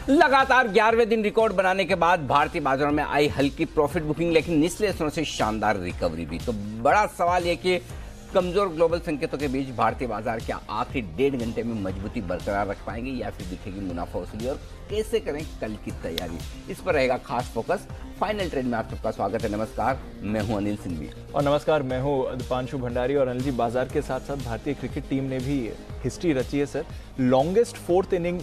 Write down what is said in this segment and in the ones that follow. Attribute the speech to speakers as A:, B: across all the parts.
A: लगातार 11वें दिन रिकॉर्ड बनाने के बाद भारतीय बाजारों में आई हल्की प्रॉफिट बुकिंग, लेकिन निचले स्तरों से शानदार रिकवरी भी। तो बड़ा सवाल यह कि कमजोर ग्लोबल संकेतों के बीच भारतीय बाजार क्या आखिरी 1.5 घंटे में मजबूती बरकरार रख पाएंगे या फिर दिखेगी मुनाफा वसूली, और कैसे करें कल की तैयारी, इस पर रहेगा खास फोकस। फाइनल ट्रेड में आप सबका स्वागत है। नमस्कार, मैं हूं अनिल सिंघवी।
B: और नमस्कार, मैं हूं दीपांशु भंडारी। और अनिल जी, बाजार के साथ साथ भारतीय क्रिकेट टीम ने भी हिस्ट्री रची है sir. Longest 4th inning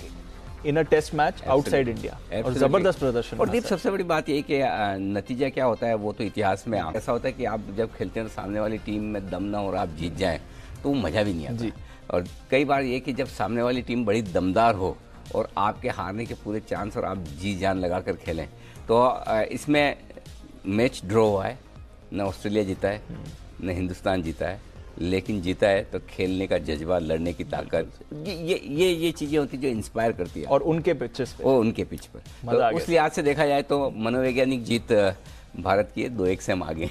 B: in a test match outside India, और जबरदस्त प्रदर्शन।
A: और दीप, सबसे बड़ी बात यह कि नतीजा क्या होता है वो तो इतिहास में ऐसा होता है कि आप जब खेलते हैं सामने वाली टीम में दम ना हो और आप जीत जाएं तो मजा भी नहीं आता जी। और कई बार ये कि जब सामने वाली टीम बड़ी दमदार हो और आपके हारने के पूरे चांस और आप जी जान लगा कर खेलें, तो इसमें मैच ड्रॉ हुआ है, न ऑस्ट्रेलिया जीता है न हिंदुस्तान जीता है, लेकिन जीता है तो खेलने का जज्बा, लड़ने की ताकत, ये चीजें होती जो इंस्पायर करती है।
B: और उनके पिचेस पे,
A: वो उनके पिच पर, तो उस लिहाज से देखा जाए तो मनोवैज्ञानिक जीत भारत की 2-1 से हम आगे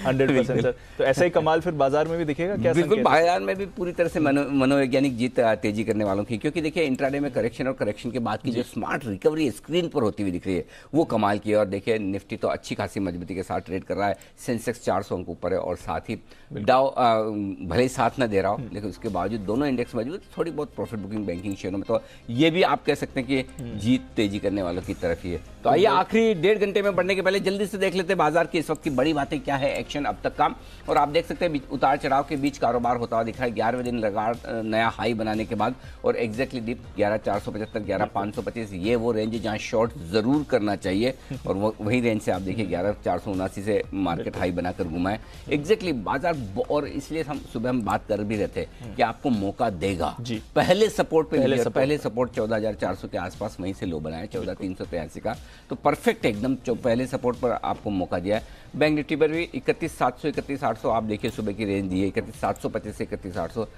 B: 100% सर। तो ऐसा ही कमाल फिर बाजार में भी दिखेगा क्या?
A: बिल्कुल, बाजार में भी पूरी तरह से मनोवैज्ञानिक जीत तेजी करने वालों की, क्योंकि देखिए इंट्राडे में करेक्शन और करेक्शन के बाद की जो स्मार्ट रिकवरी स्क्रीन पर होती हुई दिख रही है वो कमाल की है। और देखिए निफ्टी तो अच्छी खासी मजबूती के साथ ट्रेड कर रहा है। सेंसेक्स 400 अंक ऊपर है और साथ ही डाउ भले ही साथ न दे रहा हो, लेकिन उसके बावजूद दोनों इंडेक्स मजबूत, थोड़ी बहुत प्रॉफिट बुकिंग बैंकिंग शेयरों में, तो ये भी आप कह सकते हैं कि जीत तेजी करने वालों की तरफ ही है। तो आइए आखिरी 1.5 घंटे में बढ़ने के पहले जल्दी से देख लेते हैं बाजार की इस वक्त की बड़ी बातें क्या है, एक्शन अब तक का। और आप देख सकते हैं उतार चढ़ाव के बीच कारोबार होता हुआ दिख रहा है। 11वें दिन लगातार नया हाई बनाने के बाद और एग्जैक्टली डिप 11,475 11,525, ये वो रेंज है जहां शॉर्ट जरूर करना चाहिए, और वही रेंज से आप देखिए 11,479 से मार्केट हाई बनाकर घुमा है एग्जैक्टली बाजार। और इसलिए हम बात कर भी रहे थे कि आपको मौका देगा। पहले सपोर्ट पे पहले सपोर्ट 14,400 के आसपास, वहीं से लो बनाया 14,383 का, तो परफेक्ट एकदम पहले सपोर्ट पर आपको मौका दिया है। बैंक निफ्टी पर भी 31,700 31,800 आप देखिए सुबह की रेंज दी है, 31,725 से 31,800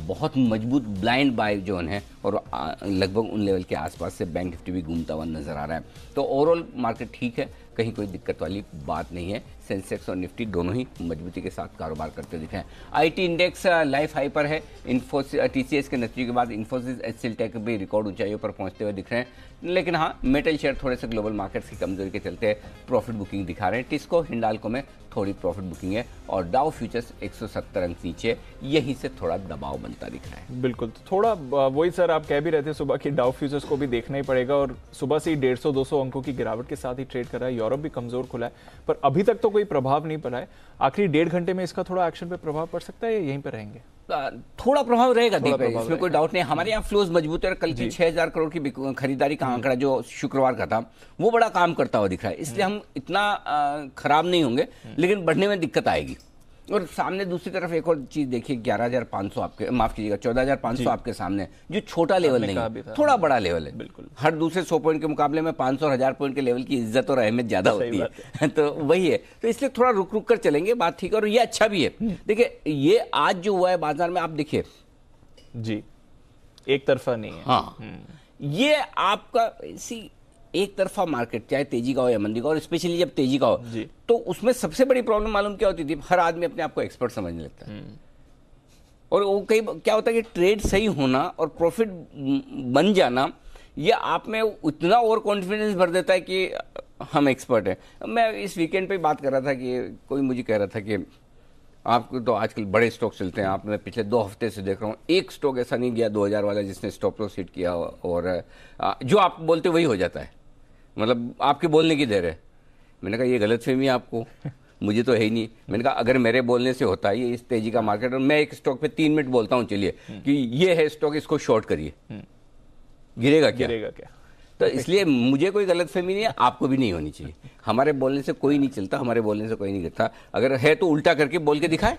A: बहुत मजबूत ब्लाइंड बाय जोन है, और लगभग उन लेवल के आसपास से बैंक निफ्टी भी घूमता हुआ नजर आ रहा है। तो ओवरऑल मार्केट ठीक है, कहीं कोई दिक्कत वाली बात नहीं है। सेंसेक्स और निफ्टी दोनों ही मजबूती के साथ कारोबार करते हुए दिख रहे हैं। आईटी इंडेक्स लाइफ हाई पर है। टीसीएस के नतीजे के बाद इन्फोसिस, एचसीएल टेक भी रिकॉर्ड ऊंचाइयों पर पहुंचते हुए दिख रहे हैं, लेकिन हाँ मेटल शेयर थोड़े से ग्लोबल मार्केट्स की कमजोरी के चलते प्रॉफिट बुकिंग दिखा रहे हैं। टिस्को, हिंडाल्को में थोड़ी प्रॉफिट बुकिंग है, और डाउ फ्यूचर्स 170 अंक नीचे, यहीं से थोड़ा दबाव बनता दिख रहा है।
B: बिल्कुल, तो थोड़ा वही सर आप कह भी रहे थे सुबह की डाउ फ्यूचर्स को भी देखना ही पड़ेगा, और सुबह से ही 150-200 अंकों की गिरावट के साथ ही ट्रेड कर रहा है। यूरोप भी कमजोर खुला है, पर अभी तक तो कोई प्रभाव नहीं पड़ा है। आखिरी 1.5 घंटे में इसका थोड़ा एक्शन पे प्रभाव पड़ सकता है या यहीं पे रहेंगे?
A: थोड़ा प्रभाव रहेगा, इसमें कोई डाउट नहीं। हमारे यहाँ फ्लोज मजबूत है, कल की 6,000 करोड़ की खरीदारी का आंकड़ा जो शुक्रवार का था वो बड़ा काम करता हुआ दिख रहा है, इसलिए हम इतना खराब नहीं होंगे, लेकिन बढ़ने में दिक्कत आएगी। और सामने दूसरी तरफ एक और चीज देखिए, 11,500 आपके, माफ कीजिएगा 14,500 आपके सामने, जो छोटा लेवल नहीं है, थोड़ा बड़ा लेवल है। बिल्कुल, हर दूसरे 100 पॉइंट के मुकाबले में 500 और 1000 पॉइंट के लेवल की इज्जत और अहमियत ज्यादा होती है। तो वही है, तो इसलिए थोड़ा रुक रुक कर चलेंगे, बात ठीक है, और ये अच्छा भी है। देखिए ये आज जो हुआ है बाजार में, आप देखिए
B: जी, एक तरफा नहीं है।
A: हाँ, ये आपका इसी एक तरफा मार्केट, चाहे तेजी का हो या मंदी का, और स्पेशली जब तेजी का हो, तो उसमें सबसे बड़ी प्रॉब्लम मालूम क्या होती थी, हर आदमी अपने आप को एक्सपर्ट समझने लगता है। और वो कई क्या होता है कि ट्रेड सही होना और प्रॉफिट बन जाना, ये आप में उतना ओवर कॉन्फिडेंस भर देता है कि हम एक्सपर्ट हैं। मैं इस वीकेंड पे बात कर रहा था कि कोई मुझे कह रहा था कि आपको तो आजकल बड़े स्टॉक चलते हैं, आप मैं पिछले 2 हफ्ते से देख रहा हूँ, एक स्टॉक ऐसा नहीं गया 2000 वाला जिसने स्टॉप लॉस हिट किया, और जो आप बोलते वही हो जाता है, मतलब आपके बोलने की देर है। मैंने कहा ये गलतफहमी है आपको, मुझे तो है ही नहीं। मैंने कहा अगर मेरे बोलने से होता है ये इस तेजी का मार्केट, और मैं एक स्टॉक पे 3 मिनट बोलता हूँ चलिए कि ये है स्टॉक, इसको शॉर्ट करिए, गिरेगा क्या? तो इसलिए मुझे कोई गलतफहमी नहीं है, आपको भी नहीं होनी चाहिए। हमारे बोलने से कोई नहीं चलता, हमारे बोलने से कोई नहीं गिरता, अगर है तो उल्टा करके बोल के दिखाए।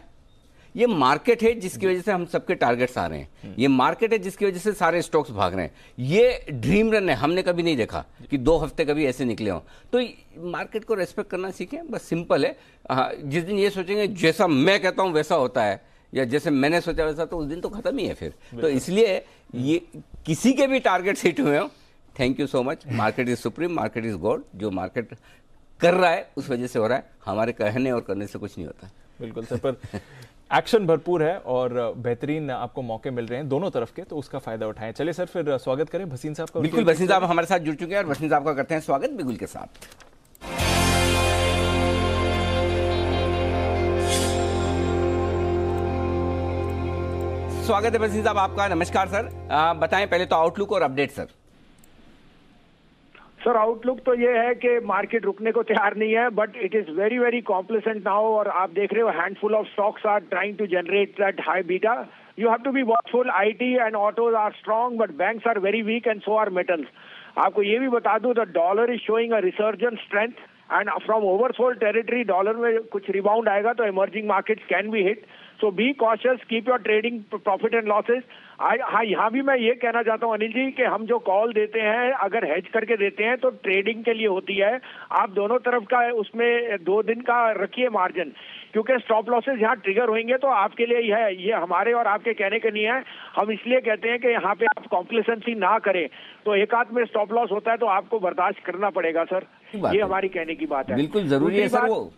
A: ये मार्केट है जिसकी वजह से हम सबके टारगेट्स आ रहे हैं, ये मार्केट है जिसकी वजह से सारे स्टॉक्स भाग रहे हैं। ये ड्रीम रन है, हमने कभी नहीं देखा कि 2 हफ्ते कभी ऐसे निकले हों। तो मार्केट को रेस्पेक्ट करना सीखें, बस सिंपल है। जिस दिन ये सोचेंगे जैसा मैं कहता हूं वैसा होता है, या जैसे मैंने सोचा वैसा, तो उस दिन तो खत्म ही है फिर। तो इसलिए ये किसी के भी टारगेट हिट हुए हो, thank you so much. Market is supreme, market is God. जो मार्केट कर रहा है उस वजह से हो रहा है, हमारे कहने और करने से कुछ नहीं होता।
B: बिल्कुल सर, पर एक्शन भरपूर है और बेहतरीन आपको मौके मिल रहे हैं दोनों तरफ के, तो उसका फायदा उठाएं। चलिए सर, फिर स्वागत करें भसीन साहब का।
A: बिल्कुल, भसीन साहब हमारे साथ जुड़ चुके हैं और भसीन साहब का करते हैं स्वागत बिगुल के साथ। स्वागत है भसीन साहब आपका। नमस्कार सर, बताएं पहले तो आउटलुक और अपडेट सर।
C: सर आउटलुक तो ये है कि मार्केट रुकने को तैयार नहीं है, but it is very very complacent now. और आप देख रहे हो handful of stocks are trying to generate that high beta. You have to be watchful. IT and autos are strong but banks are very weak and so are metals. आपको ये भी बता दूं the dollar is showing a resurgent strength and from oversold territory dollar में कुछ rebound आएगा तो emerging markets can be hit. So be cautious, keep your trading profit and losses. हाँ, यहाँ भी मैं ये कहना चाहता हूँ अनिल जी कि हम जो कॉल देते हैं अगर हेज करके देते हैं तो ट्रेडिंग के लिए होती है। आप दोनों तरफ का उसमें 2 दिन का रखिए मार्जिन, क्योंकि स्टॉप लॉसेस यहाँ ट्रिगर होंगे तो आपके लिए ही है, ये हमारे और आपके कहने के नहीं है। हम इसलिए कहते हैं कि यहाँ पे आप कॉम्प्लिसेंसी ना करें, तो एक आध में स्टॉप लॉस होता है तो आपको बर्दाश्त करना पड़ेगा सर। ये हमारी कहने की बात है।
A: बिल्कुल जरूरी है सर वो।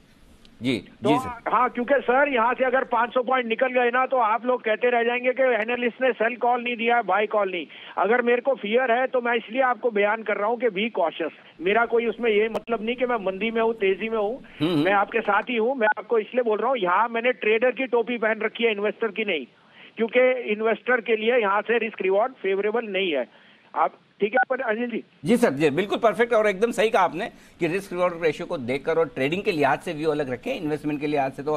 A: जी
C: तो
A: जी सर।
C: हाँ, क्योंकि सर यहाँ से अगर 500 पॉइंट निकल गए ना तो आप लोग कहते रह जाएंगे कि एनालिस्ट ने सेल कॉल नहीं दिया है, बाय कॉल नहीं। अगर मेरे को फियर है तो मैं इसलिए आपको बयान कर रहा हूँ कि बी कॉशियस। मेरा कोई उसमें ये मतलब नहीं कि मैं मंदी में हूँ, तेजी में हूँ। मैं आपके साथ ही हूँ। मैं आपको इसलिए बोल रहा हूँ, यहाँ मैंने ट्रेडर की टोपी पहन रखी है, इन्वेस्टर की नहीं, क्योंकि इन्वेस्टर के लिए यहाँ से रिस्क रिवॉर्ड फेवरेबल नहीं है। आप ठीक है पर अनिल जी?
A: जी सर, जी बिल्कुल परफेक्ट और एकदम सही कहा आपने कि रिस्क रिवॉर्ड रेशियो को देखकर और ट्रेडिंग के लिहाज से व्यू अलग रखें। इन्वेस्टमेंट के लिहाज से तो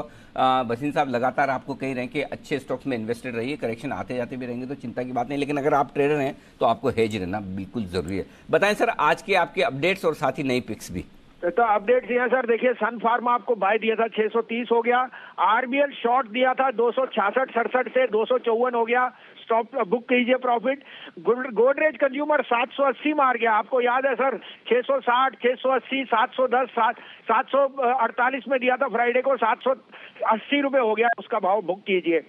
A: भसीन साहब लगातार आपको कह रहे हैं कि अच्छे स्टॉक्स में इन्वेस्टेड रहिए, करेक्शन आते जाते भी रहेंगे तो चिंता की बात नहीं, लेकिन अगर आप ट्रेडर हैं तो आपको हेज रहना बिल्कुल जरूरी है। बताएं सर आज के आपके अपडेट्स और साथ ही नई पिक्स भी।
C: तो अपडेट दिया सर, देखिए सन फार्मा आपको बाय दिया था 630 हो गया। आरबीएल शॉर्ट दिया था 266-67 से 254 हो गया। स्टॉप बुक कीजिए प्रॉफिट। गोदरेज कंज्यूमर 780 मार गया, आपको याद है सर 660, 680, 710, 748 में दिया था फ्राइडे को, 780 रुपए हो गया उसका भाव, बुक कीजिए।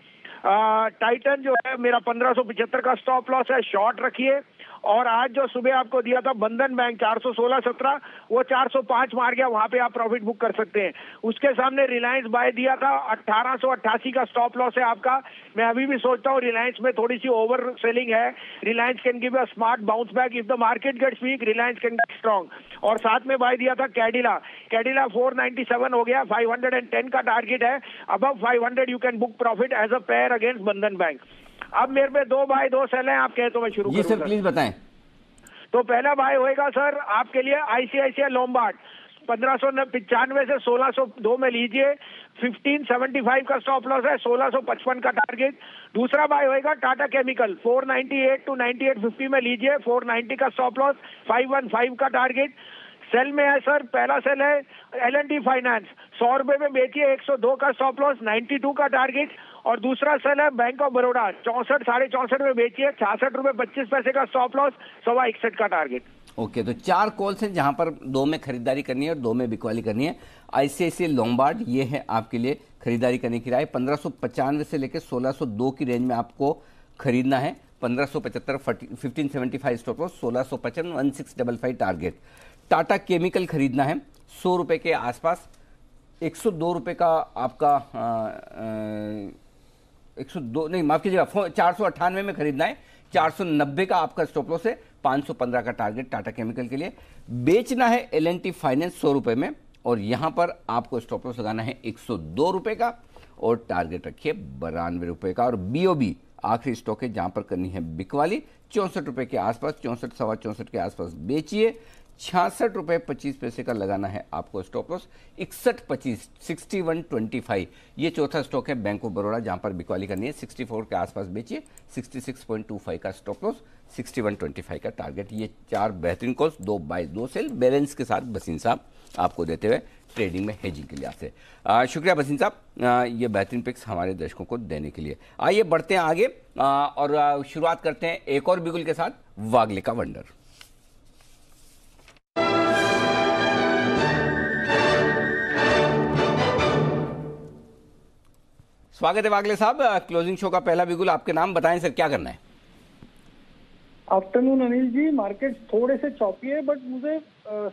C: टाइटन जो है मेरा 1575 का स्टॉप लॉस है, शॉर्ट रखिए। और आज जो सुबह आपको दिया था बंधन बैंक 416-17, वो 405 मार गया, वहां पे आप प्रॉफिट बुक कर सकते हैं। उसके सामने रिलायंस बाय दिया था 1888 का स्टॉप लॉस है आपका। मैं अभी भी सोचता हूँ रिलायंस में थोड़ी सी ओवर सेलिंग है। Reliance can give a smart bounce back if the market gets weak, Reliance can get strong. और साथ में बाय दिया था कैडिला 497 हो गया, 510 का टारगेट है। Above 500 you can book profit as a pair against Bandhan bank. अब मेरे पे 2 बाय 2 सेल हैं, आप कहे तो मैं शुरू करूं
A: सर प्लीज बताएं।
C: तो पहला बाय होएगा सर आपके लिए आईसीआईसीआई लोम्बार्ड 1595 से 1602 में लीजिए। 1575 का स्टॉप लॉस है, 1655 का टारगेट। दूसरा बाय होएगा टाटा केमिकल 498 to 9850 में लीजिए, 490 का स्टॉप लॉस, 515 का टारगेट। सेल में है सर, पहला सेल है L&T फाइनेंस 100 रुपए में बेचिए, 102 का स्टॉप लॉस, 92 का टारगेट। और दूसरा सेल है बैंक ऑफ बड़ौदा 64, 64.5 में बेचिए, 66 रुपए 25 पैसे का स्टॉप लॉस, 61 का टारगेट।
A: ओके, तो 4 कॉल्स हैं जहां पर 2 में खरीदारी करनी है और 2 में बिकवाली करनी है। आईसीआईसीआई लोम्बार्ड ये है आपके लिए खरीदारी करने की राय। 1595 से लेकर 1602 की रेंज में आपको खरीदना है। 1575 1575 stop loss, 1655 1655 target. Tata chemical खरीदना है 100 रुपए के आसपास, 102 रुपए का आपका 102 नहीं माफ कीजिएगा 498 में खरीदना है, 490 का आपका स्टॉप लॉस है, 515 का टारगेट टाटा केमिकल के लिए। बेचना है L&T फाइनेंस 100 रुपए में और यहां पर आपको स्टॉप लॉस लगाना है 102 रुपए का और टारगेट रखिए 92 रुपए का। और बीओबी आखिरी स्टॉक है जहां पर करनी है बिकवाली, 64 रुपए के आसपास, 64 सवा 64 के आसपास बेचिए। 66 रुपए 25 पैसे का लगाना है आपको स्टॉप लॉस, 61.25 61.25 ये चौथा स्टॉक है बैंक ऑफ बड़ौदा जहां पर बिकवाली करनी है, 64 के आसपास बेचिए, 66.25 का स्टॉप लॉस, 61.25 का टारगेट। ये 4 बेहतरीन कॉल्स, 2 बाय 2 सेल बैलेंस के साथ भसीन साहब आपको देते हुए ट्रेडिंग में हेजिंग के लिहाज से। शुक्रिया भसीन साहब ये बेहतरीन पिक्स हमारे दर्शकों को देने के लिए। आइए बढ़ते हैं आगे और शुरुआत करते हैं एक और बिगुल के साथ, वागले का वंडर। स्वागत है वागले साहब, क्लोजिंग शो का पहला बिगुल, आपके नाम बताएं सर, क्या करना है?
D: आफ्टरनून अनिल जी, मार्केट थोड़े से चौपी है बट मुझे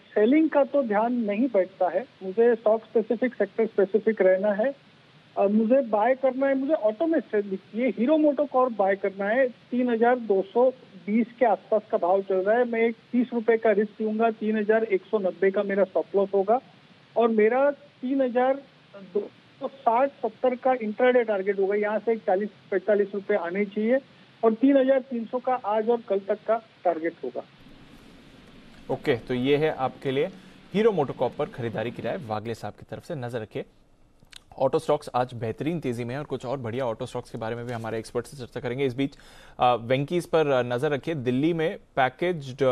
D: सेलिंग का तो ध्यान नहीं बैठता है। मुझे स्टॉक स्पेसिफिक, सेक्टर स्पेसिफिक रहना है। मुझे बाय करना है, मुझे ऑटो में स्ट्रेंथ दिखती है। हीरो मोटोकॉर्प बाय करना है, 3220 के आसपास का भाव चल रहा है। मैं एक 30 रुपए का रिस्क लूंगा, 3190 का मेरा स्टॉप लॉस होगा और मेरा 3260-70 का इंट्राडे टारगेट होगा। यहाँ से 40-45 रुपए आने चाहिए और 3300 का आज और कल तक का टारगेट होगा।
B: ओके, तो ये है आपके लिए हीरो मोटोकॉर्प पर खरीदारी की राय वागले साहब की तरफ से। नजर रखिए, ऑटो स्टॉक्स आज बेहतरीन तेजी में है और कुछ और बढ़िया ऑटो स्टॉक्स के बारे में भी हमारे एक्सपर्ट से चर्चा करेंगे। इस बीच वेंकीज पर नजर रखिए। दिल्ली में पैकेज्ड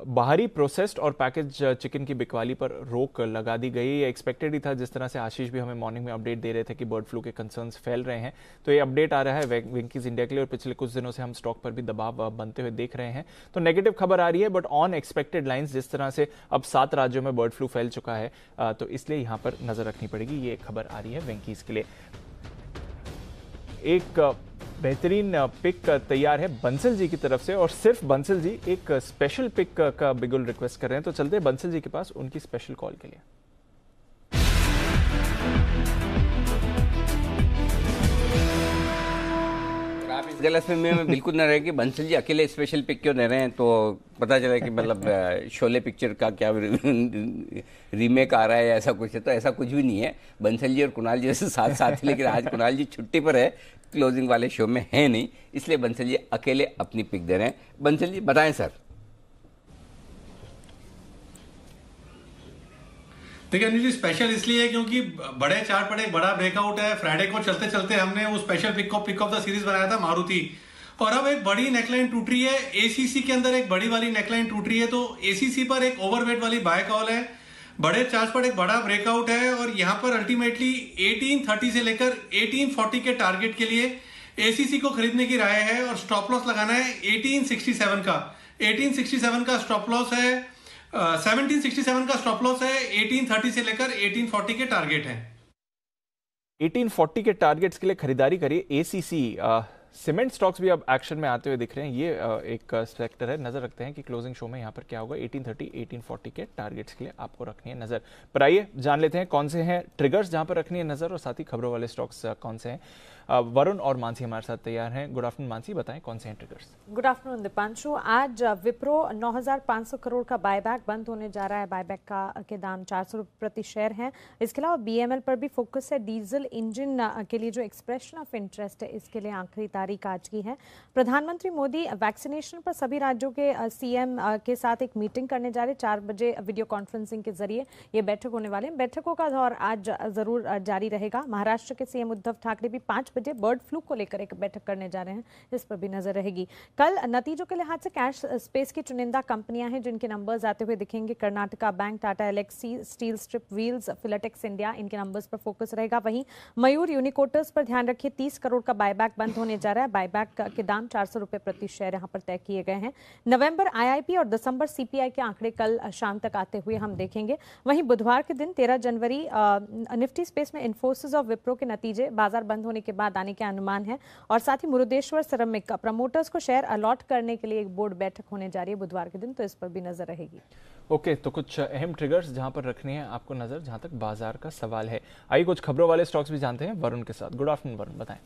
B: बाहरी प्रोसेस्ड और पैकेज चिकन की बिकवाली पर रोक लगा दी गई। ये एक्सपेक्टेड ही था, जिस तरह से आशीष भी हमें मॉर्निंग में अपडेट दे रहे थे कि बर्ड फ्लू के कंसर्न्स फैल रहे हैं। तो ये अपडेट आ रहा है वेंकीज इंडिया के लिए और पिछले कुछ दिनों से हम स्टॉक पर भी दबाव बनते हुए देख रहे हैं। तो नेगेटिव खबर आ रही है, बट ऑन एक्सपेक्टेड लाइंस, जिस तरह से अब 7 राज्यों में बर्ड फ्लू फैल चुका है, तो इसलिए यहां पर नजर रखनी पड़ेगी। ये खबर आ रही है वेंकीज के लिए। एक बेहतरीन पिक तैयार है बंसल जी की तरफ से और सिर्फ बंसल जी एक स्पेशल पिक का बिगुल रिक्वेस्ट कर रहे हैं। तो चलते हैं बंसल जी के पास उनकी स्पेशल कॉल के लिए।
A: आप इस गलतफहमी में बिल्कुल न रहे कि बंसल जी अकेले स्पेशल पिक क्यों ले रहे हैं। तो पता चला कि मतलब शोले पिक्चर का क्या रीमेक आ रहा है या ऐसा कुछ है। तो ऐसा कुछ भी नहीं है। बंसल जी और कुणाल जी से साथ साथ ही, लेकिन आज कुणाल जी छुट्टी पर है, क्लोजिंग वाले शो में है नहीं, इसलिए बंसल जी अकेले अपनी पिक दे रहे हैं। बंसल जी बताएं सर।
E: देखिए अनिल जी, स्पेशल इसलिए है क्योंकि बड़े चार्ट पर एक बड़ा ब्रेकआउट है। फ्राइडे को चलते चलते हमने वो special pick of the series बनाया था मारुति, और अब एक बड़ी नेकलाइन टूट रही है। एसीसी के अंदर एक बड़ी वाली नेकलाइन टूट रही है, तो एसीसी पर एक ओवरवेट वाली बाय कॉल है। बड़े चार्ज पर एक बड़ा ब्रेकआउट है और यहां पर अल्टीमेटली 1830 से लेकर 1840 के टारगेट के लिए एसीसी को खरीदने की राय है और स्टॉप लॉस लगाना है 1867 का। 1867 का स्टॉप लॉस है, 1767 का स्टॉप लॉस है, 1830 से लेकर 1840 के टारगेट है।
B: 1840 के टारगेट्स के लिए खरीदारी करिए। एसीसी सीमेंट स्टॉक्स भी अब एक्शन में आते हुए दिख रहे हैं। ये एक सेक्टर है। नजर रखते हैं कि क्लोजिंग शो में यहाँ पर क्या होगा। 1830 1840 के टारगेट्स के लिए आपको रखनी है नजर। पर आइए जान लेते हैं कौन से हैं ट्रिगर्स जहां पर रखनी है नजर और साथ ही खबरों वाले स्टॉक्स कौन से हैं। वरुण और मानसी हमारे साथ तैयार हैं। गुड आफ्टरनून मानसी, बताएं कौन से हैं ट्रिगर्स।
F: Good afternoon Deepanshu. आज विप्रो 9500 करोड़ का बायबैक बंद होने जा रहा है। बायबैक के दाम 400 रुपये प्रति शेयर हैं। इसके अलावा बीएमएल पर भी फोकस है। डीजल इंजन के लिए जो एक्सप्रेशन ऑफ इंटरेस्ट है, इसके लिए आखिरी तारीख आज की है। प्रधानमंत्री मोदी वैक्सीनेशन पर सभी राज्यों के सीएम के साथ एक मीटिंग करने जा रहे हैं। 4 बजे वीडियो कॉन्फ्रेंसिंग के जरिए ये बैठक होने वाले हैं। बैठकों का दौर आज जरूर जारी रहेगा। महाराष्ट्र के सीएम उद्धव ठाकरे भी 5 बजे बर्ड फ्लू को लेकर एक बैठक करने जा रहे हैं, इस पर भी नजर रहेगी। कल नतीजों के लिहाज से कैश स्पेस की चुनिंदा कंपनियां हैं जिनके नंबर्स आते हुए दिखेंगे। Karnataka bank, Tata Elxsi, steel strip wheels, Filatex India, इनके नंबर्स पर फोकस रहेगा। वहीं मयूर यूनिकोटर्स पर ध्यान रखिए। 30 करोड़ का बायबैक बंद होने जा रहा है। बायबैक के दाम 400 रुपए प्रति शेयर यहां पर तय किए गए हैं। नवंबर आईआईपी और दिसंबर सीपीआई के आंकड़े कल शाम तक आते हुए हम देखेंगे। वहीं बुधवार के दिन 13 जनवरी निफ्टी स्पेस में इन्फोसिस और विप्रो के नतीजे बाजार बंद होने के बाद आने के अनुमान है और साथ ही मुरुदेश्वर सिरेमिक प्रमोटर्स को शेयर अलॉट करने के लिए एक बोर्ड बैठक होने जा रही है बुधवार के दिन, तो इस पर भी नजर रहेगी।
B: ओके, तो कुछ अहम ट्रिगर्स जहां पर रखनी है आपको नजर, जहां तक बाजार का सवाल है। आइए कुछ खबरों वाले स्टॉक्स भी जानते हैं वरुण के साथ। गुड आफ्टरनून वरुण, बताएं।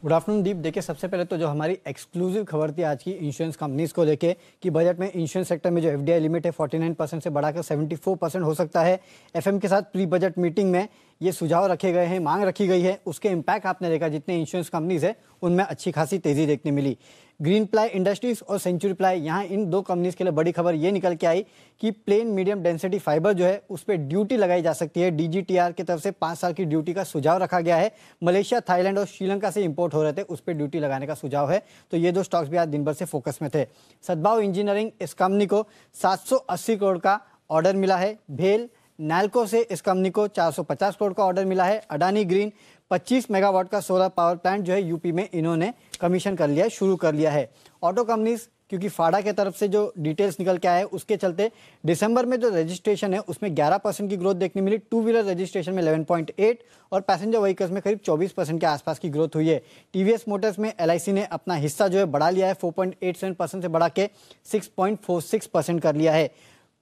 G: गुड आफ्टरनून दीप। देखिए, सबसे पहले तो जो हमारी एक्सक्लूसिव खबर थी आज की इंश्योरेंस कंपनीज को लेके कि बजट में इंश्योरेंस सेक्टर में जो एफडीआई लिमिट है 49% से बढ़ाकर 74% हो सकता है। एफएम के साथ प्री बजट मीटिंग में ये सुझाव रखे गए हैं, मांग रखी गई है। उसके इम्पैक्ट आपने देखा, जितने इंश्योरेंस कंपनीज है उनमें अच्छी खासी तेजी देखने मिली। ग्रीन प्लाई इंडस्ट्रीज और सेंचुरी प्लाई, यहाँ इन 2 कंपनीज के लिए बड़ी खबर ये निकल के आई कि प्लेन मीडियम डेंसिटी फाइबर जो है उस पर ड्यूटी लगाई जा सकती है। डीजीटीआर की तरफ से 5 साल की ड्यूटी का सुझाव रखा गया है। मलेशिया, थाईलैंड और श्रीलंका से इंपोर्ट हो रहे थे, उस पर ड्यूटी लगाने का सुझाव है। तो ये 2 स्टॉक्स भी आज दिन भर से फोकस में थे। सद्भाव इंजीनियरिंग, इस कंपनी को 780 करोड़ का ऑर्डर मिला है। भेल नैल्को से इस कंपनी को 450 करोड़ का ऑर्डर मिला है। अडानी ग्रीन 25 मेगावाट का सोलर पावर प्लांट जो है यूपी में इन्होंने कमीशन कर लिया है, शुरू कर लिया है। ऑटो कंपनीज, क्योंकि फाड़ा के तरफ से जो डिटेल्स निकल के आए उसके चलते दिसंबर में जो रजिस्ट्रेशन है उसमें 11% की ग्रोथ देखने मिली। 2 व्हीलर रजिस्ट्रेशन में 11.8 और पैसेंजर व्हीकल्स में करीब 24% के आसपास की ग्रोथ हुई है। टीवीएस मोटर्स में एलआईसी ने अपना हिस्सा जो है बढ़ा लिया है, 4.87% से बढ़ा के 6.46% कर लिया है।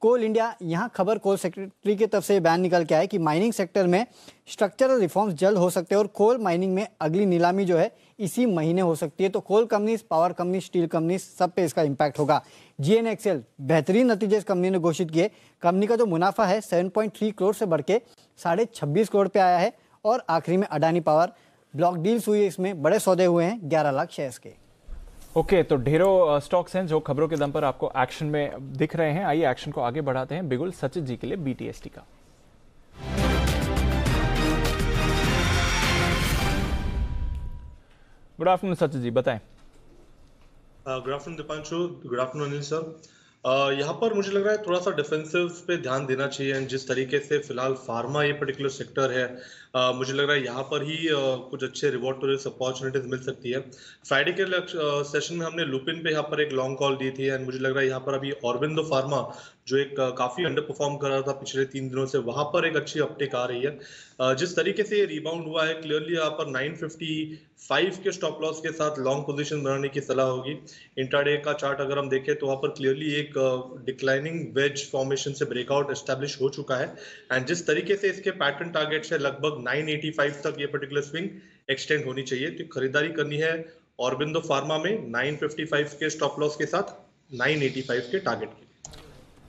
G: कोल इंडिया, यहाँ खबर कोल सेक्रेटरी की तरफ से बयान निकल के आया कि माइनिंग सेक्टर में स्ट्रक्चरल रिफॉर्म्स जल्द हो सकते हैं और कोल माइनिंग में अगली नीलामी जो है इसी महीने हो सकती है। तो coal companies, power company, steel company, सब पे इसका इम्पैक्ट होगा। GNXL बेहतरीन नतीजे इस कंपनी ने घोषित किए। कंपनी का जो मुनाफा है 7.3 करोड़ से बढ़ के 26.5 करोड़ पे आया है। और आखिरी में अडानी पावर ब्लॉक डील्स हुई, इसमें बड़े सौदे हुए हैं 11 लाख शेयर्स के।
B: ओके, तो ढेरों स्टॉक्स हैं जो खबरों के दम पर आपको एक्शन में दिख रहे हैं। आइए एक्शन को आगे बढ़ाते हैं बिगुल सचित जी के लिए BTST का। गुड आफ्टरनून सचित जी, बताएं।
H: Good afternoon Deepanshu, good afternoon Anil sir. यहाँ पर मुझे लग रहा है थोड़ा सा डिफेंसिव पे ध्यान देना चाहिए। एंड जिस तरीके से फिलहाल फार्मा ये पर्टिकुलर सेक्टर है, मुझे लग रहा है यहाँ पर ही कुछ अच्छे रिवॉर्ड टू रिस्क अपॉर्चुनिटीज मिल सकती है। फ्राइडे के सेशन में हमने लुपिन पे यहाँ पर एक लॉन्ग कॉल दी थी। एंड मुझे लग रहा है यहाँ पर अभी ऑरबिंदो फार्मा जो एक काफी अंडर परफॉर्म कर रहा था पिछले 3 दिनों से, वहां पर एक अच्छी अपटेक आ रही है। जिस तरीके से ये रिबाउंड हुआ है, क्लियरली यहाँ पर 955 के स्टॉप लॉस के साथ लॉन्ग पोजीशन बनाने की सलाह होगी। इंट्राडे का चार्ट अगर हम देखें तो वहाँ पर क्लियरली एक डिक्लाइनिंग वेज फॉर्मेशन से ब्रेकआउट एस्टेब्लिश हो चुका है। एंड जिस तरीके से इसके पैटर्न टारगेट है लगभग 985 तक ये पर्टिकुलर स्विंग एक्सटेंड होनी चाहिए। तो खरीदारी करनी है ऑरबिंदो फार्मा में 955 के स्टॉप लॉस के साथ 985 के टारगेट के।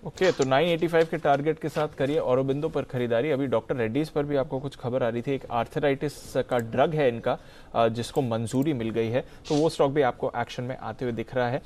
B: ओके, तो 985 के टारगेट के साथ करिए ऑरोबिंदो पर खरीदारी। अभी डॉक्टर रेड्डीज पर भी आपको कुछ खबर आ रही थी, एक आर्थराइटिस का ड्रग है इनका जिसको मंजूरी मिल गई है, तो वो स्टॉक भी आपको एक्शन में आते हुए दिख रहा है।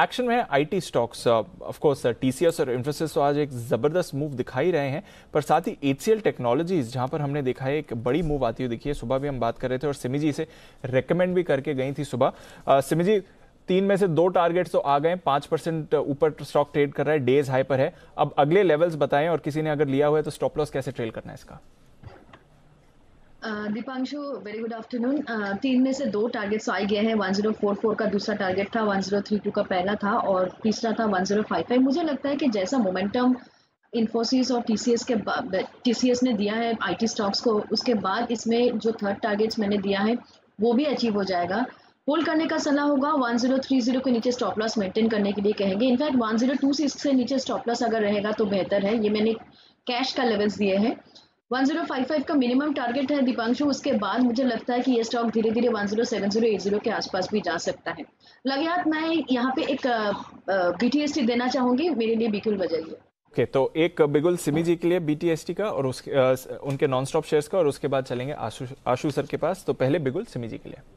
B: एक्शन में IT stocks, of course TCS और इन्फोसिस तो आज एक जबरदस्त मूव दिखाई रहे हैं, पर साथ ही HCL टेक्नोलॉजीज जहां पर हमने देखा है एक बड़ी मूव आती हुई दिखी है। सुबह भी हम बात कर रहे थे और सिमी जी से रेकमेंड भी करके गई थी सुबह। सिमी जी, 3 में से 2 टारगेट्स तो आ गए, 5% ऊपर स्टॉक ट्रेड कर रहा है, डेज हाई पर है। अब अगले लेवल्स बताएं और किसी ने अगर लिया हुआ है तो स्टॉप लॉस कैसे ट्रेल करना है इसका?
I: Deepanshu, very good afternoon. 3 में से 2 टारगेट्स आ गए हैं। 1044 का दूसरा टारगेट था, 1032 का पहला था और तीसरा था 1055। मुझे लगता है कि जैसा मोमेंटम इन्फोसिस और TCS ने दिया है IT स्टॉक्स को, उसके बाद इसमें जो थर्ड टारगेट्स मैंने दिया है वो भी अचीव हो जाएगा। होल्ड करने का सलाह होगा। 1030 के नीचे स्टॉप लॉस मेंटेन करने के लिए कहेंगे। इनफैक्ट 1026 से नीचे स्टॉप लॉस अगर रहेगा तो बेहतर है। ये मैंने कैश का लेवल्स दिए हैं। 1055 का मिनिमम टारगेट है दीपांशु। उसके बाद मुझे लगता है कि ये स्टॉक धीरे धीरे 1070-80 के आसपास भी जा सकता है। लगातार मैं यहाँ पे एक BTST देना चाहूंगी, मेरे लिए बिल्कुल बजाइए।
B: ओके, तो एक बिगुल सिमी जी के लिए BTST का और उसके उनके नॉन स्टॉप शेयर्स का, और उसके बाद चलेंगे आशु सर के पास। तो पहले बिगुल सिमी जी के लिए।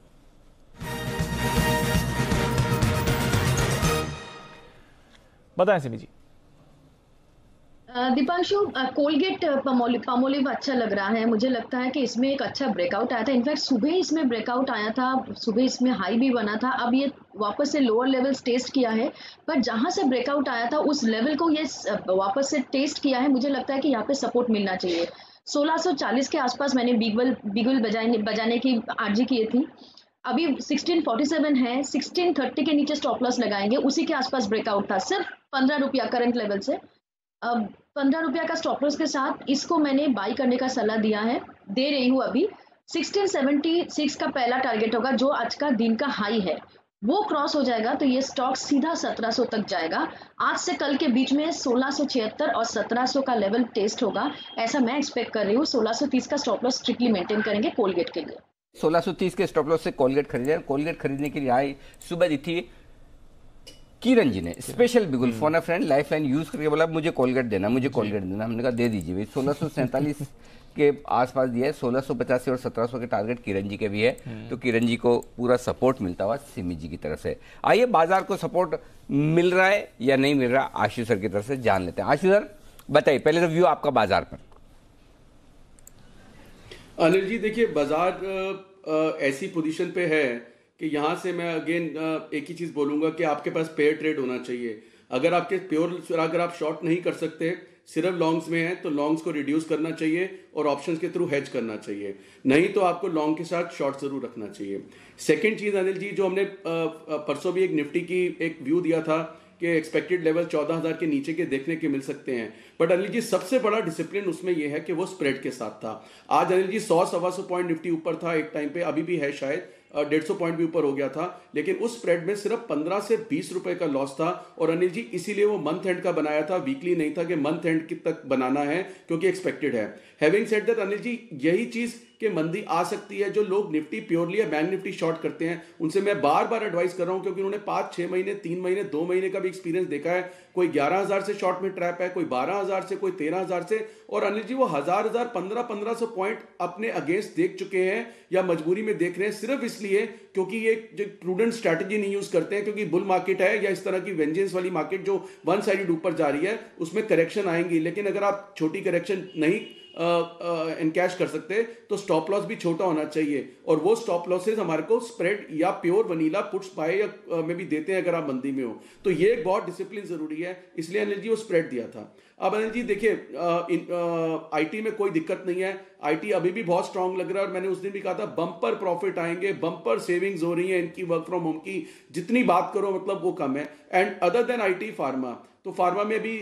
B: बताएं सिमी जी।
I: दीपांशु, कोलगेट पामोलिव अच्छा लग रहा है। मुझे लगता है कि इसमें एक अच्छा ब्रेकआउट आया था। इनफैक्ट सुबह इसमें ब्रेकआउट आया था, सुबह इसमें हाई भी बना था। अब ये वापस से लोअर लेवल्स टेस्ट किया है, पर जहां से ब्रेकआउट आया था उस लेवल को ये वापस से टेस्ट किया है। मुझे लगता है कि यहाँ पे सपोर्ट मिलना चाहिए। 1640 के आसपास मैंने बिगुल बजाने की आरजी की थी। अभी 1647 है, 1630 के नीचे स्टॉप लॉस लगाएंगे। उसी के आसपास ब्रेकआउट था, सिर्फ 15 रुपया करंट लेवल से। 15 रुपया का स्टॉप लॉस के साथ इसको मैंने बाई करने का सलाह दिया है, दे रही हूँ अभी। 1676 का पहला टारगेट होगा, जो आज का दिन का हाई है। वो क्रॉस हो जाएगा तो ये स्टॉक सीधा 1700 तक जाएगा। आज से कल के बीच में 1676 और 1700 का लेवल टेस्ट होगा, ऐसा मैं एक्सपेक्ट कर रही हूँ। 1630 का स्टॉप लॉस स्ट्रिक्टली मेंटेन करेंगे कोलगेट के लिए।
A: 1630 के स्टॉप लॉस से कोलगेट खरीदे। कोलगेट खरीदने के लिए आई सुबह दी थी किरण जी ने स्पेशल बिगुल फोन अ फ्रेंड लाइफलाइन यूज करके बोला मुझे कोलगेट देना, मुझे कोलगेट देना। हमने कहा दे दीजिए भाई। 1647 के आसपास दिया है। 1685 और 1700 के टारगेट किरण जी के भी है, तो किरण जी को पूरा सपोर्ट मिलता हुआ सिमी जी की तरफ से। आइए बाजार को सपोर्ट मिल रहा है या नहीं मिल रहा, आशु सर की तरफ से जान लेते हैं। आशु सर बताइए पहले तो व्यू आपका बाजार पर।
J: अनिल जी देखिए, बाजार ऐसी पोजीशन पे है कि यहाँ से मैं अगेन एक ही चीज बोलूंगा कि आपके पास पेयर ट्रेड होना चाहिए। अगर आप शॉर्ट नहीं कर सकते, सिर्फ लॉन्ग्स में है, तो लॉन्ग्स को रिड्यूस करना चाहिए और ऑप्शंस के थ्रू हेज करना चाहिए। नहीं तो आपको लॉन्ग के साथ शॉर्ट जरूर रखना चाहिए। सेकंड चीज अनिल जी, जो हमने परसों भी एक निफ्टी की एक व्यू दिया था कि एक्सपेक्टेड लेवल 14,000 के नीचे के देखने के मिल सकते हैं, बट अनिल जी सबसे बड़ा डिसिप्लिन उसमें यह है कि वो स्प्रेड के साथ था। आज अनिल जी 100-125 पॉइंट निफ्टी ऊपर था एक टाइम पे, अभी भी है शायद, 150 पॉइंट भी ऊपर हो गया था, लेकिन उस स्प्रेड में सिर्फ 15 से 20 रुपए का लॉस था। और अनिल जी इसीलिए वो मंथ एंड का बनाया था, वीकली नहीं था कि मंथ एंड तक बनाना है, क्योंकि एक्सपेक्टेड है। Having said that Anil ji, यही चीज कि मंदी आ सकती है, जो लोग निफ्टी प्योरली या बैंक निफ्टी शॉर्ट करते हैं उनसे मैं बार बार एडवाइस कर रहा हूं, क्योंकि उन्होंने 5-6 महीने, 3 महीने, 2 महीने का भी एक्सपीरियंस देखा है। कोई 11,000 से शॉर्ट में ट्रैप है, कोई 12,000 से, कोई 13,000 से। और अनिल जी वो 1,500 पॉइंट अपने अगेंस्ट देख चुके हैं या मजबूरी में देख रहे हैं, सिर्फ इसलिए क्योंकि ये जो प्रूडेंट स्ट्रैटेजी नहीं यूज करते हैं, क्योंकि बुल मार्केट है या इस तरह की वेंजेंस वाली मार्केट जो वन साइडेड ऊपर जा रही है उसमें करेक्शन आएंगी। लेकिन अगर आप छोटी करेक्शन नहीं एनकैश कर सकते तो स्टॉप लॉस भी छोटा होना चाहिए, और वो स्टॉप लॉसेस हमारे को स्प्रेड या प्योर वनीला पुट्स बाय या में भी देते हैं अगर आप मंदी में हो। तो ये एक बहुत डिसिप्लिन जरूरी है, इसलिए अनिल जी वो स्प्रेड दिया था। अब अनिल जी देखिए आईटी में कोई दिक्कत नहीं है, आईटी अभी भी बहुत स्ट्रांग लग रहा है, और मैंने उस दिन भी कहा था बम्पर प्रॉफिट आएंगे, बम्पर सेविंग्स हो रही है इनकी, वर्क फ्रॉम होम की जितनी बात करो मतलब वो कम है। And other than IT pharma, तो फार्मा में भी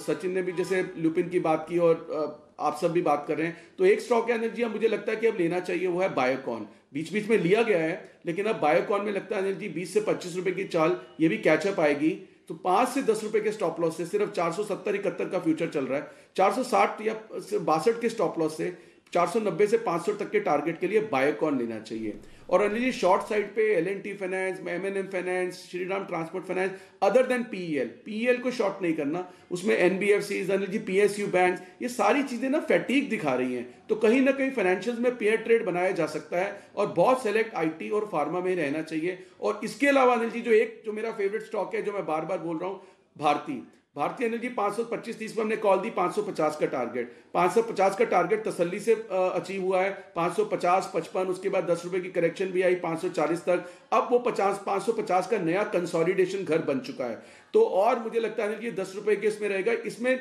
J: सचिन ने भी जैसे लुपिन की बात की और आप सब भी बात कर रहे हैं, तो एक स्टॉक है अनिल जी मुझे लगता है कि अब लेना चाहिए, वो है बायोकॉन। बीच बीच में लिया गया है, लेकिन अब बायोकॉन में लगता है अनिल जी 20 से 25 रुपए की चाल ये भी कैचअप आएगी। तो 5 से 10 रुपए के स्टॉप लॉस से, सिर्फ 470-71 का फ्यूचर चल रहा है, 460 या 62 के स्टॉप लॉस से 490 से 500 तक के टारगेट के लिए बायोकॉन लेना चाहिए। और अनिल जी शॉर्ट साइड पे L&T finance, M&M finance, Shriram transport finance, other than PEL को शॉर्ट नहीं करना, उसमें NBFCs, Anil ji PSU bank, ये सारी चीजें ना फैटीग दिखा रही हैं, तो कहीं ना कहीं फाइनेंशियल्स में पेयर ट्रेड बनाया जा सकता है, और बहुत सेलेक्ट आईटी और फार्मा में रहना चाहिए। और इसके अलावा अनिल जी जो मेरा फेवरेट स्टॉक है, जो मैं बार बार बोल रहा हूँ, भारती अनिल जी 525-30 पर हमने कॉल दी, 550 का टारगेट, 550 का टारगेट तसल्ली से अचीव हुआ है। 550-55, उसके बाद 10 रुपए की करेक्शन भी आई 540 तक, अब वो 550 का नया कंसोलिडेशन घर बन चुका है। तो और मुझे लगता है कि 10 रुपए के इसमें रहेगा, इसमें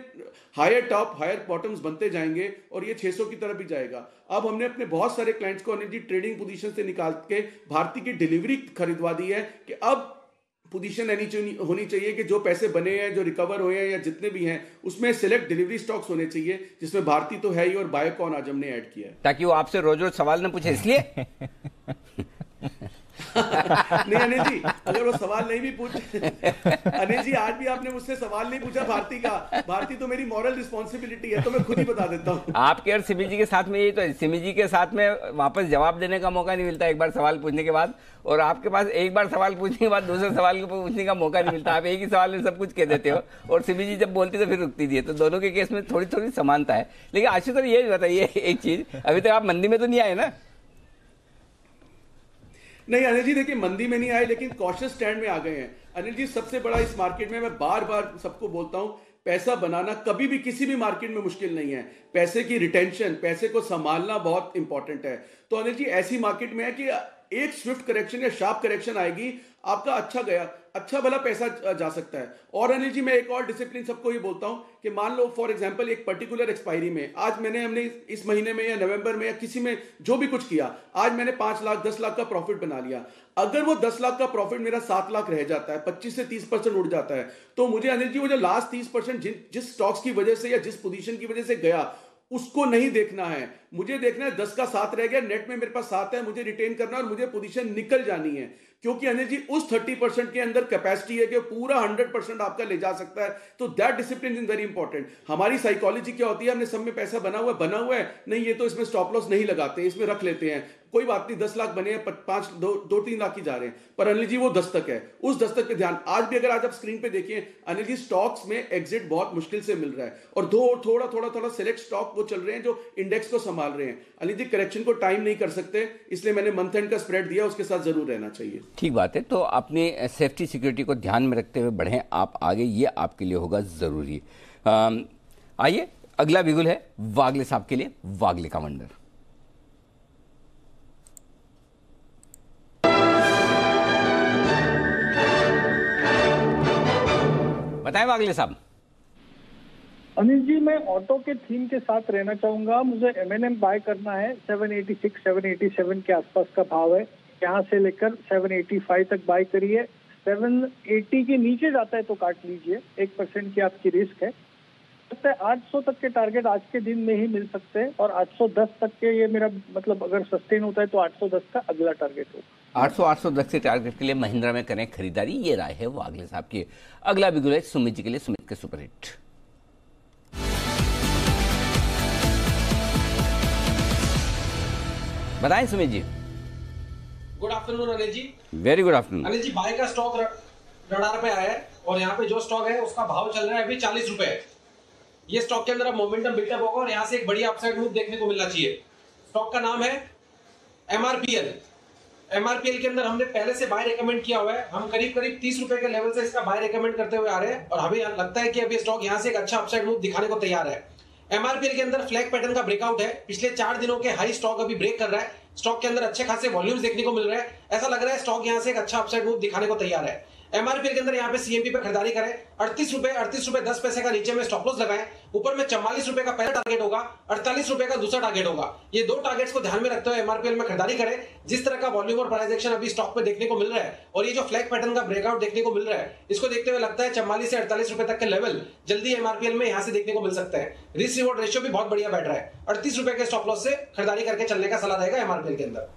J: हायर टॉप हायर बॉटम्स बनते जाएंगे और ये 600 की तरफ भी जाएगा। अब हमने अपने बहुत सारे क्लाइंट्स को अनिल जी ट्रेडिंग पोजीशन से निकाल के भारती की डिलीवरी खरीदवा दी है कि अब पोजीशन होनी चाहिए कि जो पैसे बने हैं, जो रिकवर हुए हैं या जितने भी हैं, उसमें सिलेक्ट डिलीवरी स्टॉक्स होने चाहिए, जिसमें भारती तो है ही और बायोकॉन आज हमने ऐड किया है,
A: ताकि वो आपसे रोज रोज सवाल न पूछे इसलिए।
J: नहीं अनिल जी, अगर वो सवाल नहीं भी पूछे अनिल जी, आज भी आपने मुझसे सवाल नहीं पूछा भारती का, भारती तो मेरी मॉरल रिस्पॉन्सिबिलिटी है, तो मैं खुद ही बता देता हूँ।
A: आपके और सिमी जी के साथ में यही तो, सिमी जी के साथ में वापस जवाब देने का मौका नहीं मिलता एक बार सवाल पूछने के बाद, और आपके पास एक बार सवाल पूछने के बाद दूसरे सवाल को पूछने का मौका नहीं मिलता, आप एक ही सवाल में सब कुछ कह देते हो, और सिमी जी जब बोलती तो फिर रुकती थी। तो दोनों के केस में थोड़ी थोड़ी समानता है। लेकिन आशुतोष ये बताइए एक चीज, अभी तक आप मंदी में तो नहीं आए ना?
J: नहीं अनिल जी, देखिए मंदी में नहीं आए, लेकिन कॉशियस स्टैंड में आ गए हैं। अनिल जी सबसे बड़ा इस मार्केट में, मैं बार बार सबको बोलता हूं, पैसा बनाना कभी भी किसी भी मार्केट में मुश्किल नहीं है, पैसे की रिटेंशन, पैसे को संभालना बहुत इंपॉर्टेंट है। तो अनिल जी ऐसी मार्केट में है कि एक स्विफ्ट करेक्शन या शार्प करेक्शन आएगी, आपका अच्छा भला पैसा जा सकता है। और अनिल जी मैं एक और डिसिप्लिन सबको ये बोलता हूं कि मान लो फॉर एग्जांपल एक पर्टिकुलर एक्सपायरी में, आज हमने इस महीने में या नवंबर में या किसी में जो भी कुछ किया, आज मैंने 5 लाख 10 लाख का प्रॉफिट बना लिया। अगर वो 10 लाख का प्रॉफिट मेरा 7 लाख रह जाता है, 25 से 30% उड़ जाता है, तो मुझे अनिल जी वो जो लास्ट 30% जिस स्टॉक्स की वजह से या जिस पोजीशन की वजह से गया, उसको नहीं देखना है। मुझे देखना है 10 का 7 रह गया, नेट में मेरे पास 7 है, मुझे रिटेन करना है और मुझे पोजीशन निकल जानी है, क्योंकि अनिल जी उस 30% के अंदर कैपेसिटी है कि पूरा 100% आपका ले जा सकता है। तो that discipline is very important. हमारी साइकोलॉजी क्या होती है, हमने सब में पैसा बना हुआ है, नहीं ये तो इसमें स्टॉप लॉस नहीं लगाते, इसमें रख लेते हैं, कोई बात नहीं, 10 लाख बने हैं, 2-3 लाख ही जा रहे हैं, पर अनिल जी वो 10 तक है, उस 10 तक पे ध्यान। आज भी अगर आज आप स्क्रीन पे देखिए अनिल जी, स्टॉक्स में एग्जिट बहुत मुश्किल से मिल रहा है, और थोड़ा सिलेक्ट स्टॉक वो चल रहे हैं जो इंडेक्स को संभाल रहे हैं। अनिल जी करेक्शन को टाइम नहीं कर सकते, इसलिए मैंने मंथ एंड का स्प्रेड दिया, उसके साथ जरूर रहना चाहिए।
A: ठीक बात है, तो अपनी सेफ्टी सिक्योरिटी को ध्यान में रखते हुए बढ़ें आप आगे, ये आपके लिए होगा जरूरी। आइए अगला बिगुल है वागले साहब के लिए, वागले का वंडर। बताएं वागले साहब।
D: अनिल जी मैं ऑटो के थीम के साथ रहना चाहूंगा, मुझे M&M बाय करना है, 786 787 के आसपास का भाव है, यहाँ से लेकर 785 तक बाय करिए, 780 के नीचे जाता है तो काट लीजिए, 1% की आपकी रिस्क है। लगता है 800 तक के टारगेट आज के दिन में ही मिल सकते हैं और 810 तक के ये मेरा मतलब अगर सस्टेन होता है तो 810 का अगला टारगेट होगा।
A: 810 के टारगेट के लिए महिंद्रा में करें खरीदारी, ये राय है वो आगले साहब की। अगला बिगुल है सुमित जी के लिए, सुमित के सुपरहिट। बताएं Sumit ji.
K: Good afternoon Anil ji.
A: Very good afternoon
K: Anil ji, bye का स्टॉक रडार पे आया है और यहाँ पे जो स्टॉक है उसका भाव चल रहा है अभी 40 रुपए। ये स्टॉक के अंदर अब मोमेंटम बिल्डअप होगा और यहाँ से एक बड़ी अपसाइड मूव देखने को मिलना चाहिए। स्टॉक का नाम है MRPL। MRPL के अंदर हमने पहले से बाय रेकमेंड किया हुआ है। हम करीब 30 रुपए के लेवल से इसका बाय रेकमेंड करते हुए आ रहे हैं और हमें लगता है कि अभी स्टॉक यहाँ से एक अच्छा अपसाइड मूव दिखाने को तैयार है। MRPL के अंदर फ्लैग पैटर्न का ब्रेकआउट है। पिछले 4 दिनों के हाई स्टॉक अभी ब्रेक कर रहा है। स्टॉक के अंदर अच्छे खासे वॉल्यूम्स देखने को मिल रहे हैं। ऐसा लग रहा है स्टॉक यहाँ से एक अच्छा अपसाइड मूव दिखाने को तैयार है। MRPL के अंदर यहाँ पे CMP पे खरीदारी करें। 38 रुपए 10 पैसे का नीचे में स्टॉप लॉस लगाएं। ऊपर में 44 रुपए का पहला टारगेट होगा, 48 रुपए का दूसरा टारगेट होगा। ये दो टारगेट्स को ध्यान में रखते हुए MRPL में खरीदारी करें। जिस तरह का वॉल्यूम और प्राइस एक्शन अभी स्टॉक पे देखने को मिल रहा है और ये जो फ्लैग पैटर्न का ब्रेकआउट देखने को मिल रहा है, इसको देखते हुए लगता है 44 से 48 रुपए तक के लेवल जल्दी MRPL में यहाँ से देखने को मिल सकते हैं। रिस्क रिवॉर्ड रेशियो भी बहुत बढ़िया बैठ रहा है। 38 रुपए के स्टॉप लॉस से खरीदारी करके चलने का सलाह रहेगा MRPL के अंदर।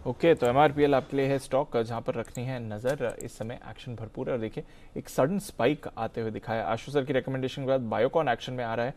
B: ओके, तो MRPL आपके लिए है स्टॉक जहां पर रखनी है नजर। इस समय एक्शन भरपूर है और देखिए एक सडन स्पाइक आते हुए दिखाया। आशु सर की रिकमेंडेशन के बाद बायोकॉन एक्शन में आ रहा है।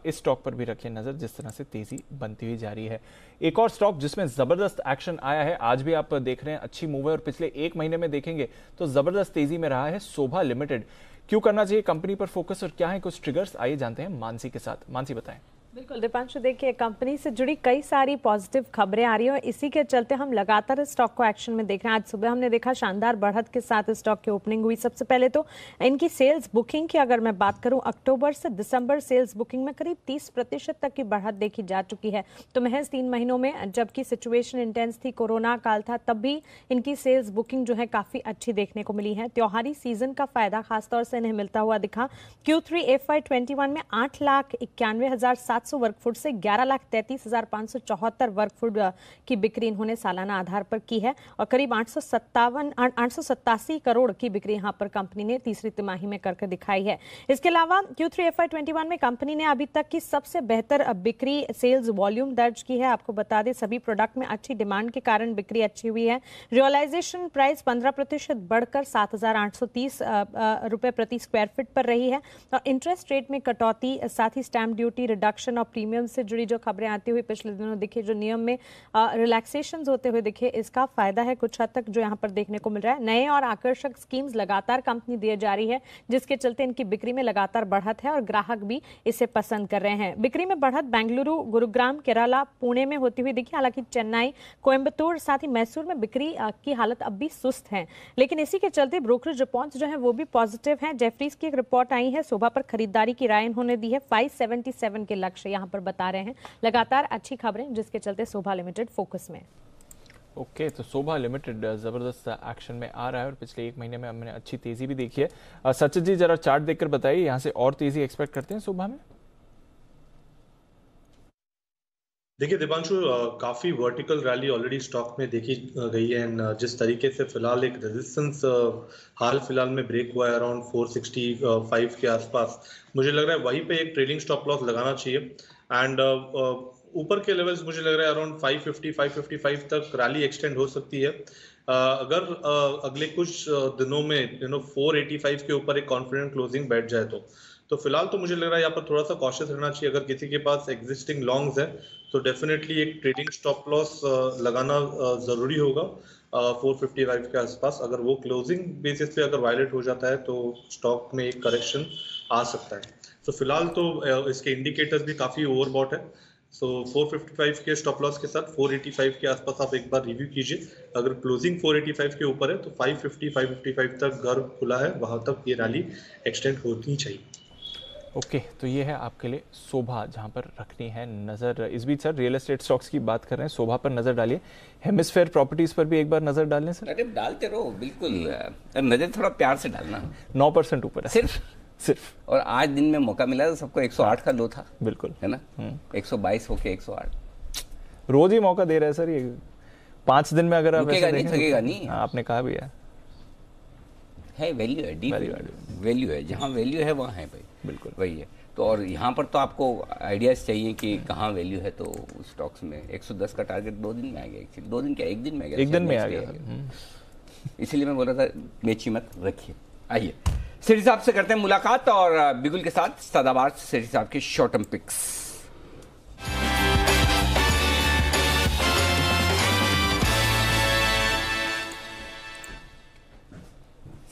B: इस स्टॉक पर भी रखिए नजर, जिस तरह से तेजी बनती हुई जा रही है। एक और स्टॉक जिसमें जबरदस्त एक्शन आया है, आज भी आप देख रहे हैं अच्छी मूव है और पिछले 1 महीने में देखेंगे तो जबरदस्त तेजी में रहा है शोभा लिमिटेड। क्यों करना चाहिए कंपनी पर फोकस और क्या है कुछ ट्रिगर्स, आइए जानते हैं मानसी के साथ। मानसी बताएं।
F: बिल्कुल दीपांशु, देखिए कंपनी से जुड़ी कई सारी पॉजिटिव खबरें आ रही हैं और इसी के चलते हम लगातार स्टॉक को एक्शन में देख रहे हैं। आज सुबह हमने देखा शानदार बढ़त के साथ स्टॉक की ओपनिंग हुई। सबसे पहले तो इनकी सेल्स बुकिंग की अगर मैं बात करूं, अक्टूबर से दिसंबर सेल्स बुकिंग में करीब 30% तक की बढ़त देखी जा चुकी है। तो महज 3 महीनों में, जबकि सिचुएशन इंटेंस थी, कोरोना काल था, तब भी इनकी सेल्स बुकिंग जो है काफी अच्छी देखने को मिली है। त्योहारी सीजन का फायदा खासतौर से इन्हें मिलता हुआ दिखा। Q3 FY21 में 8,91,700 वर्ग फुट से 11,33,574 वर्ग फुट की बिक्री इन्होंने सालाना आधार पर की है और करीब 887 करोड़ की बिक्री यहां पर कंपनी ने तीसरी तिमाही में करके दिखाई है। इसके अलावा Q3 FY21 में कंपनी ने अभी तक की सबसे बेहतर बिक्री सेल्स वॉल्यूम दर्ज की है। आपको बता दें सभी प्रोडक्ट में अच्छी डिमांड के कारण बिक्री अच्छी हुई है। रियलाइजेशन प्राइस 15% बढ़कर 7,830 रुपए प्रति स्क्वायर फीट पर रही है और इंटरेस्ट रेट में कटौती, साथ ही स्टैंप ड्यूटी रिडक्शन और प्रीमियम से जुड़ी जो खबरें आती हुई पिछले दिनों दिखे, जो नियम में रिलैक्सेशंस होते हुए दिखे, इसका फायदा है कुछ हद तक जो यहां पर देखने को मिल रहा है। नए और आकर्षक स्कीम्स लगातार कंपनी दिए जा रही है, जिसके चलते इनकी बिक्री में लगातार बढ़त है और ग्राहक भी इसे पसंद कर रहे हैं। बिक्री में बढ़त बेंगलुरु, गुरुग्राम, केरला, पुणे में होती हुई दिखी। हालांकि चेन्नई, कोयम्बतूर, साथ ही मैसूर में बिक्री की हालत अब भी सुस्त है, लेकिन इसी के चलते ब्रोकरेज रिपोर्ट्स जो है वो भी पॉजिटिव हैं। जेफरीज की एक रिपोर्ट आई है, शोभा पर खरीदारी की राय उन्होंने दी है। 577 के लक्ष्य यहां पर बता रहे हैं। लगातार अच्छी खबरें, जिसके चलते शोभा लिमिटेड फोकस में।
B: ओके, तो शोभा लिमिटेड जबरदस्त एक्शन में आ रहा है और पिछले 1 महीने में हमने अच्छी तेजी भी देखी है। सचिन जी जरा चार्ट देखकर बताइए, यहां से और तेजी एक्सपेक्ट करते हैं शोभा में?
H: देखिए दीपांशु, काफी वर्टिकल रैली ऑलरेडी स्टॉक में देखी गई है एंड जिस तरीके से फिलहाल एक रेजिस्टेंस हाल फिलहाल में ब्रेक हुआ है अराउंड 465 के आसपास, मुझे लग रहा है वहीं पे एक ट्रेलिंग स्टॉप लॉस लगाना चाहिए एंड ऊपर के लेवल्स मुझे लग रहा है अराउंड 550-555 तक रैली एक्सटेंड हो सकती है। अगर अगले कुछ दिनों में 485 के ऊपर एक कॉन्फिडेंट क्लोजिंग बैठ जाए तो फिलहाल तो मुझे लग रहा है यहाँ पर थोड़ा सा कॉशियस रहना चाहिए। अगर किसी के पास एग्जिस्टिंग लॉन्ग्स है तो डेफिनेटली एक ट्रेडिंग स्टॉप लॉस लगाना जरूरी होगा 455 के आसपास। अगर वो क्लोजिंग बेसिस पे अगर वायलेट हो जाता है तो स्टॉक में एक करेक्शन आ सकता है। तो फिलहाल तो इसके इंडिकेटर्स भी काफी ओवरबॉट है। सो 455 के स्टॉप लॉस के साथ 485 के आसपास आप एक बार रिव्यू कीजिए। अगर क्लोजिंग 485 के ऊपर है तो 550-555 तक घर खुला है, वहां तक ये रैली एक्सटेंड होनी चाहिए।
B: ओके, तो ये है आपके लिए शोभा जहां पर रखनी है नजर। इस बीच सर रियल एस्टेट स्टॉक्स की बात कर रहे हैं, शोभा पर नजर डालिए। हेमिस्फेयर प्रॉपर्टीज पर भी एक बार नजर डालें सर।
A: अरे डालते रहो, बिल्कुल नजर थोड़ा प्यार से डालना।
B: 9% ऊपर है सिर्फ।
A: और आज दिन में मौका मिला तो सबको 108 का लो था,
B: बिल्कुल
A: है ना। 122 होके 108
B: रोज ही मौका दे रहा है सर। ये 5 दिन में अगर आप
A: ऐसे नहीं थकेगा नहीं।
B: आपने कहा भी है
A: वैल्यू है, डीप वैल्यू है। जहाँ वैल्यू है वहाँ है भाई,
B: बिल्कुल
A: वही है। तो और यहाँ पर तो आपको आइडियाज चाहिए कि कहाँ वैल्यू है, तो स्टॉक्स में 110 का टारगेट 2 दिन में आ गया, एक्चुअली 2 दिन क्या, 1 दिन में आ गया,
B: 1 दिन में आ गया।
A: इसीलिए मैं बोल रहा था बेची मत, रखिए। आइए सेठी साहब से करते हैं मुलाकात और बिगुल के साथ सदाबहार सेठी साहब के शॉर्ट टर्म पिक्स।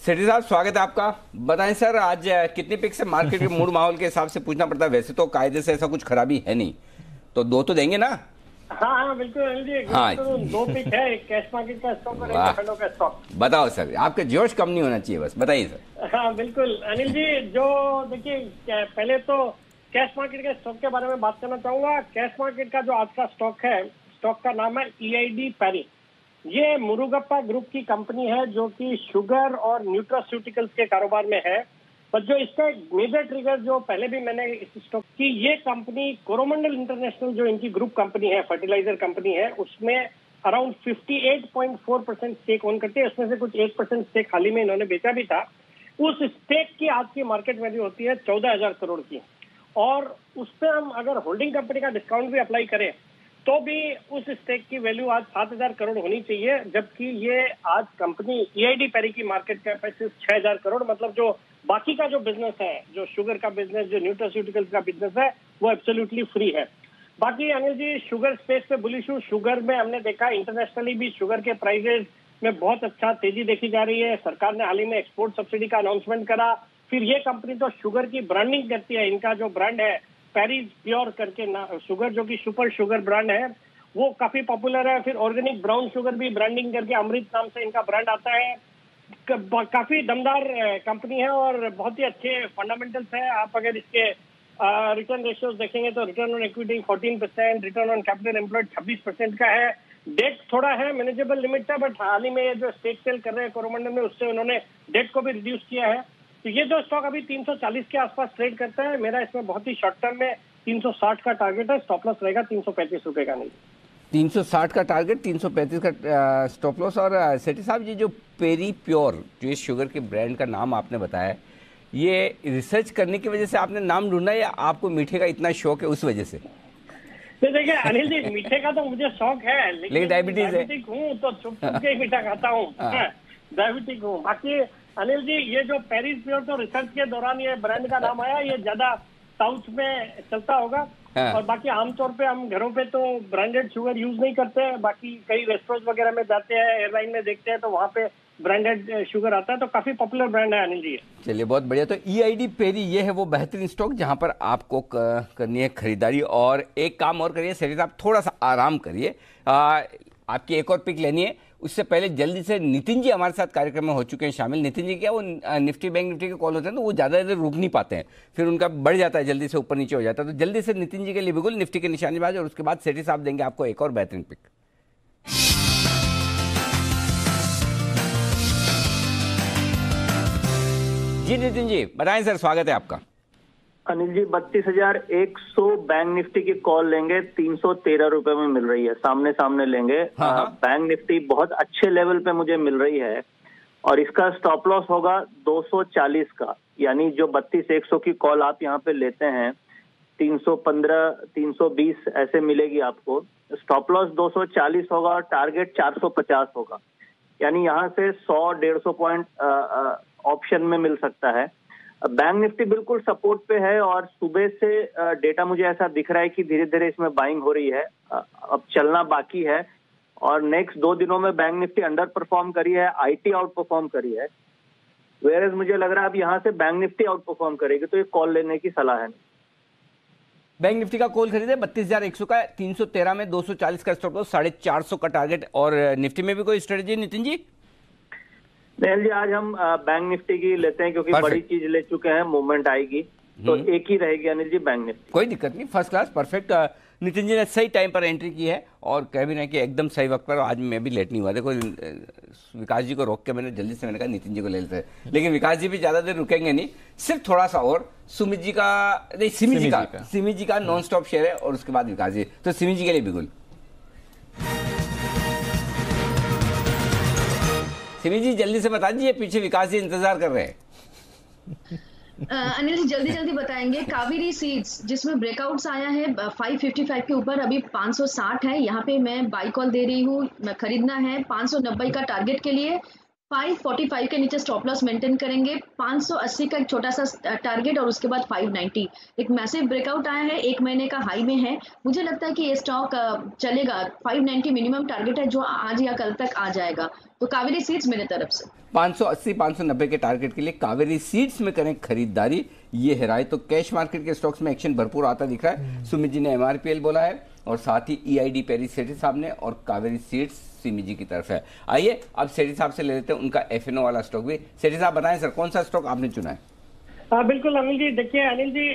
A: सेठी साहब स्वागत है आपका। बताएं सर, आज कितने पिक्स है? मार्केट के मूड माहौल के हिसाब से पूछना पड़ता है, वैसे तो कायदे से ऐसा कुछ खराबी है नहीं, तो 2 तो देंगे ना?
L: हाँ बिल्कुल अनिल जी,
A: हाँ।
L: तो 2 पिक है, एक कैश मार्केट का स्टॉक और एक फंडों का स्टॉक।
A: बताओ सर, आपके जोश कम नहीं होना चाहिए, बस बताइए सर।
L: हाँ बिल्कुल अनिल जी, जो देखिए पहले तो कैश मार्केट के स्टॉक के बारे में बात करना चाहूंगा। कैश मार्केट का जो आज का स्टॉक है, स्टॉक का नाम है EID पैरी। ये मुरुगप्पा ग्रुप की कंपनी है जो कि शुगर और न्यूट्रास्यूटिकल्स के कारोबार में है। पर जो इसका मेजर ट्रिगर जो पहले भी मैंने इस स्टॉक की, ये कंपनी कोरोमंडल इंटरनेशनल जो इनकी ग्रुप कंपनी है, फर्टिलाइजर कंपनी है, उसमें अराउंड 58.4% स्टेक ओन करती है। उसमें से कुछ 8% स्टेक हाल ही में इन्होंने बेचा भी था। उस स्टेक की आज की मार्केट वैल्यू होती है 14,000 करोड़ की, और उस पर हम अगर होल्डिंग कंपनी का डिस्काउंट भी अप्लाई करें तो भी उस स्टेक की वैल्यू आज 7,000 करोड़ होनी चाहिए, जबकि ये आज कंपनी EID पैरी की मार्केट कैपेसिटी 6,000 करोड़, मतलब जो बाकी का जो बिजनेस है, जो शुगर का बिजनेस, जो न्यूट्रास्यूटिकल्स का बिजनेस है, वो एब्सोल्युटली फ्री है। बाकी अनिल जी शुगर स्पेस पे बुलिश हूँ। शुगर में हमने देखा इंटरनेशनली भी शुगर के प्राइसेस में बहुत अच्छा तेजी देखी जा रही है। सरकार ने हाल ही में एक्सपोर्ट सब्सिडी का अनाउंसमेंट करा। फिर ये कंपनी तो शुगर की ब्रांडिंग करती है। इनका जो ब्रांड है पैरीज प्योर करके शुगर, जो कि सुपर शुगर ब्रांड है, वो काफी पॉपुलर है। फिर ऑर्गेनिक ब्राउन शुगर भी ब्रांडिंग करके अमृत नाम से इनका ब्रांड आता है। काफी दमदार कंपनी है और बहुत ही अच्छे फंडामेंटल्स है। आप अगर इसके रिटर्न रेशियोज देखेंगे तो return on equity 14%, return on capital employed 26% का है। डेट थोड़ा है, मैनेजेबल लिमिट है, बट हाल ही में जो स्टेक सेल कर रहे हैं कोरोमंडल में, उससे उन्होंने डेट को भी रिड्यूस किया है। तो ये जो स्टॉक अभी 340 के आसपास ट्रेड करता है, मेरा इसमें बहुत ही शॉर्ट टर्म में 360 का टारगेट है। स्टॉप लॉस रहेगा 335 रुपए का। नहीं
A: 360 का टारगेट, 335 का स्टॉप लॉस। और सेठी साहब जी जो पेरी प्योर, जो इस शुगर के ब्रांड का नाम आपने बताया, ये रिसर्च करने की वजह से आपने नाम ढूंढा या आपको मीठे का इतना शौक है उस वजह से?
L: तो देखिए अनिल जी, मीठे का तो मुझे शौक है, लेकिन
A: डायबिटीज
L: हूँ तो छुप के ही मीठा खाता हूँ। डायबिटिक हूँ। बाकी अनिल जी ये जो पेरीज प्योर, तो रिसर्च के दौरान ये ब्रांड का नाम आया, ये ज्यादा साउथ में चलता होगा। और बाकी आमतौर पे हम घरों पे तो ब्रांडेड शुगर यूज नहीं करते हैं। बाकी कई रेस्टोरेंट वगैरह में जाते हैं, एयरलाइन में देखते हैं, तो वहाँ पे ब्रांडेड शुगर आता है। तो काफी पॉपुलर ब्रांड है अनिल जी।
A: चलिए बहुत बढ़िया। तो EID पेरी ये है वो बेहतरीन स्टॉक जहां पर आपको करनी है खरीदारी। और एक काम और करिए सेठी साहब, थोड़ा सा आराम करिए। आपकी एक और पिक लेनी है, उससे पहले जल्दी से नितिन जी हमारे साथ कार्यक्रम में हो चुके हैं शामिल। नितिन जी क्या, वो निफ्टी बैंक निफ्टी के कॉल होते हैं तो वो ज़्यादा देर रुक नहीं पाते हैं, फिर उनका बढ़ जाता है, जल्दी से ऊपर नीचे हो जाता है। तो जल्दी से नितिन जी के लिए बिल्कुल निफ्टी के निशानेबाज, और उसके बाद सेठी साहब देंगे आपको एक और बेहतरीन पिक। जी नितिन जी बताएं सर, स्वागत है आपका।
M: अनिल जी 32,100 बैंक निफ्टी की कॉल लेंगे, 313 रुपए में मिल रही है, सामने सामने लेंगे। बैंक निफ्टी बहुत अच्छे लेवल पे मुझे मिल रही है और इसका स्टॉप लॉस होगा 240 का, यानी जो 32,100 की कॉल आप यहाँ पे लेते हैं 315, 320 ऐसे मिलेगी आपको। स्टॉप लॉस 240 होगा और टारगेट 450 होगा, यानी यहाँ से 100-150 पॉइंट ऑप्शन में मिल सकता है। बैंक निफ्टी बिल्कुल सपोर्ट पे है और सुबह से डेटा मुझे ऐसा दिख रहा है कि धीरे धीरे इसमें बाइंग हो रही है। अब चलना बाकी है और नेक्स्ट 2 दिनों में बैंक निफ्टी अंडर परफॉर्म करी है, IT आउट परफॉर्म करी है, वेयर मुझे लग रहा है अब यहाँ से बैंक निफ्टी आउट परफॉर्म करेगी, तो ये कॉल लेने की सलाह है।
A: बैंक निफ्टी का कॉल खरीदे 32,100 का, 313 में 240 का स्टॉप लॉस, 450 का टारगेट। और निफ्टी में भी कोई स्ट्रेटेजी नितिन जी?
M: नेहल जी आज हम बैंक निफ्टी की लेते हैं क्योंकि बड़ी चीज ले चुके हैं, मूवमेंट आएगी तो एक ही रहेगी अनिल जी बैंक निफ्टी।
A: कोई दिक्कत नहीं, first class, perfect. Nitin ji ने सही टाइम पर एंट्री की है और कह भी नहीं कि एकदम सही वक्त पर। आज मैं भी लेट नहीं हुआ, देखो विकास जी को रोक के मैंने जल्दी से मैंने कहा नितिन जी को ले लेते हैं, लेकिन विकास जी भी ज्यादा देर रुकेंगे नहीं, सिर्फ थोड़ा सा और। सुमित जी का नहीं, सिमी जी का नॉन स्टॉप शेयर है और उसके बाद विकास जी, तो सिमी जी के लिए बिल्कुल। सिमी जी जल्दी से बता दीजिए, पीछे विकास जी इंतजार कर रहे हैं।
I: अनिल जी जल्दी जल्दी बताएंगे। कावेरी सीड्स जिसमें ब्रेकआउट्स आया है 555 के ऊपर, अभी 560 है, यहाँ पे मैं बाई कॉल दे रही हूँ, मैं खरीदना है 590 का टारगेट के लिए, 545 के नीचे स्टॉप लॉस मेंटेन करेंगे, 580 का एक छोटा सा टारगेट और उसके बाद 590। एक मैसिव ब्रेकआउट आया है, 1 महीने का हाई में है, मुझे लगता है कि ये स्टॉक चलेगा। 590 मिनिमम टारगेट है जो आज या कल तक आ जाएगा। तो कावेरी सीड्स मेरे तरफ से
A: 580 590 के टारगेट के लिए कावेरी सीड्स में करें खरीदारी, ये है राय। तो कैश मार्केट के स्टॉक्स में एक्शन भरपूर आता दिख रहा है। सुमित जी ने एमआरपीएल बोला है और साथ ही ईआईडी पेरी सेठी साहब ने, और कावेरी सीड्स सिमी जी की तरफ है। आइए अब सेठी साहब से ले लेते हैं उनका एफएनओ वाला स्टॉक भी। सेठी साहब बताएं सर, कौन सा स्टॉक आपने चुना है?
L: बिल्कुल अनिल जी, देखिए अनिल जी,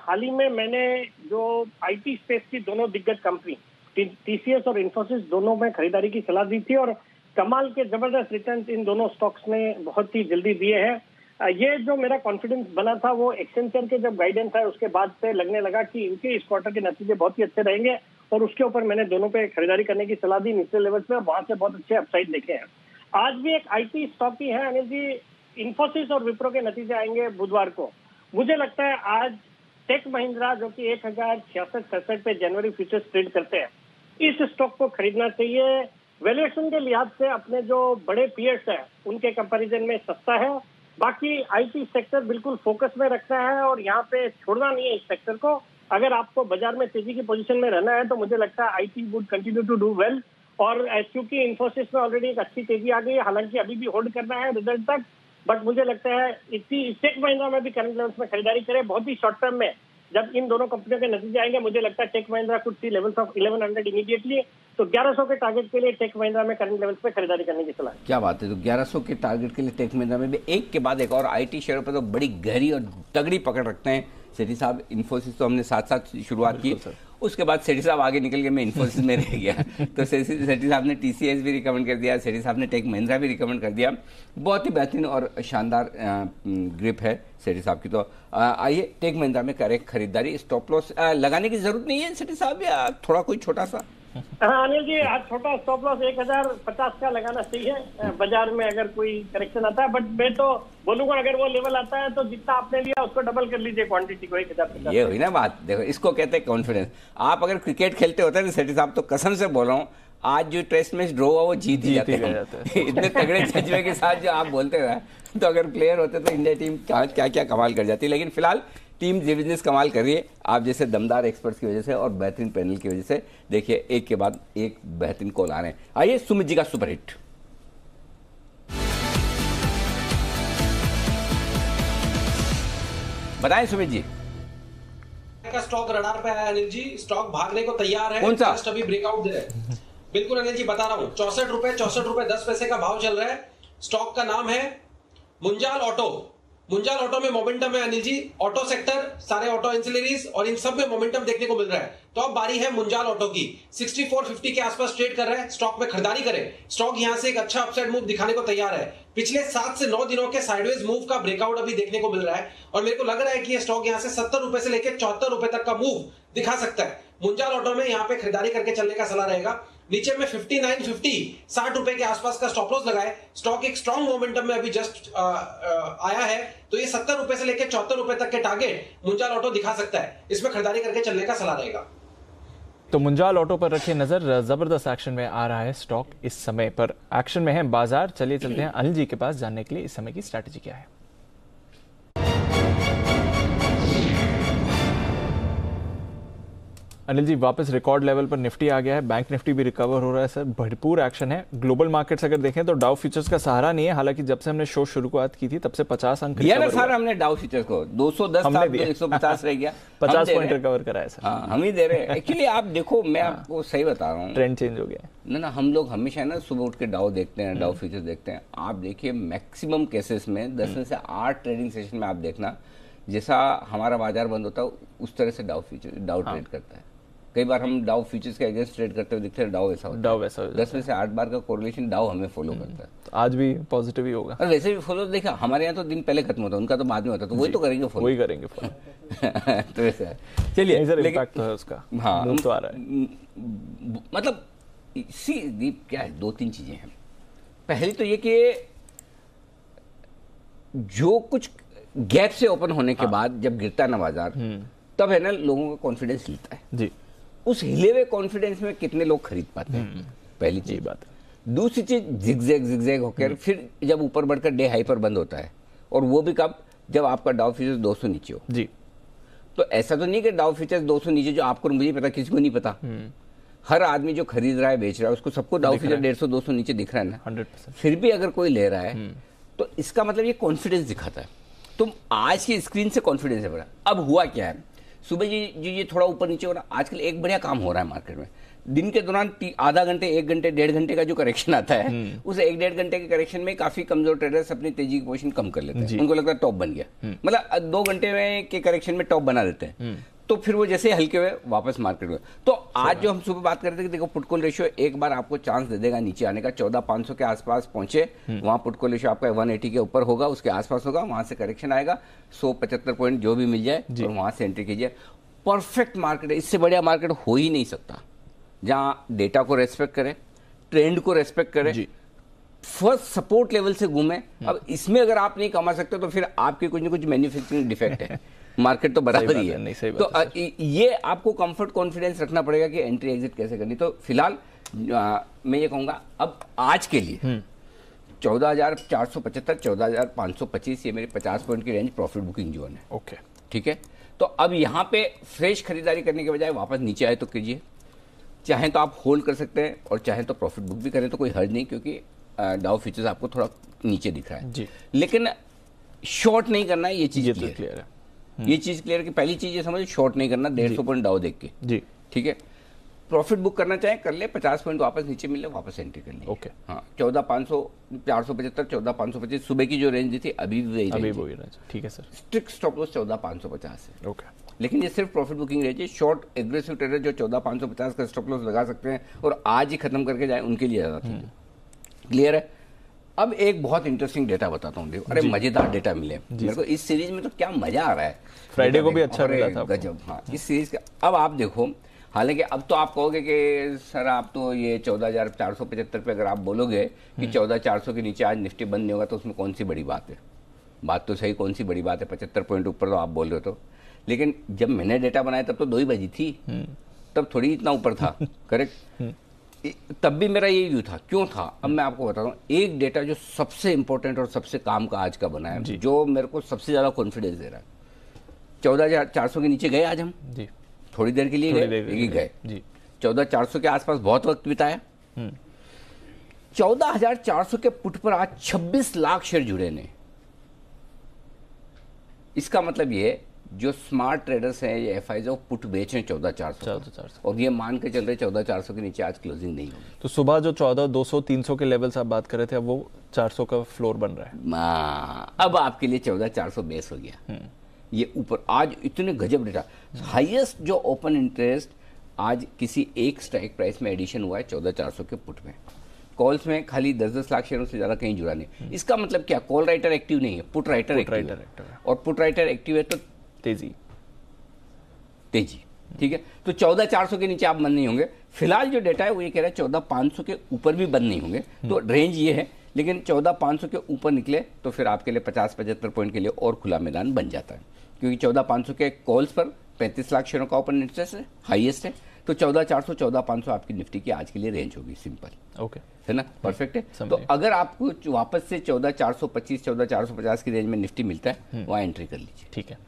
L: हाल ही में मैंने जो आईटी स्पेस की दोनों दिग्गज कंपनी टीसीएस और इन्फोसिस दोनों में खरीदारी की सलाह दी थी और कमाल के जबरदस्त रिटर्न इन दोनों स्टॉक्स ने बहुत ही जल्दी दिए हैं। ये जो मेरा कॉन्फिडेंस बना था वो एक्सेंचर के जब गाइडेंस है उसके बाद से लगने लगा कि इनके इस क्वार्टर के नतीजे बहुत ही अच्छे रहेंगे और उसके ऊपर मैंने दोनों पे खरीदारी करने की सलाह दी निचले लेवल पे, वहां से बहुत अच्छे अपसाइड देखे हैं। आज भी एक आईटी स्टॉक ही है अनिल जी, इन्फोसिस और विप्रो के नतीजे आएंगे बुधवार को। मुझे लगता है आज टेक महिंद्रा जो कि 1066 पे जनवरी फ्यूचर्स ट्रेड करते हैं, इस स्टॉक को खरीदना चाहिए। वैल्यूएशन के लिहाज से अपने जो बड़े पीयर्स हैं उनके कंपैरिजन में सस्ता है। बाकी आईटी सेक्टर बिल्कुल फोकस में रखना है और यहाँ पे छोड़ना नहीं है इस सेक्टर को। अगर आपको बाजार में तेजी की पोजीशन में रहना है तो मुझे लगता है IT would continue to do well. और क्योंकि इन्फोसिस में ऑलरेडी एक अच्छी तेजी आ गई है, हालांकि अभी भी होल्ड करना है रिजल्ट तक, बट मुझे लगता है इसी टेक महिंद्रा में भी करंट लेवल्स में खरीदारी करें। बहुत ही शॉर्ट टर्म में जब इन दोनों कंपनियों के नतीजे आएंगे मुझे लगता है tech Mahindra could see levels of 1100 immediately. तो 1100 के टारगेट के लिए टेक महिंद्रा में करंट लेवल्स पे खरीदारी करने की सलाह।
A: क्या बात है। तो 1100 के टारगेट के लिए टेक महिंद्रा में भी एक के बाद एक और आईटी शेयरों पर तो बड़ी गहरी और तगड़ी पकड़ रखते हैं सेठी साहब। इन्फोसिस तो हमने साथ साथ शुरुआत की, उसके बाद सेठी साहब आगे निकल के मैं इन्फोसिस में रह गया। तो सेठी साहब ने टीसीएस भी रिकमेंड कर दिया, सेठी साहब ने टेक महिंद्रा भी रिकमेंड कर दिया। बहुत ही बेहतरीन और शानदार ग्रिप है सेठी साहब की। तो आइए टेक महिंद्रा में करें खरीदारी। स्टॉप लॉस लगाने की जरूरत नहीं है सेठी साहब, या थोड़ा कोई छोटा सा?
L: हाँ अनिल जी, आज छोटा स्टॉप लॉस 1050 का लगाना चाहिए बाजार में अगर कोई करेक्शन आता है। बट मैं तो बोलूंगा अगर वो लेवल आता है तो जितना आपने लिया उसको डबल कर लीजिए क्वांटिटी को 1050।
A: ये हुई ना बात। देखो इसको कहते हैं कॉन्फिडेंस। आप अगर क्रिकेट खेलते होते हैं तो सेठी साहब, तो कसम से बोल रहा हूँ, आज जो टेस्ट मैच ड्रॉ हुआ वो जीत ही जाते हैं। इतने तगड़े जज्बे के साथ जो आप बोलते हैं, तो अगर प्लेयर होते तो इंडिया टीम क्या क्या कमाल कर जाती। लेकिन फिलहाल टीम बिजनेस कमाल कर रही है आप जैसे दमदार एक्सपर्ट्स की वजह से और बेहतरीन पैनल की वजह से। देखिए एक के बाद एक बेहतरीन कॉल आ रहे हैं। आइए सुमित जी का सुपरहिट। बताएं सुमित जी।
K: का स्टॉक रडार पे है अनिल जी, स्टॉक भागने को तैयार है।
A: कौन सा?
K: जस्ट अभी ब्रेकआउट दे रहा है। बिल्कुल अनिल जी बता रहा हूँ, 64 रुपए 10 पैसे का भाव चल रहा है। स्टॉक का नाम है मुंजाल ऑटो। मुंजाल ऑटो में मोमेंटम है अनिल जी, ऑटो सेक्टर, सारे ऑटो इंसिलरीज और इन सब में मोमेंटम देखने को मिल रहा है। तो अब बारी है मुंजाल ऑटो की। 6450 के आसपास ट्रेड कर रहा है, स्टॉक में खरीदारी करें। स्टॉक यहां से एक अच्छा अपसाइड मूव दिखाने को तैयार है। पिछले 7 से 9 दिनों के साइडवेज मूव का ब्रेकआउट अभी देखने को मिल रहा है और मेरे को लग रहा है कि ये स्टॉक यहां से 70 रुपए से लेकर 74 रुपए तक का मूव दिखा सकता है। मुंजाल ऑटो में यहां पे खरीदारी करके चलने का सलाह रहेगा। नीचे में 5950 60 रुपए के आसपास का स्टॉप लॉस लगाए। स्टॉक एक स्ट्रॉन्ग मोमेंटम में अभी जस्ट आया है, तो ये 70 रुपए से लेकर 74 रुपए तक के टारगेट मुंजाल ऑटो दिखा सकता है। इसमें खरीदारी करके चलने का सलाह रहेगा।
B: तो मुंजाल ऑटो पर रखिए नजर, जबरदस्त एक्शन में आ रहा है स्टॉक इस समय पर। एक्शन में है बाजार। चलिए चलते हैं अनिल जी के पास जानने के लिए इस समय की स्ट्रैटेजी क्या है। अनिल जी वापस रिकॉर्ड लेवल पर निफ्टी आ गया है, बैंक निफ्टी भी रिकवर हो रहा है सर, भरपूर एक्शन है। ग्लोबल मार्केट्स अगर देखें तो डाउ फ्यूचर्स का सहारा नहीं है, हालांकि जब से हमने शो शुरुआत की थी तब से 50 अंक
A: दिया ना सर हमने डाउ फ्यूचर्स को। 210 था, 150 रह गया,
B: 50 पॉइंट रिकवर करा है सर।
A: हाँ हम ही दे रहे हैं। एक्चुअली आप देखो, मैं आपको सही बता रहा हूँ,
B: ट्रेंड चेंज हो गया
A: ना। हम लोग हमेशा ना सुबह उठ के डाउ देखते हैं, डाउ फ्यूचर्स देखते हैं। आप देखिए मैक्सिमम केसेस में 10 में से 8 ट्रेडिंग सेशन में आप देखना, जैसा हमारा बाजार बंद होता है उस तरह से डाउ ट्रेड करता है। कई बार हम डाउ फ्यूचर्स के अगेंस्ट ट्रेड करते हुए दिखते हैं, डाउ ऐसा होता है। 10 में से 8 बार का कोरिलेशन डाउ हमें फॉलो करता है।
B: तो आज भी पॉजिटिव ही होगा।
A: और वैसे भी फॉलो देखा, हमारे यहाँ तो दिन पहले खत्म होता है, उनका तो बाद में होता है, तो वही तो करेंगे फॉलो,
B: वही करेंगे फॉलो।
A: तो ऐसा है। चलिए
B: इम्पैक्ट है उसका।
A: हाँ
B: तो आ रहा है।
A: मतलब दीप क्या है, 2-3 चीजें हैं। पहली तो ये कि जो कुछ गैप से ओपन होने के बाद जब गिरता है ना बाजार, तब है ना लोगों का कॉन्फिडेंस हिलता है
B: जी।
A: उस हिले हुए कॉन्फिडेंस में कितने लोग खरीद पाते हैं, पहली चीज। बात दूसरी चीज, जिगजैग होकर फिर जब ऊपर बढ़कर डे हाई पर बंद होता है, और वो भी कब, जब आपका डाउ फ्यूचर्स 200 नीचे हो
B: जी।
A: तो ऐसा तो नहीं कि डाउ फ्यूचर्स 200 नीचे, जो आपको मुझे पता, किसी को नहीं पता, हर आदमी जो खरीद रहा है बेच रहा है उसको सबको डाउ फ्यूचर 150-200 नीचे दिख रहा है ना,
B: 100%।
A: फिर भी अगर कोई ले रहा है तो इसका मतलब ये कॉन्फिडेंस दिखाता है। तो आज की स्क्रीन से कॉन्फिडेंस है बड़ा। अब हुआ क्या है, सुबह ये थोड़ा ऊपर नीचे हो रहा, आजकल एक बढ़िया काम हो रहा है मार्केट में। दिन के दौरान आधा घंटे, 1 घंटे, 1.5 घंटे का जो करेक्शन आता है, उस 1-1.5 घंटे के करेक्शन में काफी कमजोर ट्रेडर्स अपनी तेजी की पोजीशन कम कर लेते हैं। उनको लगता है टॉप बन गया, मतलब 2 घंटे में के करेक्शन में टॉप बना देते हैं, तो फिर वो जैसे हल्के हुए वापस मार्केट में। तो आज जो हम सुबह बात कर रहे थे कि देखो पुट कॉल रेशियो एक बार आपको चांस दे देगा नीचे आने का, 14,500 के आसपास पहुंचे, वहां पुट कॉल रेशियो आपका 180 के ऊपर होगा, उसके आसपास होगा, वहां से करेक्शन आएगा, 175 पॉइंट जो भी मिल जाए और वहां से एंट्री कीजिए। परफेक्ट मार्केट है, इससे बढ़िया मार्केट हो ही नहीं सकता, जहां डेटा को रेस्पेक्ट करे, ट्रेंड को रेस्पेक्ट करे, फर्स्ट सपोर्ट लेवल से घूमे। अब इसमें अगर आप नहीं कमा सकते तो फिर आपकी कुछ न कुछ मैन्युफैक्चरिंग डिफेक्ट है, मार्केट तो बराबर ही है। तो ये आपको कंफर्ट कॉन्फिडेंस रखना पड़ेगा कि एंट्री एग्जिट कैसे करनी। तो फिलहाल मैं ये कहूंगा अब आज के लिए 14,475, 14,525 ये मेरी 50 पॉइंट की रेंज प्रॉफिट बुकिंग जोन है।
B: ओके,
A: ठीक है। तो अब यहाँ पे फ्रेश खरीदारी करने के बजाय वापस नीचे आए तो कीजिए, चाहे तो आप होल्ड कर सकते हैं और चाहे तो प्रॉफिट बुक भी करें, तो कोई हर्ज नहीं, क्योंकि डाउ फ्यूचर्स आपको थोड़ा नीचे दिख रहा है जी। लेकिन शॉर्ट नहीं करना है, ये चीज क्लियर है। ये चीज क्लियर कि पहली चीज ये समझो, शॉर्ट नहीं करना 150 पॉइंट डाउ देख के जी, ठीक है। प्रॉफिट बुक करना चाहे कर ले, 50 पॉइंट वापस नीचे मिले वापस एंट्री कर ली।
B: ओके,
A: हाँ, 14,500, 475, 14,525 सुबह की जो रेंज दी थी अभी वही
B: रेंज, ठीक है सर।
A: स्ट्रिक्ट स्टॉप लॉस 14,550 है।
B: ओके,
A: लेकिन ये सिर्फ प्रॉफिट बुकिंग रेंज है। शॉर्ट एग्रेसिव ट्रेडर जो 14,550 का स्टॉप लॉस लगा सकते हैं और आज ही खत्म करके जाए, उनके लिए ज्यादा ठीक है। क्लियर है। अब एक बहुत इंटरेस्टिंग डेटा बताता हूँ, देखो, अरे मजेदार डेटा मिले मेरे को इस सीरीज में, तो क्या मजा आ रहा है।
B: फ्राइडे को भी अच्छा मिला था
A: गजब। हाँ, इस सीरीज का अब आप देखो, हालांकि अब तो आप कहोगे कि सर आप तो ये 14,475 पे अगर आप बोलोगे कि 14,400 के नीचे आज निफ्टी बंद नहीं होगा तो उसमें कौन सी बड़ी बात है। बात तो सही, कौन सी बड़ी बात है, 75 पॉइंट ऊपर तो आप बोल रहे हो। तो लेकिन जब मैंने डेटा बनाया तब तो 2 ही बजी थी, तब थोड़ी इतना ऊपर था। करेक्ट, तब भी मेरा यही व्यू था। क्यों था, अब मैं आपको बताता हूँ। एक डेटा जो सबसे इंपॉर्टेंट और सबसे काम का आज का बना है, जो मेरे को सबसे ज्यादा कॉन्फिडेंस दे रहा है, 14,400 के नीचे गए आज हम जी, थोड़ी देर के लिए गए जी, 14,400 के आसपास बहुत वक्त बिताया। 14,400 के पुट पर आज 26 लाख शेयर जुड़े ने। इसका मतलब ये जो स्मार्ट ट्रेडर्स हैं, ये एफआईज पुट बेच रहे हैं 14,400 और ये मान के चल रहे 14,400 के नीचे आज क्लोजिंग नहीं होगी।
B: तो सुबह जो 14,200, 300 के लेवल्स आप बात कर रहे थे, अब वो 400 का फ्लोर बन रहा है।
A: अब आपके लिए 14,400 बेस हो गया। ये ऊपर आज इतने गजब डेटा, हाईएस्ट जो ओपन इंटरेस्ट आज किसी एक स्ट्राइक प्राइस में एडिशन हुआ है 14,400 के पुट में। कॉल्स में खाली 10-10 लाख शेयरों से ज्यादा कहीं जुड़ा नहीं। इसका मतलब क्या, कॉल राइटर एक्टिव नहीं है, पुट राइटर एक्टिव है। और पुट राइटर एक्टिव है तो तेजी, ठीक है। तो 14,400 के नीचे आप बंद नहीं होंगे। फिलहाल जो डेटा है वो ये कह रहा है 14,500 के ऊपर भी बंद नहीं होंगे। तो रेंज ये है, लेकिन 14,500 के ऊपर निकले तो फिर आपके लिए 50-75 पॉइंट के लिए और खुला मैदान बन जाता है, क्योंकि 14,500 के कॉल्स पर 35 लाख शेयरों का ओपन इंटरेस्ट है, हाईएस्ट है। तो 14,400, 14,500 आपकी निफ्टी की आज के लिए रेंज होगी, सिंपल।
B: ओके,
A: है ना, परफेक्ट है। तो अगर आपको वापस से 14,425, 14,450 की रेंज में निफ्टी मिलता है, वहाँ एंट्री कर लीजिए।
B: ठीक है,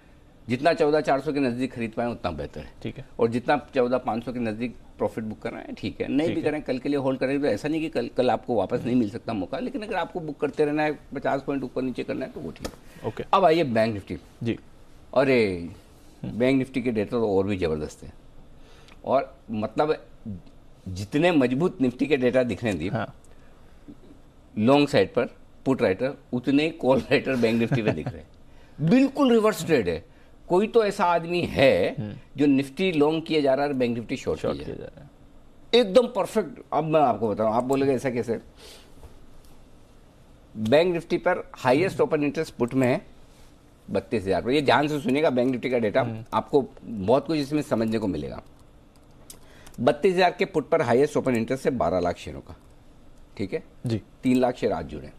A: जितना 14,400 के नजदीक खरीद पाए उतना बेहतर है।
B: ठीक है,
A: और जितना 14,500 के नजदीक प्रॉफिट बुक कर रहे हैं, ठीक है। नहीं भी करें, कल के लिए होल्ड करें, तो ऐसा नहीं कि कल आपको वापस नहीं मिल सकता मौका, लेकिन अगर आपको बुक करते रहना है, 50 पॉइंट ऊपर नीचे करना है, तो वो ठीक है।
B: ओके,
A: अब आइए बैंक निफ्टी
B: जी।
A: अरे बैंक निफ्टी के डेटा तो और भी जबरदस्त है, और मतलब जितने मजबूत निफ्टी के डेटा दिखने दी लॉन्ग साइड पर पुट राइटर, उतने ही कॉल राइटर बैंक निफ्टी पे दिख रहे हैं। बिल्कुल रिवर्स ट्रेड है। कोई तो ऐसा आदमी है जो निफ्टी लॉन्ग किया जा रहा है और बैंक निफ्टी शॉर्ट किया जा रहा है, एकदम परफेक्ट। अब मैं आपको बताऊं, आप बोलोगे ऐसा कैसे। बैंक निफ्टी पर हाईएस्ट ओपन इंटरेस्ट पुट में है 32,000 पर। ये ध्यान से सुनिएगा, बैंक निफ्टी का डेटा आपको बहुत कुछ इसमें समझने को मिलेगा। 32,000 के पुट पर हाईएस्ट ओपन इंटरेस्ट है 12 लाख शेयरों का, ठीक है जी। 3 लाख शेयर आज जुड़े।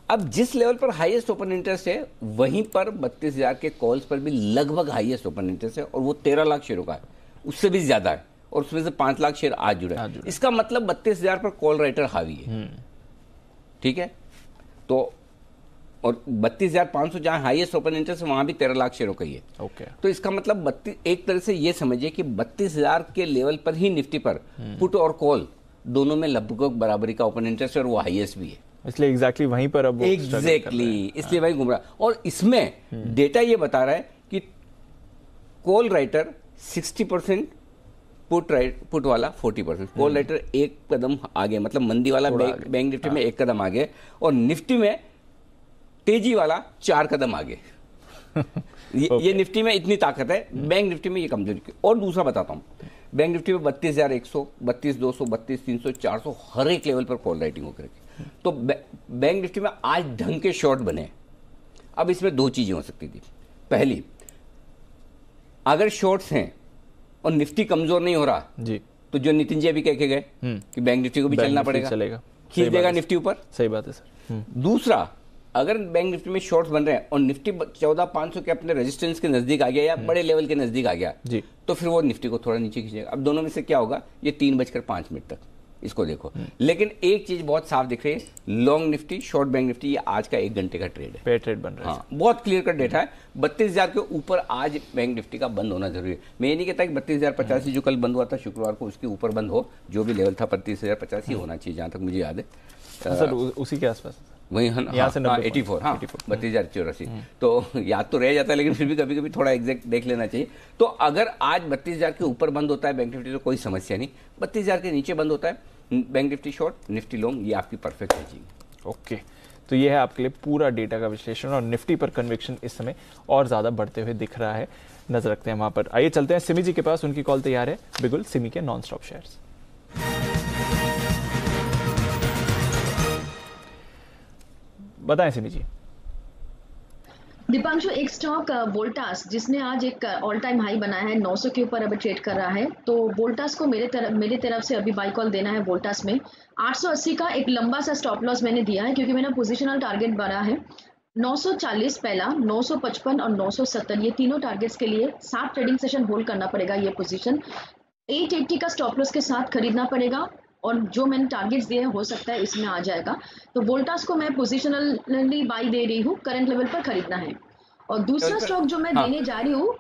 A: अब जिस लेवल पर हाईएस्ट ओपन इंटरेस्ट है वहीं पर 32,000 के कॉल्स पर भी लगभग हाईएस्ट ओपन इंटरेस्ट है और वो 13 लाख शेयरों का है, उससे भी ज्यादा है और उसमें से 5 लाख शेयर आज जुड़े हैं। इसका मतलब 32,000 पर कॉल राइटर हावी है। ठीक है, तो और 32,500 जहां हाईएस्ट ओपन इंटरेस्ट है वहां भी 13 लाख शेयरों का ही है।
B: ओके, तो
A: इसका मतलब एक तरह से ये समझिए कि 32,000 के लेवल पर ही निफ्टी पर पुट और कॉल दोनों में लगभग बराबरी का ओपन इंटरेस्ट है और वो हाईएस्ट भी है,
B: इसलिए एग्जैक्टली वहीं पर अब
A: इसलिए वही घूम रहा है। और इसमें डेटा ये बता रहा है कि कॉल राइटर 60%, पुट वाला 40%, कॉल राइटर एक कदम आगे, मतलब मंदी वाला बैंक निफ्टी में एक कदम आगे और निफ्टी में तेजी वाला 4 कदम आगे। ये निफ्टी में इतनी ताकत है, बैंक निफ्टी में ये कमजोरी। और दूसरा बताता हूं, बैंक निफ्टी में 32,100, 32,200, 32,300, 400 हर एक लेवल पर कॉल राइटिंग होकर के, तो बैंक निफ्टी में आज ढंग के शॉर्ट बने। अब इसमें 2 चीजें हो सकती थी। पहली, अगर शॉर्ट्स हैं और निफ्टी कमजोर नहीं हो रहा जी, तो जो नितिन जी अभी कह के गए कि बैंक निफ्टी को भी चलना पड़ेगा, खींच देगा निफ्टी ऊपर।
B: सही बात है सर।
A: दूसरा, अगर बैंक निफ्टी में शॉर्ट्स बन रहे हैं और निफ्टी 14,500 के अपने रेजिस्टेंस के नजदीक आ गया या बड़े लेवल के नजदीक आ गया जी, तो फिर वो निफ्टी को थोड़ा नीचे खींचेगा। अब दोनों में से क्या होगा, ये 3:05 तक इसको देखो। लेकिन एक चीज बहुत साफ दिख रही है, long Nifty short bank Nifty, ये आज का 1 घंटे का ट्रेड है,
B: पे ट्रेड बन रहा है।
A: हाँ, बहुत क्लियर कट डेटा है। 32,000 के ऊपर आज बैंक निफ्टी का बंद होना जरूरी है। मैं ये नहीं कहता कि 32,085 जो कल बंद हुआ था शुक्रवार को, उसके ऊपर बंद हो, जो भी लेवल था 32,085 होना चाहिए, जहां तक मुझे याद है
B: सर, उसी के आसपास
A: वही है ना, 84, हाँ 32,084। तो याद तो रह जाता है, लेकिन फिर भी कभी कभी थोड़ा एग्जैक्ट देख लेना चाहिए। तो अगर आज 32,000 के ऊपर बंद होता है बैंक निफ्टी तो कोई समस्या नहीं, 32,000 के नीचे बंद होता है bank Nifty short, Nifty long, ये आपकी परफेक्ट हेजिंग।
B: ओके, तो ये है आपके लिए पूरा डेटा का विश्लेषण और निफ्टी पर कन्विक्शन इस समय और ज्यादा बढ़ते हुए दिख रहा है, नजर रखते हैं वहां पर। आइए चलते हैं सिमी जी के पास, उनकी कॉल तैयार है। बिगुल, सिमी के नॉन स्टॉप शेयर्स। बताएं सिमी जी।
I: दीपांशु, एक स्टॉक वोल्टास जिसने आज एक ऑल टाइम हाई बनाया है, 900 के ऊपर अभी ट्रेड कर रहा है, तो वोल्टास को मेरी तरफ से अभी बाई कॉल देना है। वोल्टास में 880 का एक लंबा सा स्टॉप लॉस मैंने दिया है, क्योंकि मेरा पोजिशनल टारगेट बढ़ा है 940 पहला, 955 और 970, ये तीनों टारगेट्स के लिए 7 ट्रेडिंग सेशन होल्ड करना पड़ेगा। ये पोजीशन 880 का स्टॉप लॉस के साथ खरीदना पड़ेगा और जो मैंने टारगेट्स दिए हैं हो सकता है इसमें आ जाएगा। तो वोल्टास को मैं पोजिशनली बाई दे रही हूँ, करंट लेवल पर खरीदना है। और दूसरा स्टॉक जो मैं देने जा रही हूँ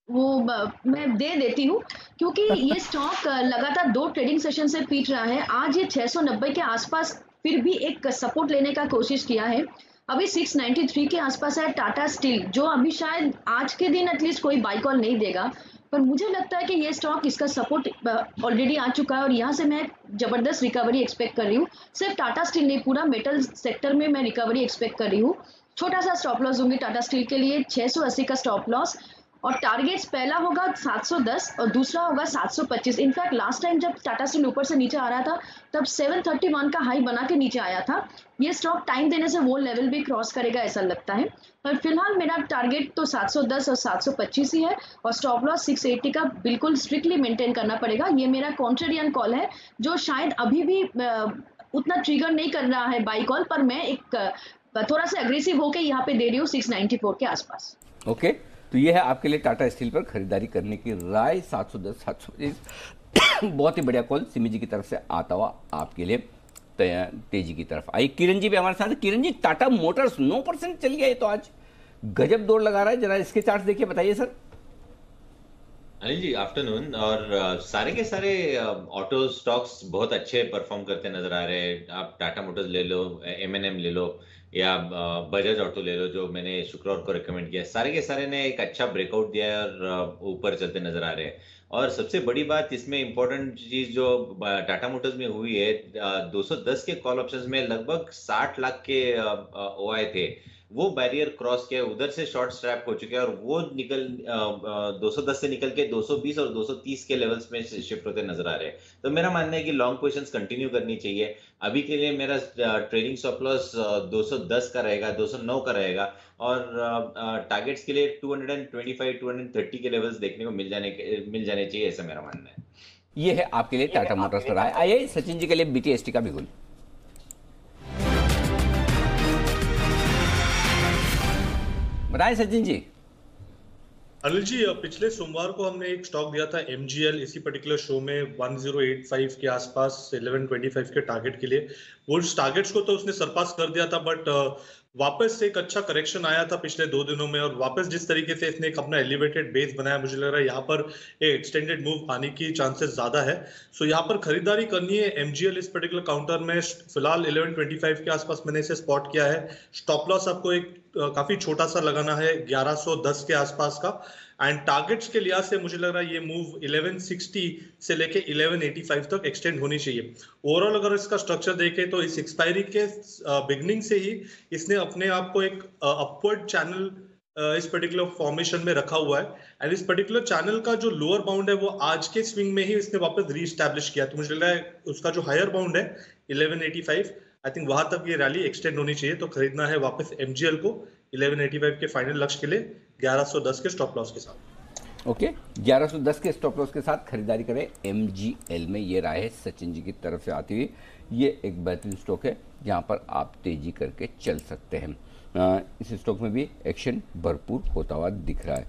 I: वो मैं दे देती हूँ, क्योंकि ये स्टॉक लगातार 2 ट्रेडिंग सेशन से पीट रहा है। आज ये 690 के आसपास फिर भी एक सपोर्ट लेने का कोशिश किया है, अभी 693 के आसपास है। टाटा स्टील, जो अभी शायद आज के दिन एटलीस्ट कोई बाई कॉल नहीं देगा, पर मुझे लगता है कि ये स्टॉक, इसका सपोर्ट ऑलरेडी आ चुका है और यहाँ से मैं जबरदस्त रिकवरी एक्सपेक्ट कर रही हूँ। सिर्फ टाटा स्टील नहीं, पूरा मेटल सेक्टर में मैं रिकवरी एक्सपेक्ट कर रही हूँ। छोटा सा स्टॉप लॉस दूंगी टाटा स्टील के लिए, 680 का स्टॉप लॉस, और टारगेट्स पहला होगा 710 और दूसरा होगा 725। इनफैक्ट लास्ट टाइम जब टाटा स्टील ऊपर से नीचे आ रहा था तब 731 का हाई बना के नीचे आया था। ये स्टॉक टाइम देने से वो लेवल भी क्रॉस करेगा ऐसा लगता है, पर फिलहाल मेरा टारगेट तो 710 और 725 ही है और स्टॉप लॉस 680 का बिल्कुल स्ट्रिक्टली मेंटेन करना पड़ेगा। ये मेरा कॉन्ट्रेरियन कॉल है, जो शायद अभी भी उतना ट्रिगर नहीं कर रहा है बाई कॉल, पर मैं एक थोड़ा सा एग्रेसिव होकर यहाँ पे दे रही हूँ 694 के आसपास।
A: ओके, तो ये है आपके लिए टाटा स्टील पर खरीदारी करने की राय। 710, 720 बहुत ही बढ़िया कॉल सिमी जी की तरफ से आता हुआ आपके लिए तेजी की तरफ। आइए किरण जी भी हमारे साथ। किरण जी, टाटा मोटर्स 9% चल गया, ये तो आज गजब दौड़ लगा रहा है, जरा इसके चार्ट देखिए, बताइए सर।
N: अनिल जी आफ्टरनून। और सारे के सारे ऑटो स्टॉक्स बहुत अच्छे परफॉर्म करते नजर आ रहे हैं। आप टाटा मोटर्स ले लो, M&M ले लो या बजाज ऑटो ले लो, जो मैंने शुक्रवार को रिकमेंड किया, सारे के सारे ने एक अच्छा ब्रेकआउट दिया है और ऊपर चलते नजर आ रहे हैं। और सबसे बड़ी बात इसमें इंपॉर्टेंट चीज जो टाटा मोटर्स में हुई है, 210 के कॉल ऑप्शंस में लगभग 60 लाख के OI थे, वो बैरियर क्रॉस किया, उधर से शॉर्ट स्ट्रैप हो चुके हैं और वो निकल 210 से निकल के 220 और 230 के लेवल्स में शिफ्ट होते नजर आ रहे हैं। तो मेरा मानना है कि लॉन्ग पोजीशंस कंटिन्यू करनी चाहिए। अभी के लिए मेरा ट्रेडिंग स्टॉप लॉस 210 का रहेगा, 209 का रहेगा और टारगेट्स के लिए 225, 230 के लेवल्स देखने को मिल जाने चाहिए, ऐसा मेरा मानना है।
A: ये है आपके लिए टाटा मोटर्स पर आए। आइए सचिन जी के लिए BTST का बिगुल। बताएं सचिन जी।
H: अनिल जी, पिछले सोमवार को हमने एक स्टॉक दिया था MGL, इसी पर्टिकुलर शो में 1085 के आसपास 1125 के टारगेट के लिए। वो टारगेट्स को तो उसने सरपास कर दिया था, बट वापस से एक अच्छा करेक्शन आया था पिछले 2 दिनों में, और वापस जिस तरीके से इसने एक अपना एलिवेटेड बेस बनाया, मुझे लग रहा है यहाँ पर एक एक्सटेंडेड मूव आने की चांसेस ज्यादा है। सो यहाँ पर खरीदारी करनी है MGL इस पर्टिकुलर काउंटर में। फिलहाल 1125 के आसपास मैंने इसे स्पॉट किया है। स्टॉप लॉस आपको एक काफी छोटा सा लगाना है 1110 के आसपास का, एंड टारगेट्स के लिहाज से मुझे लग रहा है ये मूव 1160 से लेके 1185 तक एक्सटेंड होनी चाहिए। ओवरऑल अगर इसका स्ट्रक्चर देखें तो इस एक्सपायरी के बिगनिंग से ही इसने अपने आप को एक अपवर्ड चैनल इस पर्टिकुलर फॉर्मेशन में रखा हुआ है, एंड इस पर्टिकुलर चैनल का जो लोअर बाउंड है वो आज के स्विंग में ही इसने वापस रीस्टैब्लिश किया। तो मुझे लग रहा है उसका जो हायर बाउंड है 1185, आई थिंक वहां तक ये रैली एक्सटेंड होनी चाहिए। तो खरीदना है वापस MGL को 1185 के फाइनल लक्ष्य के लिए 1110 के स्टॉप लॉस के साथ।
A: ओके, 1110 के स्टॉप लॉस के साथ खरीदारी करें MGL में। ये राय है सचिन जी की तरफ से आती हुई। ये एक बेहतरीन स्टॉक है जहां पर आप तेजी करके चल सकते हैं। इस स्टॉक में भी एक्शन भरपूर होता हुआ दिख रहा है।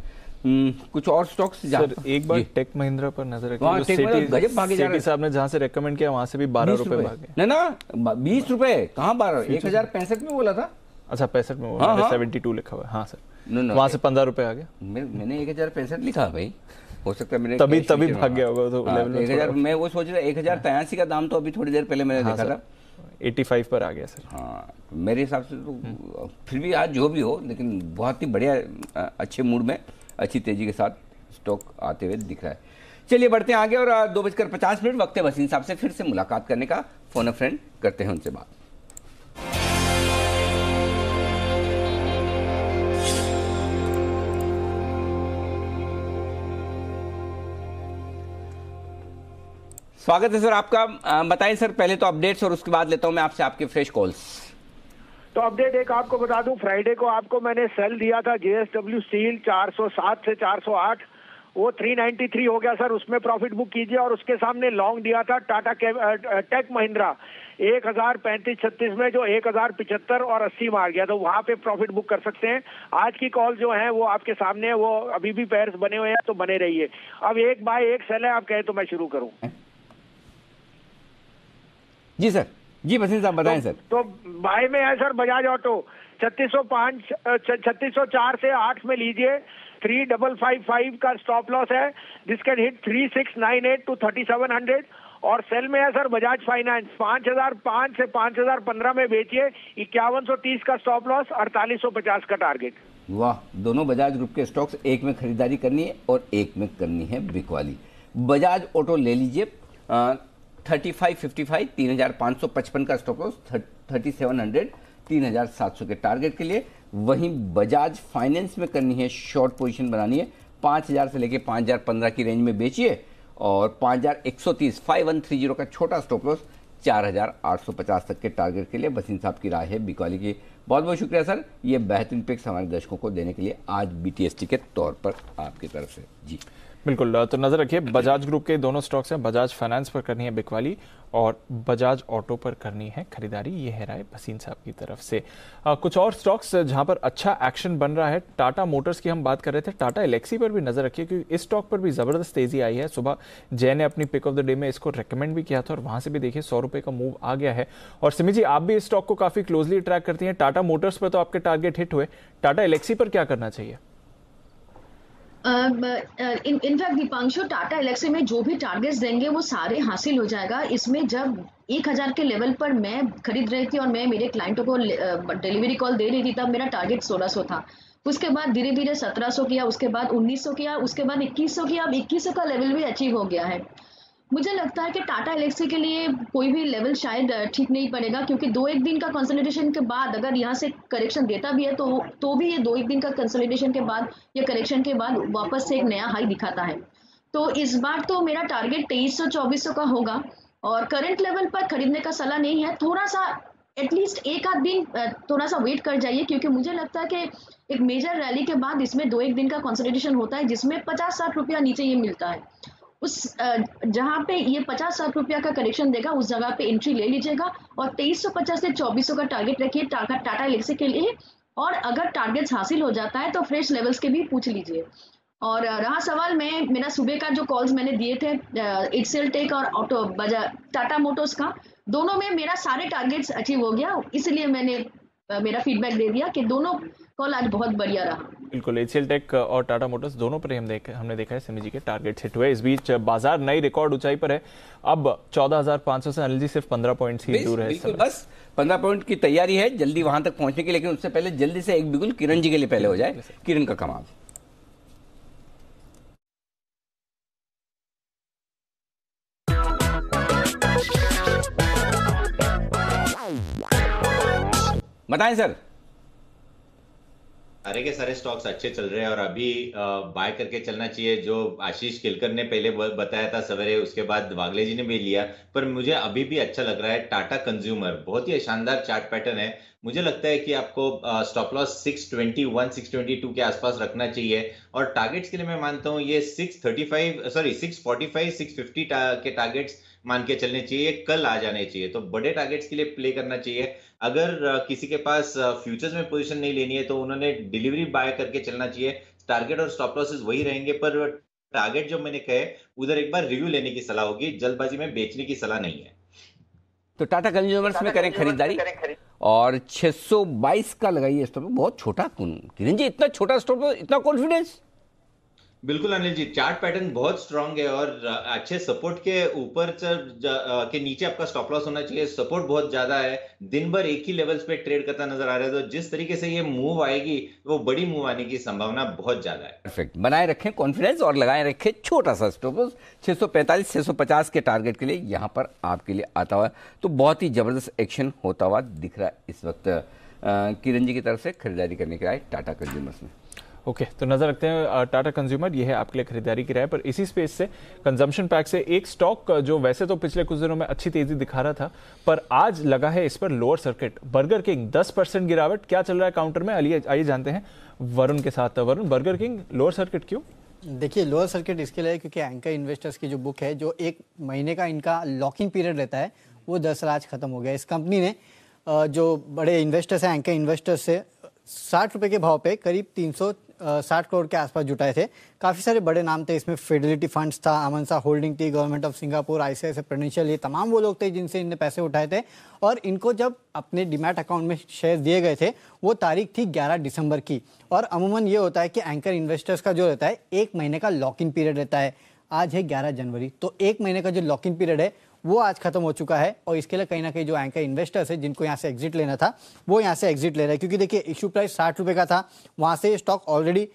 A: कुछ और स्टॉक्स
B: सर एक बार टेक महिंद्रा पर नजर रखिए।
A: गजब भागे जा रहे हैं।
B: साहब ने जहां से रेकमेंड किया वहां से भी 12 रुपए भागे।
A: ना 20 रुपए कहाँ 12, 1065 में बोला था।
B: अच्छा 65 में बोला, 72 लिखा हुआ है। हाँ सर, वहां से 15 रुपए आ गया।
A: मैंने 1065 लिखा भाई, हो सकता है मैंने
B: तभी भाग गया होगा। तो
A: 1000 मैं वो सोच रहा 1083 का दाम तो अभी थोड़ी देर पहले मैंने देखा था
B: 85 पर आ गया सर।
A: हाँ, मेरे हिसाब से तो फिर भी आज जो भी हो, लेकिन बहुत ही बढ़िया अच्छे मूड में अच्छी तेजी के साथ स्टॉक आते हुए दिख रहा है। चलिए बढ़ते हैं आगे, और 2:50 वक्त है वसीम साहब से फिर से मुलाकात करने का। फोन अ फ्रेंड करते हैं उनसे बात। स्वागत है सर आपका। बताएं सर, पहले तो अपडेट्स और उसके बाद लेता हूं मैं आपसे आपके फ्रेश कॉल्स।
C: तो अपडेट एक आपको बता दूं, फ्राइडे को आपको मैंने सेल दिया था JSW स्टील 407 से 408, वो 393 हो गया सर, उसमें प्रॉफिट बुक कीजिए। और उसके सामने लॉन्ग दिया था टाटा टेक महिंद्रा 1035-36 में, जो 1075 और 80 मार गया, तो वहां पे प्रॉफिट बुक कर सकते हैं। आज की कॉल जो है वो आपके सामने है, वो अभी भी पैर्स बने हुए हैं, तो बने रहिए। अब एक बाय एक सेल है, आप कहें तो मैं शुरू करूं।
A: जी सर, जी वसीम साहब बताएं सर।
C: तो बाय में है सर बजाज ऑटो 3604 से 8 में लीजिए। 3555 का स्टॉप लॉस है, दिस कैन हिट 3698 टू 3700। और सेल में है सर बजाज फाइनेंस 5005 से 5015 में बेचिए। 5130 का स्टॉप लॉस, 4850 का टारगेट।
A: वाह, दोनों बजाज ग्रुप के स्टॉक्स एक में खरीदारी करनी है और एक में करनी है बिक वाली। बजाज ऑटो ले लीजिए 3555 3555 का स्टॉप लॉस, 3700 3700 के टारगेट के लिए। वहीं बजाज फाइनेंस में करनी है शॉर्ट पोजीशन बनानी है, 5000 से लेके 5015 की रेंज में बेचिए, और 5130 5130 का छोटा स्टॉप लॉस 4850 तक के टारगेट के लिए। वसीम साहब की राय है बिक वाली की। बहुत बहुत शुक्रिया सर, ये बेहतरीन पिक्स हमारे दर्शकों को देने के लिए आज BTST के तौर पर आपकी तरफ से। जी
B: बिल्कुल, तो नजर रखिए बजाज ग्रुप के दोनों स्टॉक्स हैं। बजाज फाइनेंस पर करनी है बिक वाली और बजाज ऑटो पर करनी है खरीदारी। ये है राय वसीम साहब की तरफ से। कुछ और स्टॉक्स जहां पर अच्छा एक्शन बन रहा है, टाटा मोटर्स की हम बात कर रहे थे, टाटा एलेक्सी पर भी नजर रखिए क्योंकि इस स्टॉक पर भी जबरदस्त तेजी आई है। सुबह जय ने अपनी पिक ऑफ द डे में इसको रेकमेंड भी किया था और वहां से भी देखिए 100 रुपए का मूव आ गया है। और सिमी जी, आप भी इस स्टॉक को काफी क्लोजली ट्रैक करती हैं। टाटा मोटर्स पर तो आपके टारगेट हिट हुए, टाटा एलेक्सी पर क्या करना चाहिए?
I: इनफैक्ट दीपांशु, टाटा एलेक्सी में जो भी टारगेट्स देंगे वो सारे हासिल हो जाएगा। इसमें जब 1000 के लेवल पर मैं खरीद रही थी और मैं मेरे क्लाइंटों को डिलीवरी कॉल दे रही थी, तब मेरा टारगेट 1600 था। उसके बाद धीरे धीरे 1700 किया, उसके बाद 1900 किया, उसके बाद 2100 किया, अब 2100 का लेवल भी अचीव हो गया है। मुझे लगता है कि टाटा एलेक्सी के लिए कोई भी लेवल शायद ठीक नहीं पड़ेगा, क्योंकि 2-1 दिन का कंसोलिडेशन के बाद अगर यहाँ से करेक्शन देता भी है तो भी ये 2-1 दिन का कंसोलिडेशन के बाद या करेक्शन के बाद वापस से एक नया हाई दिखाता है। तो इस बार तो मेरा टारगेट 2300-2400 का होगा और करंट लेवल पर खरीदने का सलाह नहीं है। थोड़ा सा एटलीस्ट एक आध दिन थोड़ा सा वेट कर जाइए, क्योंकि मुझे लगता है कि एक मेजर रैली के बाद इसमें 2-1 दिन का कंसोलिडेशन होता है, जिसमें 50-60 रुपया नीचे ये मिलता है। उस जहां पे ये 50-60 रुपया का करेक्शन देगा उस जगह पे एंट्री ले लीजिएगा और 2350 से 2400 का टारगेट रखिए टाटा एलेक्सी के लिए। और अगर टारगेट्स हासिल हो जाता है तो फ्रेश लेवल्स के भी पूछ लीजिए। और रहा सवाल मेरा सुबह का जो कॉल्स मैंने दिए थे एचसीएल टेक और ऑटो टाटा मोटर्स का, दोनों में मेरा सारे टारगेट्स अचीव हो गया, इसलिए मैंने मेरा फीडबैक दे दिया कि दोनों कॉल आज बहुत बढ़िया रहा।
B: बिल्कुल, एचसीएल टेक और टाटा मोटर्स दोनों पर हमने देखा है सिमी जी के टारगेट हिट हुए। इस बीच बाजार नई रिकॉर्ड ऊंचाई पर है, अब 14,500 से अनिल जी सिर्फ 15 पॉइंट्स ही दूर है।
A: बस 15 पॉइंट की तैयारी है जल्दी वहां तक पहुंचने की, लेकिन उससे पहले जल्दी से एक बिगुल किरण जी के लिए पहले हो जाए। किरण का कमाल। बताएं सर।
N: सारे के सारे स्टॉक्स अच्छे चल रहे हैं और अभी बाय करके चलना चाहिए। जो आशीष केलकर ने पहले बताया था सवेरे, उसके बाद वागले जी ने भी लिया, पर मुझे अभी भी अच्छा लग रहा है टाटा कंज्यूमर। बहुत ही शानदार चार्ट पैटर्न है। मुझे लगता है कि आपको स्टॉप लॉस 621 622 के आसपास रखना चाहिए और टारगेट्स के लिए मैं मानता हूं ये 645 650 के टारगेट्स मान के चलने चाहिए, कल आ जाने चाहिए। तो बड़े टारगेट्स के लिए प्ले करना चाहिए। अगर किसी के पास फ्यूचर्स में पोजीशन नहीं लेनी है तो उन्होंने डिलीवरी बाय करके चलना चाहिए। टारगेट और स्टॉप लॉसेस वही रहेंगे, पर टारगेट जो मैंने कहे उधर एक बार रिव्यू लेने की सलाह होगी, जल्दबाजी में बेचने की सलाह नहीं है।
A: तो टाटा कंज्यूमर्स में करें खरीदारी और 622 का लगाइए स्टॉप। बहुत छोटा किरण जी, इतना छोटा स्टॉप, इतना कॉन्फिडेंस।
N: बिल्कुल अनिल जी, चार्ट पैटर्न बहुत स्ट्रांग है और अच्छे सपोर्ट के ऊपर के नीचे आपका स्टॉप लॉस होना चाहिए। सपोर्ट बहुत ज्यादा है, दिन भर एक ही लेवल्स पे ट्रेड करता नजर आ रहा है, तो जिस तरीके से ये मूव आएगी वो बड़ी मूव आने की संभावना बहुत ज्यादा है।
A: परफेक्ट, बनाए रखें कॉन्फिडेंस और लगाए रखें छोटा सा स्टॉप लॉस 645 650 के टारगेट के लिए यहाँ पर आपके लिए आता हुआ। तो बहुत ही जबरदस्त एक्शन होता हुआ दिख रहा है इस वक्त किरण जी की तरफ से खरीदारी करने के लिए टाटा कंज्यूमर्स में।
B: ओके, तो नजर रखते हैं टाटा कंज्यूमर, ये है आपके लिए खरीदारी की राय। पर इसी स्पेस से कंजम्पशन पैक से एक स्टॉक जो वैसे तो पिछले कुछ दिनों में अच्छी तेजी दिखा रहा था, पर आज लगा है इस पर लोअर सर्किट। बर्गर किंग 10% गिरावट, क्या चल रहा है काउंटर में, आइए जानते हैं वरुण के साथ। Varun, burger king lower circuit क्यों?
G: देखिए, लोअर सर्किट इसके लिए क्योंकि एंकर इन्वेस्टर्स की जो बुक है, जो एक महीने का इनका लॉकिंग पीरियड रहता है, वो 10 आज खत्म हो गया। इस कंपनी ने जो बड़े इन्वेस्टर्स हैं, एंकर इन्वेस्टर्स से 60 रुपए के भाव पे करीब 360 करोड़ के आसपास जुटाए थे। काफ़ी सारे बड़े नाम थे इसमें, फिडेलिटी फंड्स था, आमनसा होल्डिंग थी, government of Singapore, ICICI prudential, ये तमाम वो लोग थे जिनसे इनने पैसे उठाए थे। और इनको जब अपने डीमैट अकाउंट में शेयर दिए गए थे, वो तारीख थी 11 दिसंबर की। और अमूमन ये होता है कि एंकर इन्वेस्टर्स का जो रहता है, 1 महीने का लॉक इन पीरियड रहता है। आज है 11 जनवरी, तो 1 महीने का जो लॉक इन पीरियड है वो आज खत्म हो चुका है। और इसके लिए कहीं ना कहीं जो एंकर इन्वेस्टर्स है, जिनको यहाँ से एग्जिट लेना था, वो यहाँ से एग्जिट ले रहे हैं। क्योंकि देखिए, इशू प्राइस 60 रुपये का था, वहाँ से स्टॉक ऑलरेडी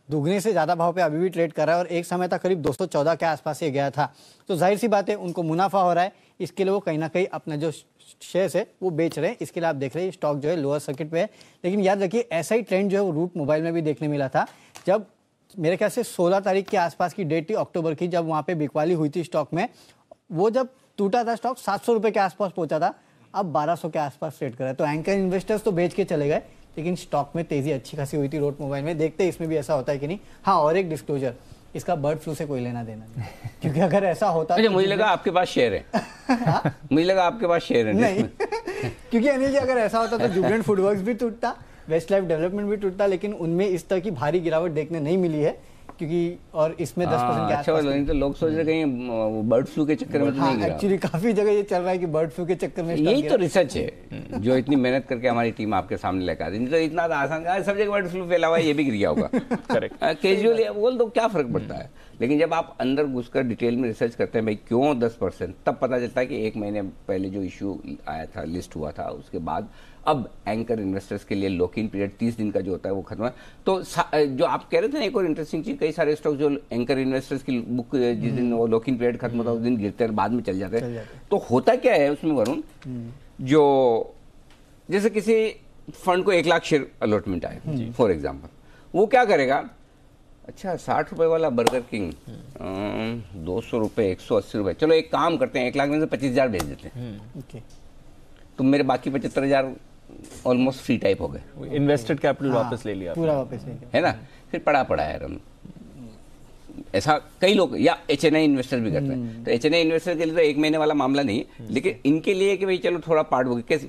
G: दुगने से ज़्यादा भाव पे अभी भी ट्रेड कर रहा है और एक समय तक करीब 214 के आसपास ये गया था। तो जाहिर सी बात है, उनको मुनाफा हो रहा है, इसके लिए वो कहीं ना कहीं अपना जो शेयर्स है वो बेच रहे हैं। इसके लिए आप देख रहे हैं स्टॉक जो है लोअर सर्किट पे है। लेकिन याद रखिए, ऐसा ही ट्रेंड जो है वो रूट मोबाइल में भी देखने मिला था। जब मेरे ख्याल से 16 तारीख के आसपास की डेट थी अक्टूबर की, जब वहाँ पे बिकवाली हुई थी स्टॉक में, वो जब टूटा था स्टॉक 700 रुपये के आसपास पहुंचा था, अब 1200 के आसपास ट्रेड कर रहा है। तो एंकर इन्वेस्टर्स तो बेच के चले गए, लेकिन स्टॉक में तेजी अच्छी खासी हुई थी रोट मोबाइल में। देखते हैं इसमें भी ऐसा होता है कि नहीं। हाँ, और एक डिस्क्लोजर, इसका बर्ड फ्लू से कोई लेना देना नहीं, क्योंकि अगर ऐसा होता
A: तो मुझे लगा आपके पास शेयर है। मुझे लगा आपके पास शेयर है
G: नहीं। क्योंकि अनिल जी, अगर ऐसा होता तो जुबिलेंट फूडवर्क्स भी टूटता, वेस्ट लाइफ डेवलपमेंट भी टूटता, लेकिन उनमें इस तरह की भारी गिरावट देखने नहीं मिली है। क्योंकि और इसमें 10% के आसपास।
A: अच्छा, तो लोग सोच रहे कहीं बर्ड फ्लू के चक्कर में तो नहीं गिरा।
G: एक्चुअली काफी जगह ये चल रहा है कि बर्ड फ्लू के चक्कर में।
A: यही तो रिसर्च है जो इतनी मेहनत करके हमारी टीम आपके सामने लेकर आ रही है। तो इतना आसान, सब जगह बर्ड फ्लू फैला हुआ है, ये भी गिर गया होगा। करेक्ट, कैजुअली बोल दो क्या फर्क पड़ता है। लेकिन जब आप अंदर घुसकर डिटेल में रिसर्च करते हैं, भाई क्यों 10%, तब पता चलता है कि 1 महीने पहले जो इशू आया था, लिस्ट हुआ था, उसके बाद अब एंकर इन्वेस्टर्स के लिए लॉक इन पीरियड 30 दिन का जो होता है वो खत्म है। तो जो आप कह रहे थे ना, एक और इंटरेस्टिंग चीज, कई सारे स्टॉक जो एंकर इन्वेस्टर्स की बुक जिस दिन वो लॉक इन पीरियड खत्म होता है उस दिन गिरते हैं, बाद में चल जाते हैं। तो होता क्या है उसमें वरुण, जो जैसे किसी फंड को 1 लाख शेयर अलॉटमेंट आए फॉर एग्जाम्पल, वो क्या करेगा, अच्छा 60 रुपए वाला बर्गर किंग 200 रुपए 180 रुपए, चलो एक काम करते हैं 1 लाख में से 25,000 भेज देते हैं, तो मेरे बाकी 75,000 ऑलमोस्ट फ्री टाइप हो गए।
B: इन्वेस्टेड कैपिटल वापस ले लिया,
G: पूरा वापस ले लिया,
A: है ना। फिर पड़ा है ऐसा कई लोग, या HNI इन्वेस्टर भी करते हैं। तो HNI इन्वेस्टर के लिए तो 1 महीने वाला मामला नहीं है, लेकिन इनके लिए कि भाई चलो थोड़ा पार्ट हो गया, कैसे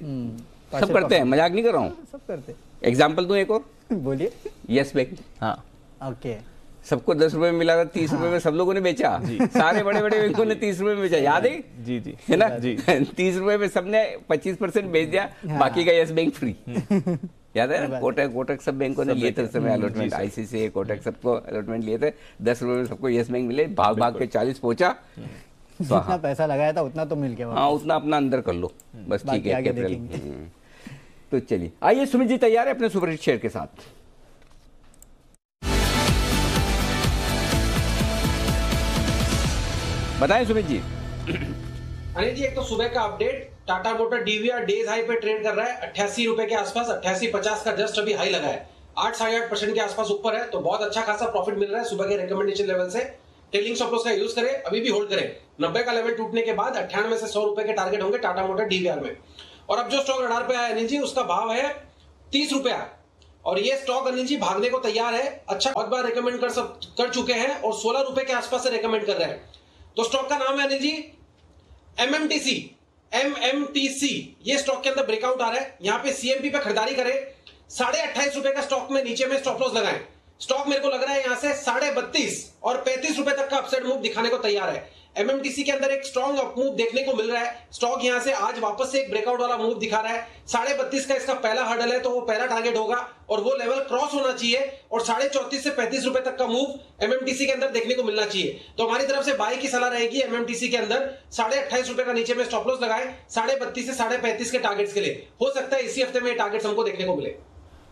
A: सब करते हैं, मजाक नहीं कर रहा हूँ,
G: सब करते हैं।
A: एग्जाम्पल दूं एक और,
G: बोलिए।
A: यस बैंक,
B: हाँ
G: ओके,
A: सबको 10 रुपए में मिला था, 30 रुपए में सब लोगों ने बेचा, सारे बड़े बड़े बैंकों ने 30 रुपए में बेचा, याद है?
B: जी जी,
A: है ना
B: जी।
A: 30 रुपए में सबने 25% बेच दिया, बाकी का यस बैंक फ्री। याद है ना? कोटक सब बैंकों ने लिए थे उस समय अलॉटमेंट, आईसीसी कोटक सबको अलॉटमेंट लिए थे, 10 रुपए में सबको यस बैंक मिले, भाग के 40 पहुंचा।
G: जितना पैसा लगाया था उतना तो मिल गया।
A: हाँ, उतना अपना अंदर कर लो बस, ठीक है कैपिटल। तो चलिए, आइए सुमित जी तैयार है अपने सुपर हिट शेयर के साथ। बताएं सुमित जी।
K: अनिल जी, एक तो सुबह का update, Tata motor DVR days high पे ट्रेड कर रहा है 88 रुपए के आसपास, 88.50 का जस्ट अभी हाई लगा है, 8-8.5% के आसपास ऊपर है, तो बहुत अच्छा खासा प्रॉफिट मिल रहा है सुबह के रिकमेंडेशन लेवल से। टेलिंग स्टॉप लॉस का यूज करें, अभी भी होल्ड करें, 90 का लेवल टूटने के बाद 98 से 100 रुपए के टारगेट होंगे टाटा मोटर डीवीआर में। और अब जो स्टॉक रडार पे आया अनिल जी, उसका भाव है 30 रुपया, और ये स्टॉक अनिल जी भागने को तैयार है। अच्छा, बहुत बार रिकमेंड कर चुके हैं और 16 रुपए के आसपास से रिकमेंड कर रहे हैं। तो स्टॉक का नाम है अनिल जी एमएमटीसी। ये स्टॉक के अंदर ब्रेकआउट आ रहा है, यहां पे सीएमपी पे खरीदारी करें, 28.5 रुपए का स्टॉक में नीचे में स्टॉप लॉस लगाएं। स्टॉक मेरे को लग रहा है यहां से 32.5 और 35 रुपए तक का अपसाइड मूव दिखाने को तैयार है। एमएमटीसी के अंदर एक स्ट्रॉन्ग अप मूव देखने को मिल रहा है, स्टॉक यहां से आज वापस से एक ब्रेकआउट वाला मूव दिखा रहा है। 32.5 का इसका पहला हर्डल है, तो वो पहला टारगेट होगा और वो लेवल क्रॉस होना चाहिए, और 34.5 से 35 रुपए तक का मूव एमएमटीसी के अंदर देखने को मिलना चाहिए। तो हमारी तरफ से बाई की सलाह रहेगी एमएमटीसी के अंदर 28.5 रुपए का नीचे में स्टॉप लॉस लगाएं, 32.5 से 35.5 के टारगेट्स के लिए। हो सकता है इसी हफ्ते में टारगेट्स हमको देखने को मिले।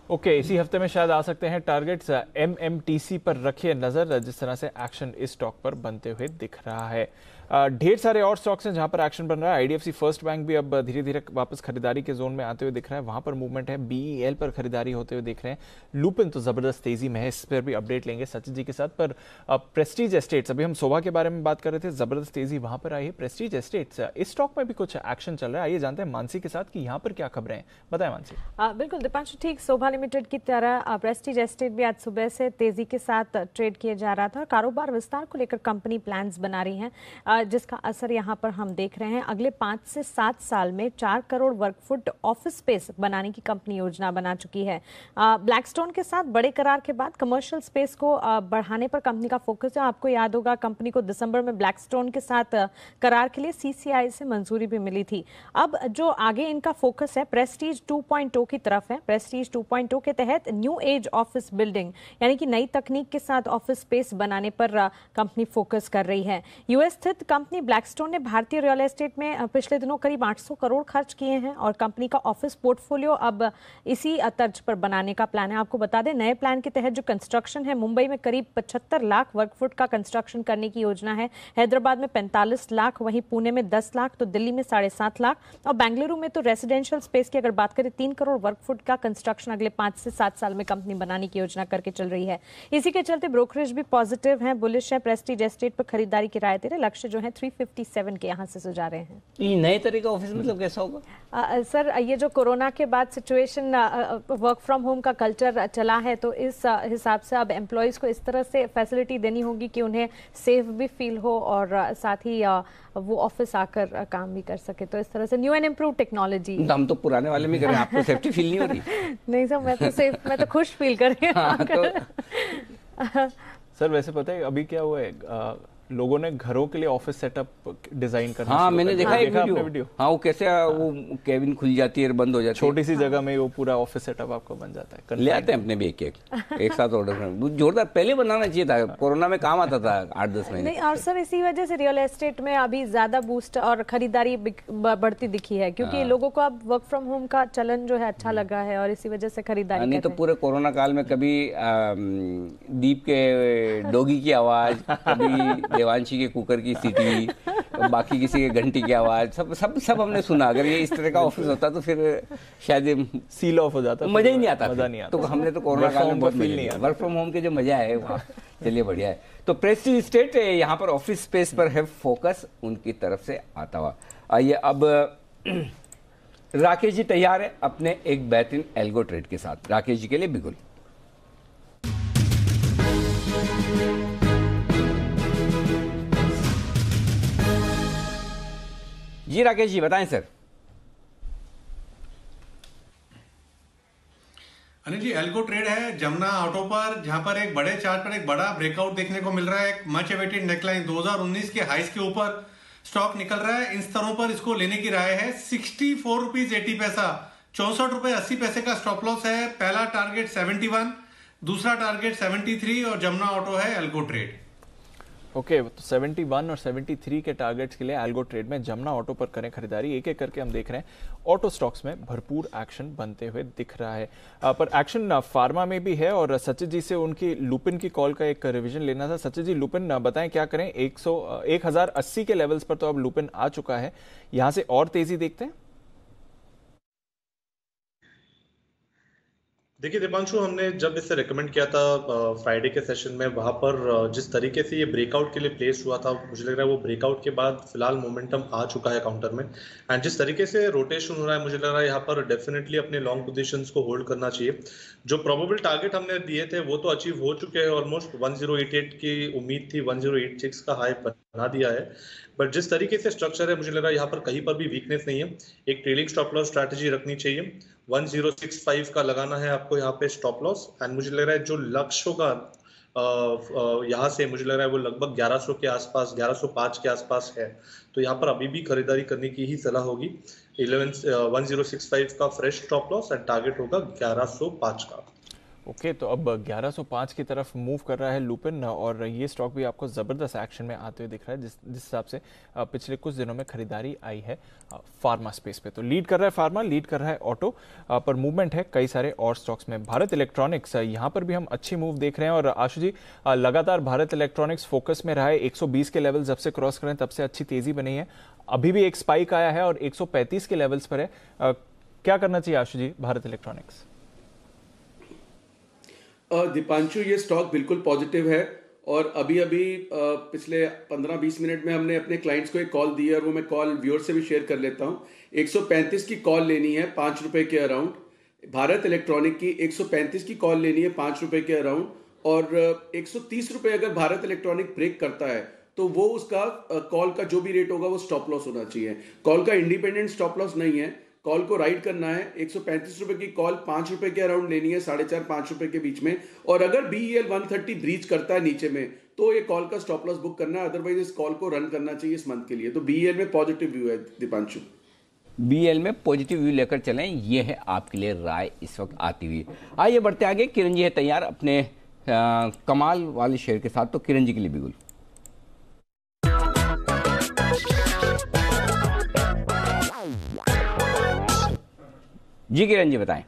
B: ओके, इसी हफ्ते में शायद आ सकते हैं टारगेट्स। एमएमटीसी पर रखिए नजर, जिस तरह से एक्शन इस स्टॉक पर बनते हुए दिख रहा है। ढेर सारे और स्टॉक्स हैं जहां पर एक्शन बन रहा है। आईडीएफसी फर्स्ट बैंक भी अब धीरे धीरे वापस खरीदारी के जोन में आते हुए दिख रहा है, वहां पर मूवमेंट है। बीईएल पर खरीदारी होते हुए दिख रहे हैं। लुपिन तो जबरदस्त तेजी में है, इस पर भी अपडेट लेंगे सचिन जी के साथ। पर प्रेस्टीज एस्टेट्स, अभी हम शोभा के बारे में बात कर रहे थे, जबरदस्त तेजी वहां पर आई है। प्रेस्टीज एस्टेट्स, इस स्टॉक में भी कुछ एक्शन चल रहा है। आइए जानते हैं मानसी के साथ कि यहाँ पर क्या खबरें हैं, बताएं मानसी।
F: बिल्कुल दीपांशु, ठीक शोभा लिमिटेड की तरह प्रेस्टीज एस्टेट भी आज सुबह से तेजी के साथ ट्रेड किया जा रहा था। कारोबार विस्तार को लेकर कंपनी प्लान्स बना रही है, जिसका असर यहाँ पर हम देख रहे हैं। अगले 5 से 7 साल में 4 करोड़ वर्ग फुट ऑफिस स्पेस बनाने की कंपनी योजना बना चुकी है। ब्लैकस्टोन के साथ बड़े करार के बाद कमर्शियल स्पेस को बढ़ाने पर कंपनी का फोकस है। आपको याद होगा कंपनी को दिसंबर में ब्लैकस्टोन के साथ करार के लिए सीसीआई से मंजूरी भी मिली थी। अब जो आगे इनका फोकस है प्रेस्टीज 2.0 की तरफ है। प्रेस्टीज 2.0 के तहत न्यू एज ऑफिस बिल्डिंग यानी कि नई तकनीक के साथ ऑफिस स्पेस बनाने पर कंपनी फोकस कर रही है। यूएस स्थित कंपनी ब्लैकस्टोन ने भारतीय रियल एस्टेट में पिछले दिनों करीब 800 करोड़ खर्च किए हैं और कंपनी का ऑफिस पोर्टफोलियो अब इसी तर्ज पर बनाने का प्लान है। आपको बता दें, नए प्लान के तहत जो कंस्ट्रक्शन है, मुंबई में करीब 75 लाख वर्ग फुट का कंस्ट्रक्शन करने की योजना है, हैदराबाद में 45 लाख, वहीं पुणे में 10 लाख, तो दिल्ली में 7.5 लाख और बेंगलुरु में तो रेसिडेंशियल स्पेस की अगर बात करें 3 करोड़ वर्ग फुट का कंस्ट्रक्शन अगले 5 से 7 साल में कंपनी बनाने की योजना करके चल रही है। इसी के चलते ब्रोकरेज भी पॉजिटिव है, बुलिश है। प्रेस्टीज एस्टेट पर खरीदारी की राय दे रहे, लक्ष्य जो है 357 के यहाँ से सुझा रहे हैं।
A: ये नए तरह का ऑफिस मतलब कैसा होगा?
F: सर, ये जो कोरोना के बाद सिचुएशन, वर्क फ्रॉम होम का कल्चर चला है, तो इस हिसाब से अब एम्प्लॉयज को इस तरह से फैसिलिटी देनी होगी कि उन्हें सेफ भी फील हो और साथ ही वो ऑफिस आकर काम भी कर सके। तो इस तरह से न्यू एंड इम्प्रूव टेक्नोलॉजी।
A: हम तो पुराने वाले में करें, आपको सेफ्टी फील नहीं हो रही?
F: नहीं सर, मैं तो खुश फील कर रही हूँ।
B: सर वैसे पता है अभी क्या हुआ है, लोगों ने घरों के लिए ऑफिस सेटअप डिजाइन करना।
A: हाँ, मैंने देखा एक वीडियो। हाँ, वो कैसे वो केबिन खुल जाती है, बंद हो जाती है,
B: छोटी सी जगह में वो पूरा ऑफिस सेटअप आपको बन जाता है।
A: ले आते हैं अपने भी एक साथ ऑर्डर। जोरदार पहले बनाना चाहिए था, कोरोना में काम आता था 8-10 महीने।
F: नहीं, और सर इसी वजह से रियल एस्टेट में अभी ज्यादा बूस्ट और खरीदारी बढ़ती दिखी है, क्योंकि लोगों को अब वर्क फ्रॉम होम का चलन जो है अच्छा लगा है और इसी वजह से खरीदारी।
A: नहीं तो पूरे कोरोना काल में कभी दीप के डोगी की आवाज, कभी देवांशी के कुकर की सीटी, बाकी किसी के घंटी की आवाज, सब हमने सुना। अगर ये इस तरह का ऑफिस होता तो फिर शायद
B: सील ऑफ हो जाता,
A: मजा ही नहीं आता।
B: मजा नहीं आता।
A: तो हमने तो कोरोना काल में बहुत फील नहीं किया वर्क फ्रॉम होम के जो मजा है वहाँ। चलिए बढ़िया है। तो प्रेस्टीज एस्टेट यहाँ पर ऑफिस स्पेस पर है फोकस, उनकी तरफ से आता हुआ। आइए अब राकेश जी तैयार है अपने एक बेहतरीन एल्गो ट्रेड के साथ। राकेश जी के लिए बिल्कुल। जी राकेश जी बताएं sir.
E: Anil ji, algo trade है जमुना ऑटो पर, जहां पर एक बड़े चार्ट पर एक बड़ा ब्रेकआउट देखने को मिल रहा है। एक मच अवेटेड नेकलाइन 2019 के हाइस के ऊपर स्टॉक निकल रहा है। इन स्तरों पर इसको लेने की राय है। 64 रुपीज 80 पैसा, 64 रुपए 80 पैसे का स्टॉप लॉस है। पहला टारगेट 71, दूसरा टारगेट 73 और जमुना ऑटो है एल्गो ट्रेड।
B: ओके, तो 71 और 73 के टारगेट्स के लिए एल्गो ट्रेड में जमुना ऑटो पर करें खरीदारी। एक एक करके हम देख रहे हैं ऑटो स्टॉक्स में भरपूर एक्शन बनते हुए दिख रहा है, पर एक्शन फार्मा में भी है। और सचिन जी से उनकी लुपिन की कॉल का एक रिवीजन लेना था। सचिन जी, लुपिन बताएं क्या करें? 1080 के लेवल्स पर तो अब लुपिन आ चुका है, यहां से और तेजी देखते हैं?
H: देखिए दीपांशु, हमने जब इसे रेकमेंड किया था फ्राइडे के सेशन में, वहां पर जिस तरीके से ये ब्रेकआउट के लिए प्लेस हुआ था, मुझे लग रहा है वो ब्रेकआउट के बाद फिलहाल मोमेंटम आ चुका है काउंटर में। एंड जिस तरीके से रोटेशन हो रहा है, मुझे लग रहा है यहाँ पर डेफिनेटली अपने लॉन्ग पोजीशंस को होल्ड करना चाहिए। जो प्रोबेबल टारगेट हमने दिए थे वो तो अचीव हो चुके हैं ऑलमोस्ट। 1088 की उम्मीद थी, 1086 का हाई बना दिया है। बट जिस तरीके से स्ट्रक्चर है, मुझे लग रहा है यहाँ पर कहीं पर भी वीकनेस नहीं है। एक ट्रेलिंग स्टॉप लॉस स्ट्रैटेजी रखनी चाहिए। 1065 का लगाना है आपको यहाँ पे स्टॉप लॉस। एंड मुझे लग रहा है जो लक्ष्य होगा यहाँ से, मुझे लग रहा है वो लगभग 1100 के आसपास, 1105 के आसपास है। तो यहाँ पर अभी भी खरीदारी करने की ही सलाह होगी। 1065 का fresh stop loss and target होगा 1105 का।
B: ओके, तो अब 1105 की तरफ मूव कर रहा है लुपिन, और ये स्टॉक भी आपको जबरदस्त एक्शन में आते हुए दिख रहा है, जिस हिसाब से पिछले कुछ दिनों में खरीदारी आई है फार्मा स्पेस पे। तो लीड कर रहा है फार्मा, लीड कर रहा है ऑटो, पर मूवमेंट है कई सारे और स्टॉक्स में। भारत इलेक्ट्रॉनिक्स, यहाँ पर भी हम अच्छी मूव देख रहे हैं। और आशु जी, लगातार भारत इलेक्ट्रॉनिक्स फोकस में रहा है। 120 के लेवल जब से क्रॉस करें तब से अच्छी तेजी बनी है। अभी भी एक स्पाइक आया है और 135 के लेवल्स पर है। क्या करना चाहिए आशु जी भारत इलेक्ट्रॉनिक्स?
J: दीपांशु, ये स्टॉक बिल्कुल पॉजिटिव है। और अभी पिछले 15-20 मिनट में हमने अपने क्लाइंट्स को एक कॉल दी है, और वो मैं कॉल व्यूअर से भी शेयर कर लेता हूँ। 135 की कॉल लेनी है 5 रुपए के अराउंड। भारत इलेक्ट्रॉनिक की 135 की कॉल लेनी है 5 रुपए के अराउंड। और 130 रुपए अगर भारत इलेक्ट्रॉनिक ब्रेक करता है तो वो उसका कॉल का जो भी रेट होगा वो स्टॉप लॉस होना चाहिए। कॉल का इंडिपेंडेंट स्टॉप लॉस नहीं है, कॉल को राइड करना है। 135 रुपए की कॉल 5 रुपए के अराउंड लेनी है, 4.5-5 रुपए के बीच में। और अगर BEL 130 ब्रीच करता है नीचे में तो ये कॉल का स्टॉप लॉस बुक करना है, अदरवाइज इस कॉल को रन करना चाहिए इस मंथ के लिए। तो BEL में पॉजिटिव व्यू है दीपांशु।
A: BEL में पॉजिटिव व्यू लेकर चलें, ये है आपके लिए राय इस वक्त आती हुई। आइए बढ़ते आगे। किरण जी है तैयार अपने कमाल वाले शेयर के साथ, तो किरण जी के लिए बिल्कुल। जी किरण जी बताएं।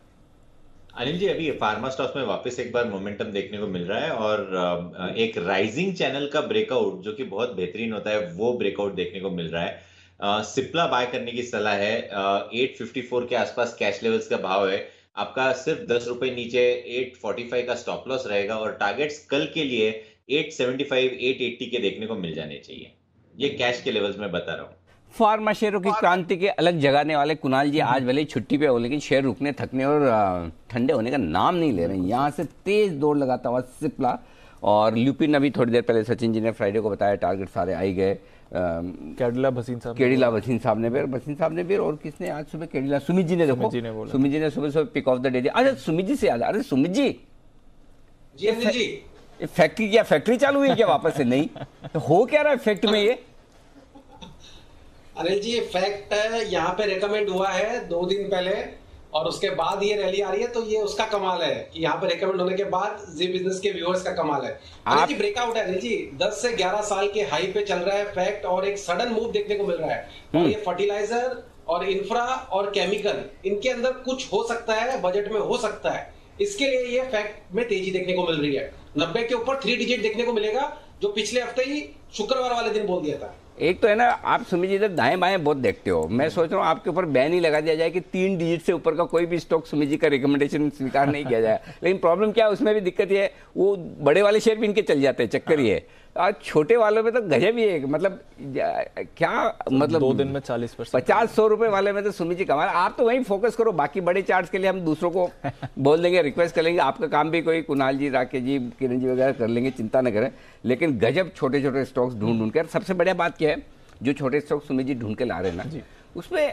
N: अनिल जी, अभी फार्मा स्टॉक्स में वापस एक बार मोमेंटम देखने को मिल रहा है, और एक राइजिंग चैनल का ब्रेकआउट जो कि बहुत बेहतरीन होता है, वो ब्रेकआउट देखने को मिल रहा है। सिप्ला बाय करने की सलाह है। 854 के आसपास कैश लेवल्स का भाव है। आपका सिर्फ 10 रुपए नीचे 845 का स्टॉप लॉस रहेगा, और टारगेट्स कल के लिए 875, 880 के देखने को मिल जाने चाहिए। ये कैश के लेवल्स में बता रहा हूँ।
A: फार्मा शेयरों की क्रांति के अलग जगाने वाले कुणाल जी आज भले छुट्टी पे हो, लेकिन शेयर रुकने, थकने और ठंडे होने का नाम नहीं ले रहे हैं। यहाँ से तेज दौड़ लगाता हुआ सिप्ला और लुपिन। अभी थोड़ी देर पहले सचिन जी ने फ्राइडे को बताया टारगेट सारे आई गए।
B: केडिला भसीन
A: साहब ने भी, और किसने आज सुबह केडिला, सुमित जी ने, देखो सुमित जी ने सुबह पिक ऑफ द डे दिया। अच्छा, सुमित जी से याद, अरे सुमित जी फैक्ट्री चालू हुई क्या वापस से? नहीं तो हो क्या रहा है फैक्ट में ये?
K: अनिल जी, ये फैक्ट यहाँ पे रेकमेंड हुआ है 2 दिन पहले, और उसके बाद ये रैली आ रही है। तो ये उसका कमाल है कि यहाँ पे रेकमेंड होने के बाद जी बिजनेस के व्यूअर्स का कमाल है। अनिल जी, ब्रेकआउट है अनिल जी, 10 से 11 साल के हाई पे चल रहा है फैक्ट, और एक सडन मूव देखने को मिल रहा है। और ये फर्टिलाइजर और इंफ्रा और केमिकल, इनके अंदर कुछ हो सकता है, बजट में हो सकता है। इसके लिए ये फैक्ट में तेजी देखने को मिल रही है। 90 के ऊपर 3 डिजिट देखने को मिलेगा, जो पिछले हफ्ते ही शुक्रवार वाले दिन बोल दिया था।
A: एक तो है ना, आप सुमित जी इधर दाएं बाएं बहुत देखते हो। मैं सोच रहा हूँ आपके ऊपर बैन ही लगा दिया जाए कि 3 डिजिट से ऊपर का कोई भी स्टॉक सुमित जी का रिकमेंडेशन स्वीकार नहीं किया जाए। लेकिन प्रॉब्लम क्या है, उसमें भी दिक्कत ये है, वो बड़े वाले शेयर भी इनके चल जाते हैं, चक्कर ये है। और छोटे वालों में तो गजब ही है, मतलब क्या, मतलब
B: 2 दिन में 40%,
A: 50-100 रुपए वाले में तो सुमित जी कमाल। आप तो वहीं फोकस करो, बाकी बड़े चार्ट्स के लिए हम दूसरों को बोल देंगे, रिक्वेस्ट कर लेंगे। आपका काम भी कोई कुणाल जी, राकेश जी, किरण जी वगैरह कर लेंगे, चिंता न करें। लेकिन गजब छोटे छोटे स्टॉक्स ढूंढ के, सबसे बढ़िया बात क्या है, जो छोटे स्टॉक सुमित जी ढूंढ के ला रहे हैं ना, उसमें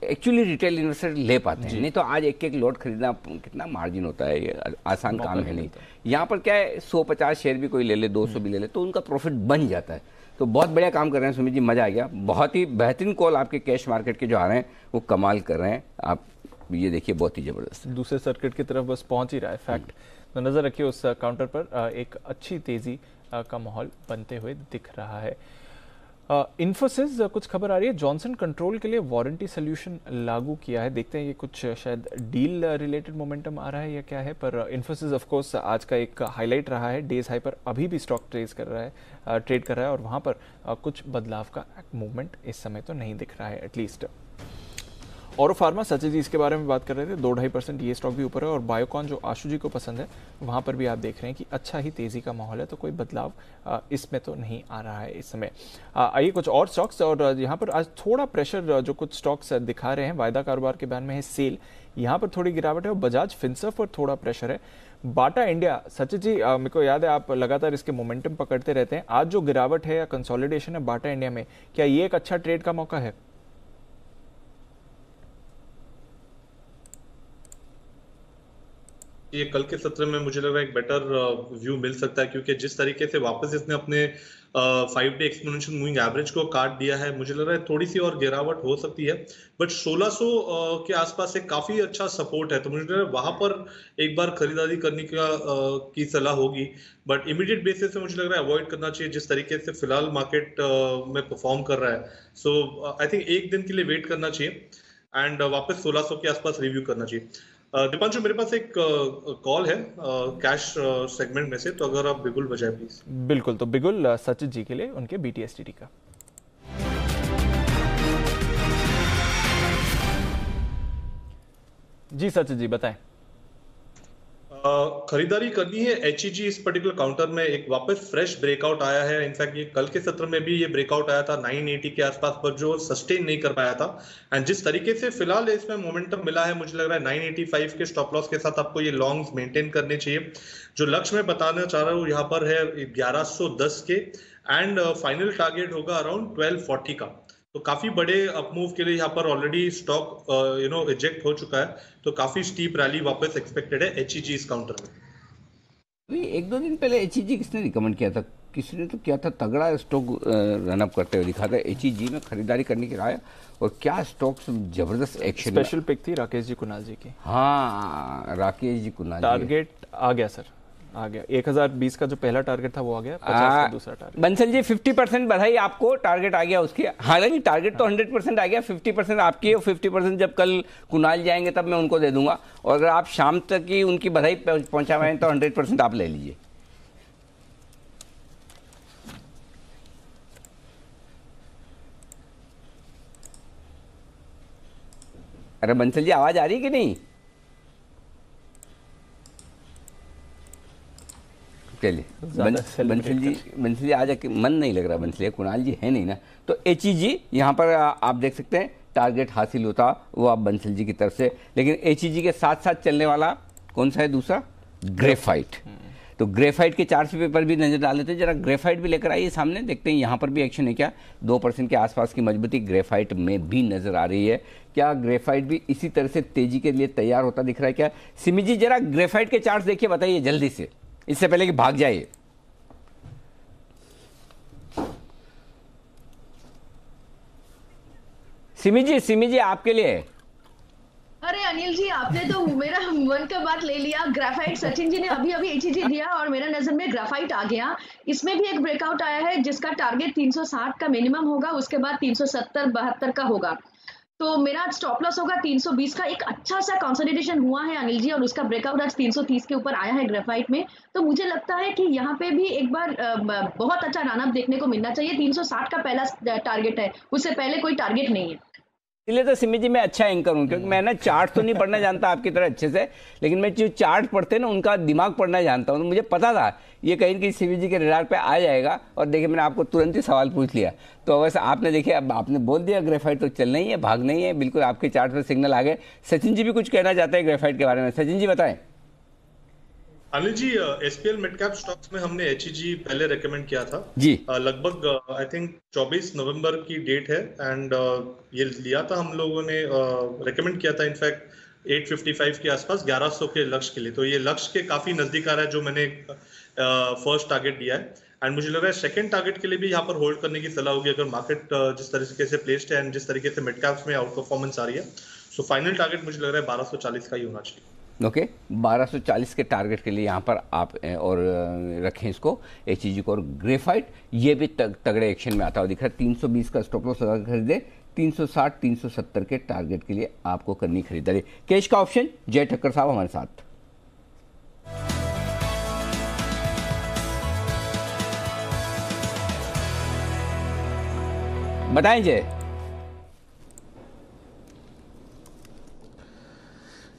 A: एक्चुअली रिटेल इन्वेस्टर ले पाते हैं, नहीं तो आज एक एक लॉट खरीदना कितना मार्जिन होता है, ये आसान काम है नहीं। यहाँ पर क्या है, 150 शेयर भी कोई ले ले, 200 भी ले ले, तो उनका प्रॉफिट बन जाता है। तो बहुत बढ़िया काम कर रहे हैं सुमित जी, मजा आ गया। बहुत ही बेहतरीन कॉल आपके कैश मार्केट के जो आ रहे हैं वो कमाल कर रहे हैं। आप ये देखिए बहुत ही जबरदस्त
B: दूसरे सर्किट की तरफ बस पहुंच ही रहा है फैक्ट। तो नजर रखिए उस काउंटर पर एक अच्छी तेजी का माहौल बनते हुए दिख रहा है। इन्फोसिस कुछ खबर आ रही है, जॉनसन कंट्रोल के लिए वारंटी सोल्यूशन लागू किया है। देखते हैं ये कुछ शायद डील रिलेटेड मोमेंटम आ रहा है या क्या है, पर इन्फोसिस ऑफ कोर्स आज का एक हाईलाइट रहा है। डेज हाई पर अभी भी स्टॉक ट्रेड कर रहा है और वहां पर कुछ बदलाव का मूवमेंट इस समय तो नहीं दिख रहा है एटलीस्ट। और फार्मा, सचिन जी इसके बारे में बात कर रहे थे, 2-2.5% ये स्टॉक भी ऊपर है। और बायोकॉन जो आशु जी को पसंद है, वहां पर भी आप देख रहे हैं कि अच्छा ही तेजी का माहौल है, तो कोई बदलाव इसमें तो नहीं आ रहा है इस समय। आइए कुछ और स्टॉक्स, और यहाँ पर आज थोड़ा प्रेशर जो कुछ स्टॉक्स दिखा रहे हैं। वायदा कारोबार के बैन में है सेल, यहाँ पर थोड़ी गिरावट है। और बजाज फिनसर्व पर थोड़ा प्रेशर है। बाटा इंडिया, सचिन जी मेरे को याद है आप लगातार इसके मोमेंटम पकड़ते रहते हैं। आज जो गिरावट है या कंसोलिडेशन है बाटा इंडिया में, क्या ये एक अच्छा ट्रेड का मौका है?
H: ये कल के सत्र में मुझे लग रहा है एक बेटर व्यू मिल सकता है, क्योंकि जिस तरीके से वापस इसने अपने 5 डे एक्सपोनेंशियल मूविंग एवरेज को काट दिया है, मुझे लग रहा है थोड़ी सी और गिरावट हो सकती है। बट 1600 के आसपास एक काफी अच्छा सपोर्ट है, तो मुझे लग रहा है वहां पर एक बार खरीदारी करने की सलाह होगी। बट इमीडिएट बेसिस से मुझे लग रहा है अवॉइड करना चाहिए, जिस तरीके से फिलहाल मार्केट में परफॉर्म कर रहा है। सो आई थिंक एक दिन के लिए वेट करना चाहिए एंड वापस 1600 के आसपास रिव्यू करना चाहिए। दीपांशु, मेरे पास एक कॉल है कैश सेगमेंट में से, तो अगर आप बिगुल बजाए प्लीज।
B: बिल्कुल, तो बिगुल सचिन जी के लिए उनके BTSTD का। जी सचिन जी बताएं।
H: खरीदारी करनी है HEG इस पर्टिकुलर काउंटर में एक वापस फ्रेश ब्रेकआउट आया है। इनफैक्ट ये कल के सत्र में भी ये ब्रेकआउट आया था 980 के आसपास पर, जो सस्टेन नहीं कर पाया था। एंड जिस तरीके से फिलहाल इसमें मोमेंटम मिला है, मुझे लग रहा है 985 के स्टॉप लॉस के साथ आपको ये लॉन्ग्स मेंटेन करने चाहिए। जो लक्ष्य मैं बताना चाह रहा हूँ यहाँ पर है 1110 के, एंड फाइनल टारगेट होगा अराउंड 1240 का। तो काफी बड़े अपमूव के लिए यहाँ पर ऑलरेडी स्टॉक इजेक्ट हो चुका है, तो काफी स्टीप रैली वापस एक्सपेक्टेड है HEG इस काउंटर में।
A: 1-2 दिन पहले HEG किसने रिकमेंड किया था? किसने तो किया था, तगड़ा स्टॉक रनअप करते हुए दिखा था। HEG में खरीदारी करने की राय, और क्या स्टॉक्स जबरदस्त एक्शन।
B: स्पेशल पिक थी राकेश जी कुणाल जी की।
A: हाँ, राकेश जी कुणाल।
B: टारगेट आ गया सर, आ गया 1020 का जो पहला टारगेट था वो आ गया, 50 का दूसरा टारगेट।
A: बंसल जी 50% बधाई आपको, टारगेट आ गया उसकी। हालांकि टारगेट तो 100% आ गया, 50% आपकी है, और 50% जब कल कुणाल जाएंगे तब मैं उनको दे दूंगा। और अगर आप शाम तक ही उनकी बधाई पहुंचा पाए तो 100% आप ले लीजिए। अरे बंसल जी आवाज आ रही है कि नहीं? चलिए बंसल जी आज मन नहीं लग रहा, बंसल कुणाल जी है नहीं ना, तो HEG यहाँ पर आप देख सकते हैं टारगेट हासिल होता वो आप बंसल जी की तरफ से। लेकिन HEG के साथ साथ चलने वाला कौन सा है दूसरा? ग्रेफाइट। तो ग्रेफाइट के चार्ट पेपर भी नजर डाल लेते हैं, जरा ग्रेफाइट भी लेकर आइए सामने, देखते हैं यहाँ पर भी एक्शन है क्या। 2% के आसपास की मजबूती ग्रेफाइट में भी नजर आ रही है। क्या ग्रेफाइट भी इसी तरह से तेजी के लिए तैयार होता दिख रहा है क्या? सिमी जी जरा ग्रेफाइट के चार्ट देखिए, बताइए जल्दी से, इससे पहले कि भाग जाइए। सिमी जी आपके लिए।
I: अरे अनिल जी, आपने तो मेरा मन का बात ले लिया। ग्राफाइट सचिन जी ने अभी HEG दिया और मेरा नजर में ग्राफाइट आ गया। इसमें भी एक ब्रेकआउट आया है जिसका टारगेट 360 का मिनिमम होगा, उसके बाद 370-72 का होगा। तो मेरा स्टॉप लॉस होगा 320 का। एक अच्छा सा कंसोलिडेशन हुआ है अनिल जी, और उसका ब्रेकआउट आज 330 के ऊपर आया है ग्रेफाइट में। तो मुझे लगता है कि यहाँ पे भी एक बार बहुत अच्छा रनअप देखने को मिलना चाहिए। 360 का पहला टारगेट है, उससे पहले कोई टारगेट नहीं है।
A: इसलिए तो सिमी जी मैं अच्छा एंकर हूँ, क्योंकि मैं ना चार्ट तो नहीं पढ़ना जानता आपकी तरह अच्छे से, लेकिन मैं जो चार्ट पढ़ते हैं ना उनका दिमाग पढ़ना जानता हूँ। तो मुझे पता था ये कहीं ना कहीं सिमी जी के रडार पे आ जाएगा, और देखिए मैंने आपको तुरंत ही सवाल पूछ लिया। तो वैसे आपने देखिए, अब आपने बोल दिया ग्रेफाइट तो चलना ही है, भागना ही है, बिल्कुल आपके चार्ट पर सिग्नल आ गए। सचिन जी भी कुछ कहना चाहते हैं ग्रेफाइट के बारे में, सचिन जी बताएं।
H: Anil ji, SPL mid cap stocks में हमने एचईजी पहले रेकमेंड किया था
A: जी।
H: लगभग आई थिंक 24 नवंबर की डेट है एंड ये लिया था हम लोगों ने, रेकमेंड किया था इनफैक्ट 855 के आसपास 1100 के लक्ष्य के लिए। तो ये लक्ष्य के काफी नजदीक आ रहा है जो मैंने फर्स्ट टारगेट दिया है एंड मुझे लग रहा है सेकंड टारगेट के लिए भी यहाँ पर होल्ड करने की सलाह होगी अगर मार्केट जिस तरीके से प्लेस्ड है एंड जिस तरीके से मिड कैप्स में आउट परफॉर्मेंस आ रही है। सो फाइनल टारगेट मुझे लग रहा है 1240 का ही होना चाहिए।
A: ओके 1240 के टारगेट के लिए यहाँ पर आप और रखें इसको एचईजी को। और ग्रेफाइट ये भी तगड़े एक्शन में आता हुआ दिख रहा है, 320 का स्टॉप लॉस लगा खरीदे, 360 370 के टारगेट के लिए आपको करनी खरीदारी। कैश का ऑप्शन जय ठक्कर साहब हमारे साथ। बताएं जय।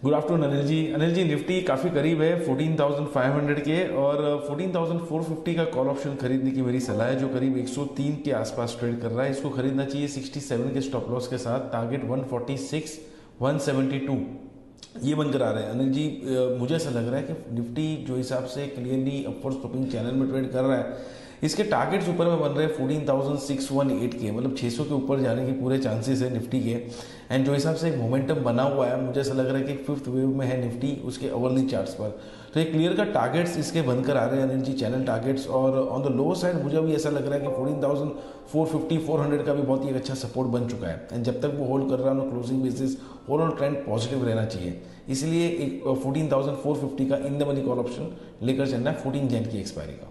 O: Good afternoon Anil ji. Anil ji, Nifty काफ़ी करीब है 14,500 के और 14,450 का कॉल ऑप्शन खरीदने की मेरी सलाह है जो करीब 103 के आसपास ट्रेड कर रहा है। इसको खरीदना चाहिए 67 के स्टॉप लॉस के साथ। टारगेट 146 172 ये बनकर आ रहे हैं। अनिल जी, मुझे ऐसा लग रहा है कि निफ्टी जो हिसाब से क्लियरली अपवर्ड स्लोपिंग चैनल में ट्रेड कर रहा है, इसके टारगेट्स ऊपर में बन रहे हैं 14,618 के, मतलब 600 के ऊपर जाने के पूरे चांसेस है निफ्टी के। एंड जो हिसाब से एक मोमेंटम बना हुआ है, मुझे ऐसा लग रहा है कि फिफ्थ वेव में है निफ्टी उसके अवर्ली चार्ट्स पर। तो ये क्लियर का टारगेट्स इसके बनकर आ रहे हैं अनिल जी, चैनल टारगेट्स। और ऑन द लो साइड मुझे भी ऐसा लग रहा है कि 14,450 400 का भी बहुत ही एक अच्छा सपोर्ट बन चुका है। एंड जब तक वो होल्ड कर रहा है closing basis overall trend positive रहना चाहिए, इसलिए एक 14,450 का in the money call option लेकर चलना है 14 जैन की एक्सपायरी का।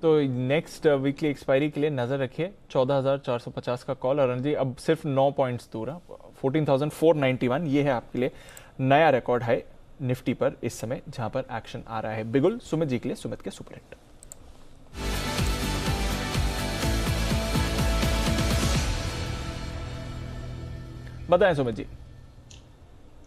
B: तो नेक्स्ट वीकली एक्सपायरी के लिए नजर रखिए 14,450 का कॉल। और जी अब सिर्फ 9 पॉइंट्स दूर है 14,491, ये है आपके लिए नया रिकॉर्ड है निफ्टी पर इस समय जहां पर एक्शन आ रहा है। बिगुल सुमित जी के लिए सुमित के सुपरहिट। बताएं सुमित जी।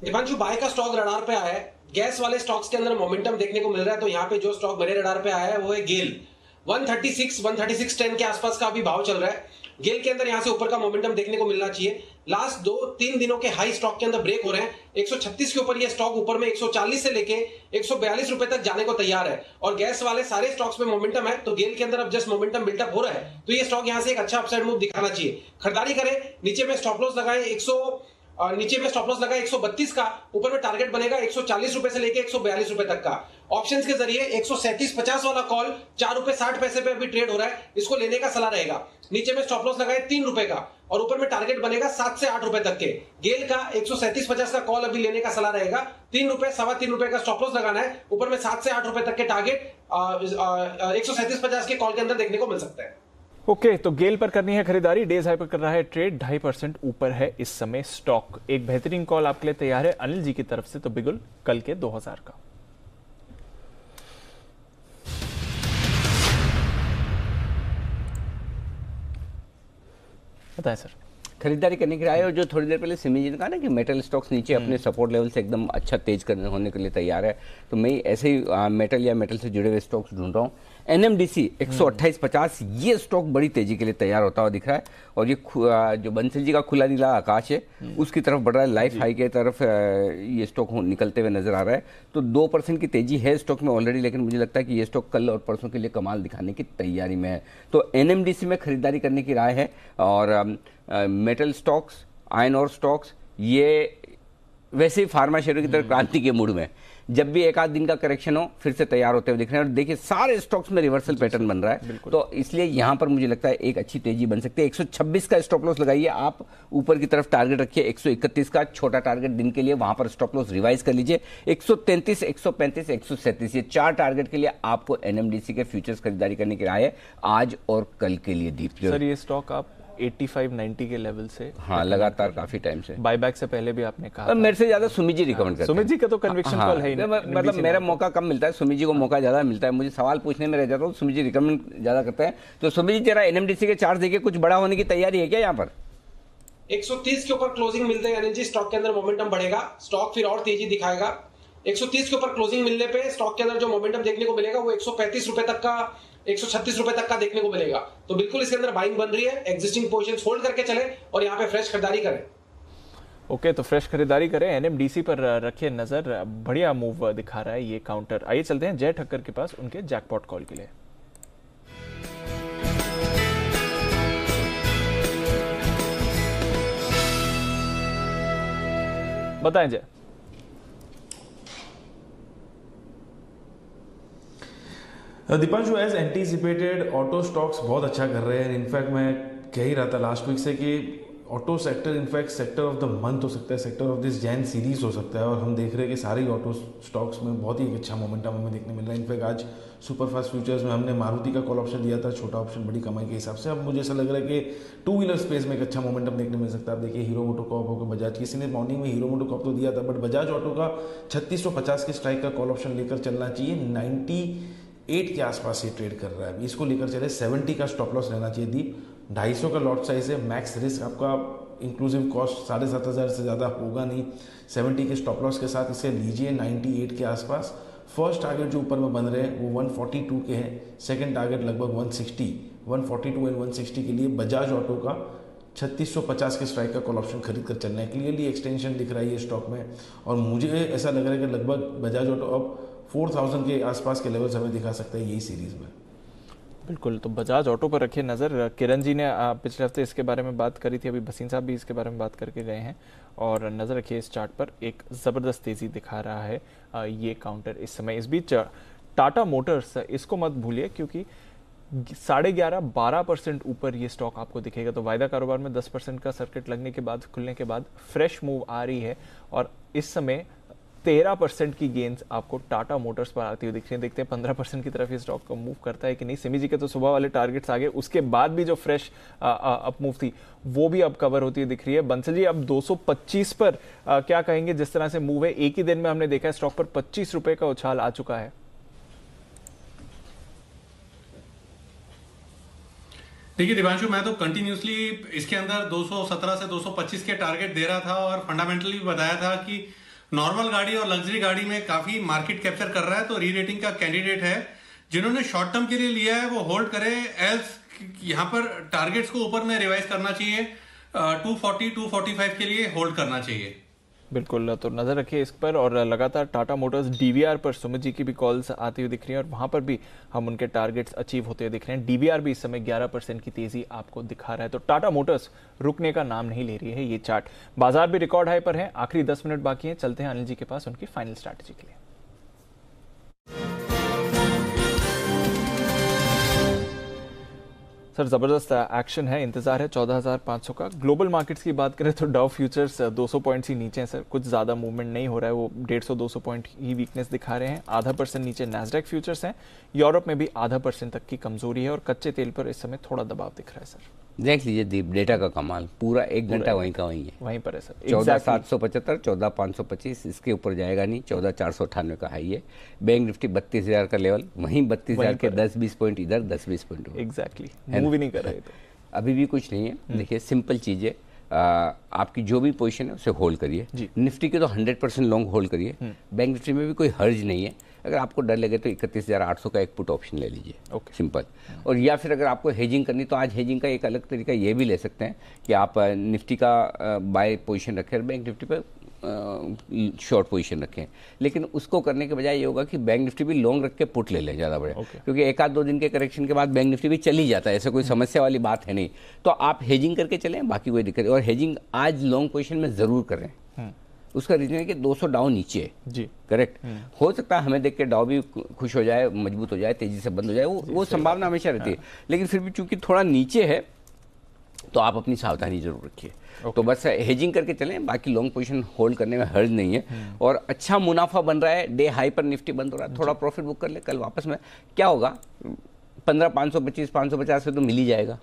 K: दीपांशु, बाय का स्टॉक रडार पे आया है। गैस वाले स्टॉक्स के अंदर मोमेंटम देखने को मिल रहा है, तो यहाँ पे जो स्टॉक मेरे रडार पे आया है वो है गेल। 136-136.10 के आसपास का अभी भाव चल रहा है। गेल के अंदर यहां से ऊपर का मोमेंटम देखने को मिलना चाहिए। लास्ट 2-3 दिनों के हाई स्टॉक के अंदर ब्रेक हो रहे हैं। 136 के ऊपर ये स्टॉक ऊपर में 140 से लेके 142 रुपए तक जाने को तैयार है। और गैस वाले सारे स्टॉक्स में मोमेंटम है, तो गेल के अंदर अब जस्ट मोमेंटम बिल्डअप हो रहा है, तो ये स्टॉक यहां से एक अच्छा अपसाइड मूव दिखाना चाहिए। खरीदारी करें। नीचे में स्टॉप लॉस लगाए 132 का, ऊपर में टारगेट बनेगा 140 रुपए से लेके 142 रुपए तक का। ऑप्शंस के जरिए 137.50 वाला कॉल 4 रुपए 60 पैसे पे अभी ट्रेड हो रहा है, इसको लेने का सलाह रहेगा। नीचे में स्टॉप लॉस लगाए 3 रुपए का और ऊपर में टारगेट बनेगा 7 से 8 रुपए तक के। गेल का 137.50 का कॉल अभी लेने का सलाह रहेगा। 3 रुपए 3.25 रुपए का स्टॉप लॉस लगाना है, ऊपर में 7 से 8 रुपए तक के टारगेट 137.50 के कॉल के अंदर देखने को मिल सकता है।
B: ओके, तो गेल पर करनी है खरीदारी। डेज हाई पर कर रहा है ट्रेड, 2.5% ऊपर है इस समय स्टॉक। एक बेहतरीन कॉल आपके लिए तैयार है अनिल जी की तरफ से, तो बिगुल कल के 2000 का। बताएं सर।
A: खरीदारी करने के लिए आए और जो थोड़ी देर पहले सिमी जी ने कहा ना कि मेटल स्टॉक्स नीचे अपने सपोर्ट लेवल से एकदम अच्छा तेज करने होने के लिए तैयार है, तो मैं ऐसे ही मेटल या मेटल से जुड़े हुए स्टॉक्स ढूंढ रहा हूँ। NMDC 128.50 ये स्टॉक बड़ी तेजी के लिए तैयार होता हुआ दिख रहा है और ये जो बंसल जी का खुला नीला आकाश है उसकी तरफ बढ़ रहा है, लाइफ हाई के तरफ ये स्टॉक निकलते हुए नजर आ रहा है। तो 2% की तेजी है स्टॉक में ऑलरेडी, लेकिन मुझे लगता है कि ये स्टॉक कल और परसों के लिए कमाल दिखाने की तैयारी में है। तो NMDC में खरीदारी करने की राय है। और मेटल स्टॉक्स, आयरन और स्टॉक्स ये वैसे ही फार्मा शेयरों की तरह क्रांति के मूड में, जब भी एक आध दिन का करेक्शन हो फिर से तैयार होते हुए दिख रहे हैं। और देखिए सारे स्टॉक्स में रिवर्सल पैटर्न बन रहा है, तो इसलिए यहां पर मुझे लगता है एक अच्छी तेजी बन सकती है। 126 का स्टॉप लॉस लगाइए आप, ऊपर की तरफ टारगेट रखिए 131 का छोटा टारगेट दिन के लिए, वहां पर स्टॉप लॉस रिवाइज कर लीजिए 133, 135, 137 ये 4 टारगेट के लिए आपको NMDC के फ्यूचर्स खरीदारी करने की राय है आज और कल के लिए। दीप
B: सर, ये स्टॉक आप 85-90 के लेवल से
A: लगातार काफी टाइम से,
B: बायबैक से पहले भी आपने कहा,
A: मेरे से ज्यादा सुमित जी रिकमेंड करते हैं।
B: सुमित जी का तो कन्विक्शन कॉल है ही,
A: मतलब मेरा मौका कम मिलता है, सुमित जी को मौका ज्यादा मिलता है, मुझे सवाल पूछने में रह जाता हूँ, सुमित जी रिकमेंड ज्यादा करते हैं। तो सुमित जी जरा NMDC के चार्ट देखिए, कुछ बड़ा होने की तैयारी है क्या यहाँ पर?
K: 130 के ऊपर क्लोजिंग मिलते हैं जी, स्टॉक के अंदर मोमेंटम बढ़ेगा, स्टॉक फिर और तेजी दिखाएगा। 130 के ऊपर क्लोजिंग मिलने पे स्टॉक के अंदर जो मोमेंटम देखने को मिलेगा वो 135 रुपए तक का, 136 रुपए तक का देखने को मिलेगा। तो बिल्कुल इसके अंदर बाइंग बन रही है, एग्जिस्टिंग पोजीशंस होल्ड करके चले और यहाँ पे फ्रेश खरीदारी करें।
B: ओके, तो फ्रेश खरीदारी करें। एनएमडीसी पर रखिए नजर, बढ़िया मूव दिखा रहा है ये काउंटर। आइए चलते हैं जय ठक्कर के पास उनके जैकपॉट कॉल के लिए। बताएं Jay.
O: Deepanshu, as anticipated auto stocks बहुत अच्छा कर रहे हैं। इनफैक्ट मैं कह ही रहा था लास्ट वीक से कि auto sector in fact sector of the month हो सकता है, sector of this Jain series हो सकता है, और हम देख रहे हैं कि सारे ही ऑटो स्टॉक्स में बहुत ही अच्छा मोमेंटम हमें देखने मिल रहा है। इनफैक्ट आज सुपरफास्ट फ्यूचर्स में हमने मारुति का कॉल ऑप्शन दिया था, छोटा ऑप्शन बड़ी कमाई के हिसाब से। अब मुझे ऐसा लग रहा है कि टू व्हीलर स्पेस में एक अच्छा मोमेंटम देखने मिल सकता है। आप देखिए हीरो मोटोकॉर्प होकर बजाज, किसी ने मॉर्निंग में हीरो मोटोकॉर्प तो दिया था, बट बजाज ऑटो का 3650 के स्ट्राइक का कॉल ऑप्शन लेकर चलना चाहिए। 98 के आसपास ये ट्रेड कर रहा है, इसको लेकर चले। 70 का स्टॉप लॉस रहना चाहिए। दीप 250 का लॉट साइज है, मैक्स रिस्क आपका इंक्लूसिव कॉस्ट 7,500 से ज़्यादा होगा नहीं। 70 के स्टॉप लॉस के साथ इसे लीजिए 98 के आसपास। फर्स्ट टारगेट जो ऊपर में बन रहे हैं वो 142 के हैं, सेकंड टारगेट लगभग 160, 142 एंड 160 के लिए बजाज ऑटो का 3650 के स्ट्राइक का कॉल ऑप्शन खरीद कर चलना है। क्लियरली एक्सटेंशन दिख रहा है ये स्टॉक में, और मुझे ऐसा लग रहा है कि लगभग बजाज ऑटो अब 4000 के आसपास के लेवल्स हमें दिखा सकता है यही सीरीज में।
B: बिल्कुल, तो बजाज ऑटो पर रखिए नज़र। किरण जी ने पिछले हफ्ते इसके बारे में बात करी थी, अभी भसीन साहब भी इसके बारे में बात करके गए हैं, और नज़र रखिए इस चार्ट पर एक ज़बरदस्त तेज़ी दिखा रहा है ये काउंटर इस समय। इस बीच टाटा मोटर्स, इसको मत भूलिए क्योंकि 11.5-12% ऊपर ये स्टॉक आपको दिखेगा। तो वायदा कारोबार में 10% का सर्किट लगने के बाद, खुलने के बाद फ्रेश मूव आ रही है, और इस समय 13% की गेंस आपको टाटा मोटर्स पर आती हुई दिख रही है। देखते हैं 15% की तरफ ये स्टॉक को मूव करता है कि नहीं। सिमी जी के तो सुबह वाले टारगेट्स आ गए, उसके बाद भी जो फ्रेश अप मूव थी वो भी अब कवर होती हुई दिख रही है। बंसल जी, अब 225 पर क्या कहेंगे? जिस तरह से मूव है, एक ही दिन में हमने देखा है स्टॉक पर 25 रुपए का उछाल आ चुका है।
E: देखिए दिवांशु, मैं तो कंटिन्यूसली इसके अंदर 217 से 225 के टारगेट दे रहा था, और फंडामेंटली बताया था कि नॉर्मल गाड़ी और लग्जरी गाड़ी में काफी मार्केट कैप्चर कर रहा है, तो री रेटिंग का कैंडिडेट है। जिन्होंने शॉर्ट टर्म के लिए लिया है वो होल्ड करे, एल्स यहाँ पर टारगेट्स को ऊपर में रिवाइज करना चाहिए। 240 245 के लिए होल्ड करना चाहिए।
B: बिल्कुल, तो नजर रखिए इस पर। और लगातार टाटा मोटर्स डीवीआर पर सुमित जी की भी कॉल्स आती हुई दिख रही हैं, और वहां पर भी हम उनके टारगेट्स अचीव होते हुए दिख रहे हैं। डीवीआर भी इस समय 11% की तेजी आपको दिखा रहा है, तो टाटा मोटर्स रुकने का नाम नहीं ले रही है ये चार्ट। बाजार भी रिकॉर्ड हाई पर है, आखिरी 10 मिनट बाकी हैं। चलते हैं अनिल जी के पास उनकी फाइनल स्ट्रैटेजी के लिए। सर, जबरदस्त एक्शन है, इंतजार है 14,500 का। ग्लोबल मार्केट्स की बात करें तो डाउ फ्यूचर्स 200 पॉइंट्स ही नीचे हैं सर, कुछ ज्यादा मूवमेंट नहीं हो रहा है, वो 150-200 पॉइंट ही वीकनेस दिखा रहे हैं। 0.5% नीचे नैस्डैक फ्यूचर्स हैं। यूरोप में भी 0.5% तक की कमजोरी है, और कच्चे तेल पर इस समय थोड़ा दबाव दिख रहा है सर।
A: देख लीजिए दीप, डेटा का कमाल, पूरा 1 घंटा वहीं का वहीं है,
B: वहीं पर है सर।
A: 14,775, 14,525, इसके ऊपर जाएगा नहीं। 14,498 का हाई है। बैंक निफ्टी 32,000 का लेवल, वहीं 32,000 के 10-20 पॉइंट इधर, 10-20 पॉइंट
B: एग्जैक्टली मूव ही नहीं कर रहे। तो
A: अभी भी कुछ नहीं है। देखिए सिंपल चीज है, आपकी जो भी पोजीशन है उसे होल्ड करिए। निफ्टी के तो 100% लॉन्ग होल्ड करिए। बैंक निफ्टी में भी कोई हर्ज नहीं है। अगर आपको डर लगे तो 31,800 का एक पुट ऑप्शन ले लीजिए, सिंपल। और या फिर अगर आपको हेजिंग करनी तो आज हेजिंग का एक अलग तरीका ये भी ले सकते हैं कि आप निफ्टी का बाय पोजीशन रखें और बैंक निफ्टी पर शॉर्ट पोजीशन रखें। लेकिन उसको करने के बजाय ये होगा कि बैंक निफ्टी भी लॉन्ग रख के पुट ले लें ज़्यादा बढ़िया, क्योंकि 1-2 दिन के करेक्शन के बाद बैंक निफ्टी भी चली जाता है, ऐसे कोई समस्या वाली बात है नहीं। तो आप हेजिंग करके चलें, बाकी कोई दिक्कत। और हेजिंग आज लॉन्ग पोजीशन में ज़रूर करें। उसका रीजन है कि 200 डाउन नीचे है
B: जी,
A: करेक्ट। हो सकता है हमें देख के डाउ भी खुश हो जाए, मजबूत हो जाए, तेजी से बंद हो जाए, वो संभावना हमेशा रहती है। लेकिन फिर भी चूंकि थोड़ा नीचे है तो आप अपनी सावधानी जरूर रखिए। तो बस हेजिंग करके चलें, बाकी लॉन्ग पोजीशन होल्ड करने में हर्ज नहीं है। और अच्छा मुनाफा बन रहा है, डे हाई पर निफ्टी बंद हो रहा है, थोड़ा प्रॉफिट बुक कर ले। कल वापस में क्या होगा, 15,525, 550 से तो मिल ही जाएगा,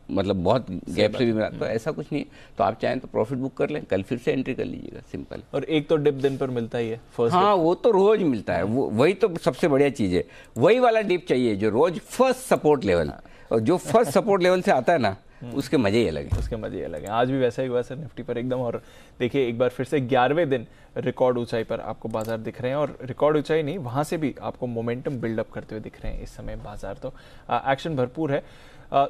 A: मतलब बहुत गैप से भी मिला, तो ऐसा कुछ नहीं है। तो आप चाहें तो प्रॉफिट बुक कर लें, कल फिर से एंट्री कर लीजिएगा, सिंपल।
B: और एक तो डिप दिन पर मिलता ही है फर्स्ट।
A: हाँ, वो तो रोज मिलता है, वही तो सबसे बढ़िया चीज है। वही वाला डिप चाहिए जो रोज फर्स्ट सपोर्ट लेवल, और जो फर्स्ट सपोर्ट लेवल से आता है ना, उसके मजे ही अलग है।
B: उसके मजे ही अलग है। आज भी वैसा ही हुआ सर निफ्टी पर एकदम। और देखिए एक बार फिर से 11वें दिन रिकॉर्ड ऊंचाई पर आपको बाजार दिख रहे हैं, और रिकॉर्ड ऊंचाई नहीं, वहां से भी आपको मोमेंटम बिल्डअप करते हुए दिख रहे हैं इस समय बाजार। तो एक्शन भरपूर है।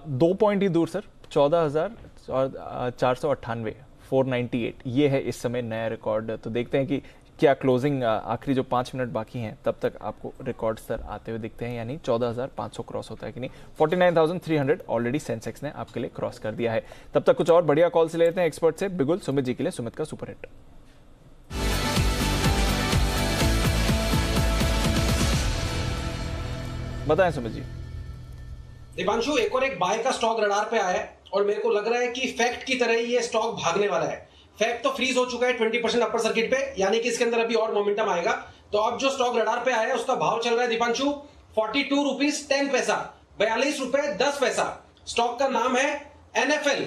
B: 2 पॉइंट ही दूर सर, 14,498 498, ये है इस समय नया रिकॉर्ड। तो देखते हैं कि क्या क्लोजिंग आखिरी जो 5 मिनट बाकी हैं तब तक आपको रिकॉर्ड स्तर आते हुए दिखते हैं, यानी 14,500 क्रॉस होता है कि नहीं। 49,300 ऑलरेडी सेंसेक्स ने आपके लिए क्रॉस कर दिया है। तब तक कुछ और बढ़िया कॉल से लेते हैं एक्सपर्ट से। बिगुल सुमित जी के लिए सुमित का सुपर हिट। बताएं सुमित जी।
K: दीपांशु, एक और एक बाय का स्टॉक रडार पे आया है और मेरे को लग रहा है कि फैक्ट की तरह ही ये स्टॉक भागने वाला है। फैक्ट तो फ्रीज हो चुका है 20% अपर सर्किट पे, यानी कि इसके अंदर अभी और मोमेंटम आएगा। तो अब जो स्टॉक रडार पे आया है उसका भाव चल रहा है दीपांशु 42 रुपीज 10 पैसा, 42 रुपए 10 पैसा। स्टॉक का नाम है NFL,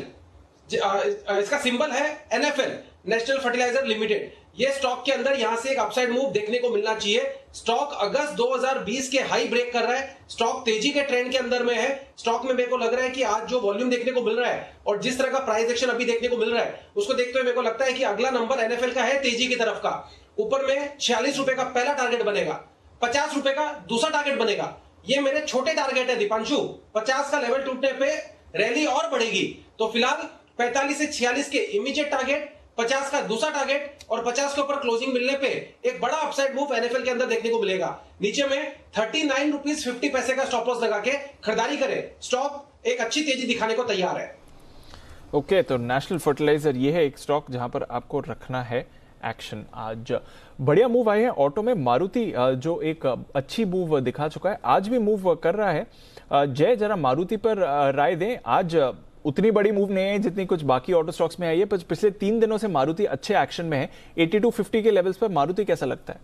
K: इसका सिंबल है NFL, नेशनल फर्टिलाइजर लिमिटेड। ये स्टॉक के अंदर यहां से एक अपसाइड मूव देखने को मिलना चाहिए। स्टॉक अगस्त 2020 के हाई ब्रेक कर रहा है, स्टॉक तेजी के ट्रेंड के अंदर में है। स्टॉक में मेरे को लग रहा है कि आज जो वॉल्यूम देखने को मिल रहा है और जिस तरह का प्राइस एक्शन अभी देखने को मिल रहा है उसको देखते हुए मेरे को लगता है कि अगला नंबर NFL का है तेजी की तरफ का। ऊपर में 46 रुपए का पहला टारगेट बनेगा, 50 रुपए का दूसरा टारगेट बनेगा। ये मेरे छोटे टारगेट है दीपांशु। 50 का लेवल टूटने पे रैली और बढ़ेगी। तो फिलहाल 45 से 46 के इमीडिएट टारगेट, 50 का दूसरा टारगेट और 50 के ऊपर क्लोजिंग मिलने पे एक बड़ा अपसाइड मूव NFL के अंदर देखने को मिलेगा। नीचे में 39 रुपीज 50 पैसे का स्टॉप लॉस लगा के खरीदारी करें। स्टॉक एक अच्छी तेजी दिखाने को तैयार है।
B: ओके, तो नेशनल फर्टिलाइजर ये है एक स्टॉक जहां पर आपको रखना है एक्शन। आज बढ़िया मूव आए हैं ऑटो में। मारुति जो एक अच्छी मूव दिखा चुका है, आज भी मूव कर रहा है। जय, जरा मारुति पर राय दें। आज उतनी बड़ी मूव नहीं है जितनी कुछ बाकी ऑटो स्टॉक्स में आई है, पर पिछले 3 दिनों से मारुति अच्छे एक्शन में है। 8250 के लेवल्स पर मारुति कैसा लगता है?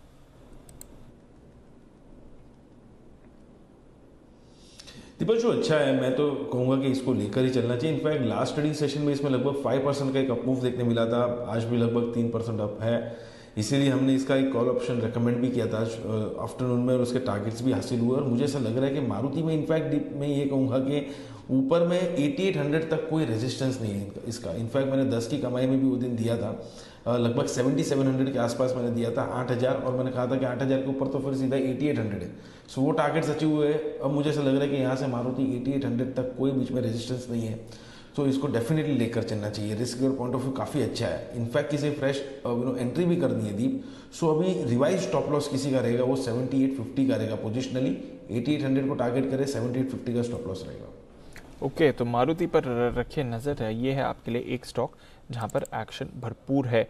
O: दीपांशु अच्छा है, मैं तो कहूंगा कि इसको लेकर ही चलना चाहिए। इनफैक्ट लास्ट ट्रेडिंग सेशन में इसमें लगभग 5% का एक अप मूव देखने मिला था, आज भी लगभग 3% अप है। इसीलिए हमने इसका एक कॉल ऑप्शन रेकमेंड भी किया था आज आफ्टरनून में और उसके टारगेट्स भी हासिल हुए। और मुझे ऐसा लग रहा है कि मारुति में इनफैक्ट मैं ये कहूँगा कि ऊपर में 8800 तक कोई रेजिस्टेंस नहीं है इसका। इनफैक्ट मैंने 10 की कमाई में भी वो दिन दिया था, लगभग 7700 के आसपास मैंने दिया था, 8000, और मैंने कहा था कि 8000 के ऊपर तो फिर सीधा 8800 है। सो वो टारगेट्स अचीव हुए। अब मुझे ऐसा लग रहा है कि यहाँ से मारुति 8800 तक कोई बीच में रेजिस्टेंस नहीं है, तो इसको डेफिनेटली लेकर चलना चाहिए। रिस्क और पॉइंट ऑफ व्यू काफ़ी अच्छा है। इनफैक्ट किसी फ्रेश एंट्री भी करनी है दीप। सो अभी रिवाइज स्टॉप लॉस किसी का रहेगा वो 7850 का रहेगा पोजिशनली। 8800 को टारगेट करे, 7850 का स्टॉप लॉस रहेगा।
B: ओके, तो मारुति पर रखिए नजर है। ये है आपके लिए एक स्टॉक जहां पर एक्शन भरपूर है।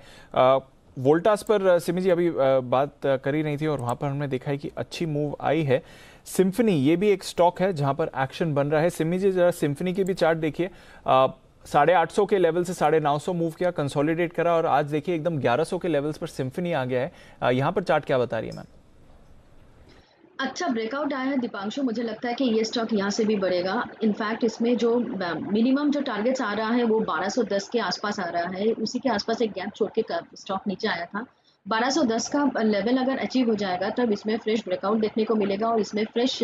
B: वोल्टास पर सिमी जी अभी बात करी नहीं थी और वहां पर हमने देखा है कि अच्छी मूव आई है। सिम्फनी ये भी एक स्टॉक है जहां पर एक्शन बन रहा है। सिमी जी जरा सिम्फनी के भी चार्ट देखिए। 850 के लेवल से 950 मूव किया, कंसोलिडेट करा और आज देखिए एकदम 1100 के लेवल्स पर सिम्फनी आ गया है। यहाँ पर चार्ट क्या बता रही है मैम?
I: अच्छा ब्रेकआउट आया है दीपांशु, मुझे लगता है कि ये स्टॉक यहाँ से भी बढ़ेगा। इनफैक्ट इसमें जो मिनिमम जो टारगेट्स आ रहा है वो 1210 के आसपास आ रहा है। उसी के आसपास एक गैप छोड़ के स्टॉक नीचे आया था। 1210 का लेवल अगर अचीव हो जाएगा तब इसमें फ्रेश ब्रेकआउट देखने को मिलेगा और इसमें फ्रेश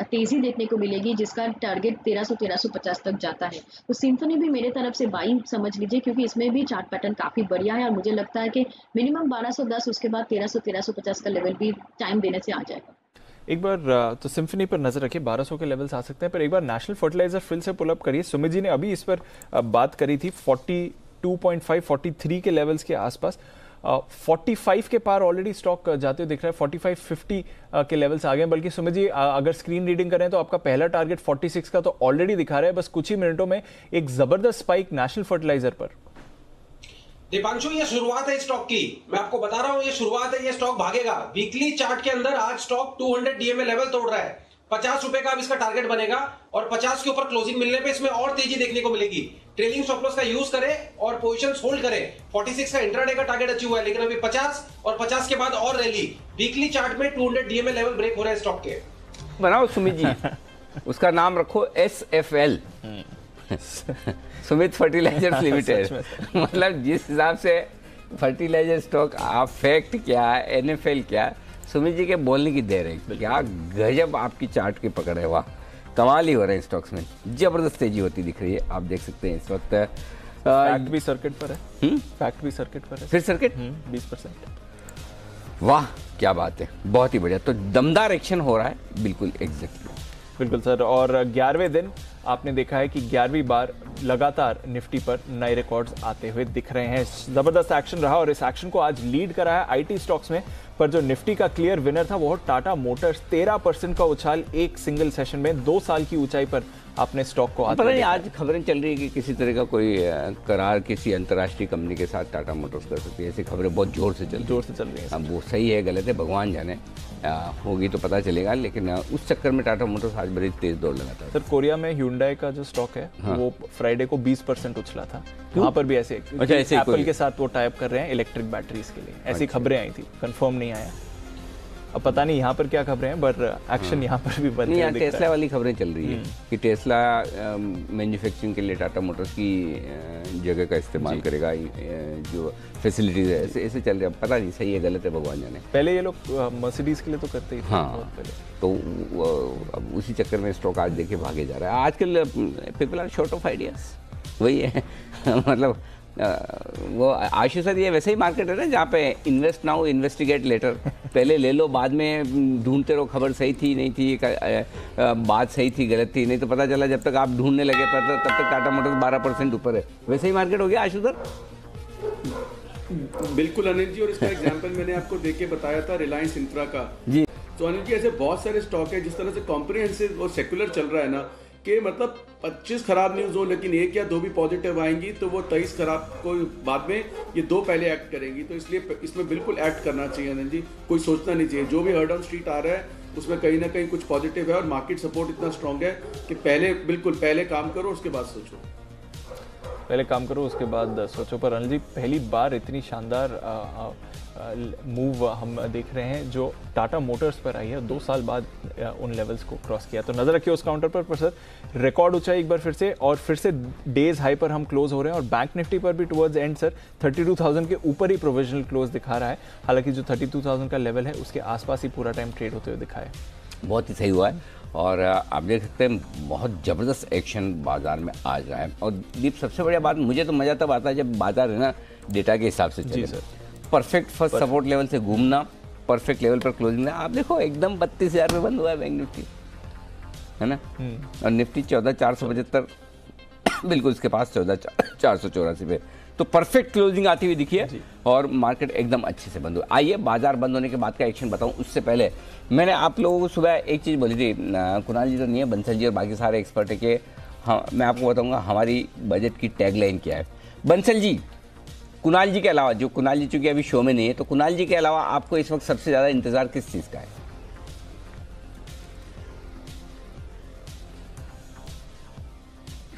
I: तेजी देखने को मिलेगी, जिसका टारगेट 1300-1350 तक जाता है। तो सिम्फनी भी मेरे तरफ से बाई समझ लीजिए, क्योंकि इसमें भी चार्ट पैटर्न काफ़ी बढ़िया है और मुझे लगता है कि मिनिमम 1210, उसके बाद 1300-1350 का लेवल भी टाइम देने से आ जाएगा।
B: एक बार तो सिम्फनी पर नजर रखिए, 1200 के लेवल्स आ सकते हैं। पर एक बार नेशनल फर्टिलाइजर फिर से पुल अप करिए। सुमित जी ने अभी इस पर बात करी थी 42.5 43 के लेवल्स के आसपास। 45 के पार ऑलरेडी स्टॉक जाते हुए दिख रहा है। 4550 के लेवल्स आ गए। बल्कि सुमित जी अगर स्क्रीन रीडिंग करें तो आपका पहला टारगेट 46 का तो ऑलरेडी दिखा रहा है। बस कुछ ही मिनटों में एक जबरदस्त स्पाइक नेशनल फर्टिलाइजर पर।
K: दीपांशु ये शुरुआत है स्टॉक की, मैं आपको बता रहा हूं ये शुरुआत है, ये स्टॉक भागेगा। वीकली चार्ट के अंदर आज स्टॉक 200 डीएमए लेवल तोड़ रहा है। 50 रुपए का अब इसका टारगेट बनेगा और 50 के ऊपर क्लोजिंग मिलने पे इसमें और तेजी देखने को मिलेगी। ट्रेलिंग स्टॉप लॉस का यूज करें और पोजीशंस होल्ड करें। 46 का इंट्राडे का टारगेट अचीव हुआ है, लेकिन अभी 50 और 50 के बाद और रैली। वीकली चार्ट में 200 डीएमए लेवल ब्रेक हो रहा है स्टॉक के।
A: बनाओ सुमित जी, उसका नाम रखो SFL, सुमित फर्टिलाइजर्स लिमिटेड। मतलब जिस हिसाब से फर्टिलाइजर स्टॉक, आप फैक्ट क्या, NFL क्या, सुमित जी के बोलने की देर है। क्या गजब आपकी चार्ट की पकड़ है, वाह, कमाल ही हो रहे हैं स्टॉक्स में। जबरदस्त तेजी होती दिख रही है, आप देख सकते हैं इस वक्त।
B: फैक्ट भी सर्किट पर है। फैक्ट भी सर्किट पर है।
A: फिर सर्किट
B: 20%।
A: वाह क्या बात है, बहुत ही बढ़िया। तो दमदार एक्शन हो रहा है, बिल्कुल एग्जैक्टली।
B: बिल्कुल सर। और 11वें दिन आपने देखा है कि 11वीं बार लगातार निफ्टी पर नए रिकॉर्ड्स आते हुए दिख रहे हैं। जबरदस्त एक्शन रहा और इस एक्शन को आज लीड करा है आईटी स्टॉक्स में, पर जो निफ्टी का क्लियर विनर था वो टाटा मोटर्स। 13% का उछाल एक सिंगल सेशन में 2 साल की ऊंचाई पर अपने स्टॉक को
A: पता नहीं आज खबरें चल रही है कि किसी तरह का कोई करार किसी अंतर्राष्ट्रीय कंपनी के साथ टाटा मोटर्स कर सकती है। ऐसी खबरें बहुत जोर से चल रही हैं। अब वो सही है गलत है भगवान जाने, होगी तो पता चलेगा, लेकिन उस चक्कर में टाटा मोटर्स आज बड़ी तेज दौड़ लगाता है।
B: सर कोरिया में Hyundai का जो स्टॉक है वो फ्राइडे को 20% उछला था। वहाँ पर भी ऐसे एप्पल के साथ वो टाइप कर रहे हैं इलेक्ट्रिक बैटरीज के लिए, ऐसी खबरें आई थी, कंफर्म नहीं आया। अब पता नहीं यहाँ पर क्या खबरें हैं, पर एक्शन यहाँ पर भी बन रहा है।
A: टेस्ला वाली खबरें चल रही है कि टेस्ला मैन्युफैक्चरिंग के लिए टाटा मोटर्स की जगह का इस्तेमाल करेगा, जो फैसिलिटीज है ऐसे चल रहा है। पता नहीं सही है गलत है भगवान जाने।
B: पहले ये लोग मर्सिडीज के लिए तो करते ही थे।
A: हाँ, तो अब उसी चक्कर में स्टॉक आज देखे भागे जा रहा है। आजकल people are short of ideas, वही है मतलब वो आशीष सर, ये वैसे ही मार्केट है ना जहाँ पे इन्वेस्ट नाउ इन्वेस्टिगेट लेटर, पहले ले लो बाद में ढूंढते रहो खबर सही थी नहीं थी, बात सही थी गलत थी, नहीं तो पता चला जब तक आप ढूंढने लगे तब तक टाटा मोटर्स 12% ऊपर है। वैसे ही मार्केट हो गया आशीष सर।
J: बिल्कुल अनिल जी, और इसका एग्जांपल मैंने आपको देके बताया था रिलायंस इंफ्रा का
A: जी।
J: तो अनिल जी ऐसे बहुत सारे स्टॉक है जिस तरह से कॉम्प्रिहेंसिव और सेक्युलर चल रहा है ना कि मतलब 25 खराब न्यूज हो लेकिन 1 या 2 भी पॉजिटिव आएंगी तो वो 23 खराब को बाद में ये 2 पहले एक्ट करेंगी। तो इसलिए इसमें बिल्कुल एक्ट करना चाहिए अनिल जी, कोई सोचना नहीं चाहिए। जो भी हर्ड ऑन स्ट्रीट आ रहा है उसमें कहीं ना कहीं कुछ पॉजिटिव है और मार्केट सपोर्ट इतना स्ट्रांग है कि पहले काम करो उसके बाद सोचो।
B: पहले काम करो उसके बाद सोचो। पर अनिल जी पहली बार इतनी शानदार मूव हम देख रहे हैं जो टाटा मोटर्स पर आई है, 2 साल बाद उन लेवल्स को क्रॉस किया। तो नजर रखिए उस काउंटर पर सर रिकॉर्ड ऊंचाई एक बार फिर से, और फिर से डेज हाई पर हम क्लोज हो रहे हैं। और बैंक निफ्टी पर भी टुवर्ड्स एंड सर 32,000 के ऊपर ही प्रोविजनल क्लोज दिखा रहा है, हालांकि जो 32,000 का लेवल है उसके आसपास ही पूरा टाइम ट्रेड होते हुए दिखा है।
A: बहुत ही सही हुआ है और आप देख सकते हैं बहुत ज़बरदस्त एक्शन बाजार में आ रहा है। और दीप सबसे बढ़िया बात, मुझे तो मज़ा तब आता है जब बाजार है ना डेटा के हिसाब से चले। परफेक्ट फर्स्ट सपोर्ट लेवल से घूमना, परफेक्ट लेवल पर क्लोजिंग। आप देखो एकदम 32,000 पे बंद हुआ है बैंक निफ्टी, है ना, और निफ्टी 14,475 बिल्कुल इसके पास 14,484 पे। तो परफेक्ट क्लोजिंग आती हुई दिखी है और मार्केट एकदम अच्छे से बंद हुआ। आइए बाजार बंद होने के बाद का एक्शन बताऊं, उससे पहले मैंने आप लोगों को सुबह एक चीज़ बोली थी, कुणाल जी तो नहीं है, बंसल जी और बाकी सारे एक्सपर्ट है कि हाँ, मैं आपको बताऊंगा हमारी बजट की टैगलाइन क्या है। बंसल जी, कुणाल जी के अलावा, जो कुणाल जी चूंकि अभी शो में नहीं है, तो कुणाल जी के अलावा आपको इस वक्त सबसे ज़्यादा इंतजार किस चीज़ का है?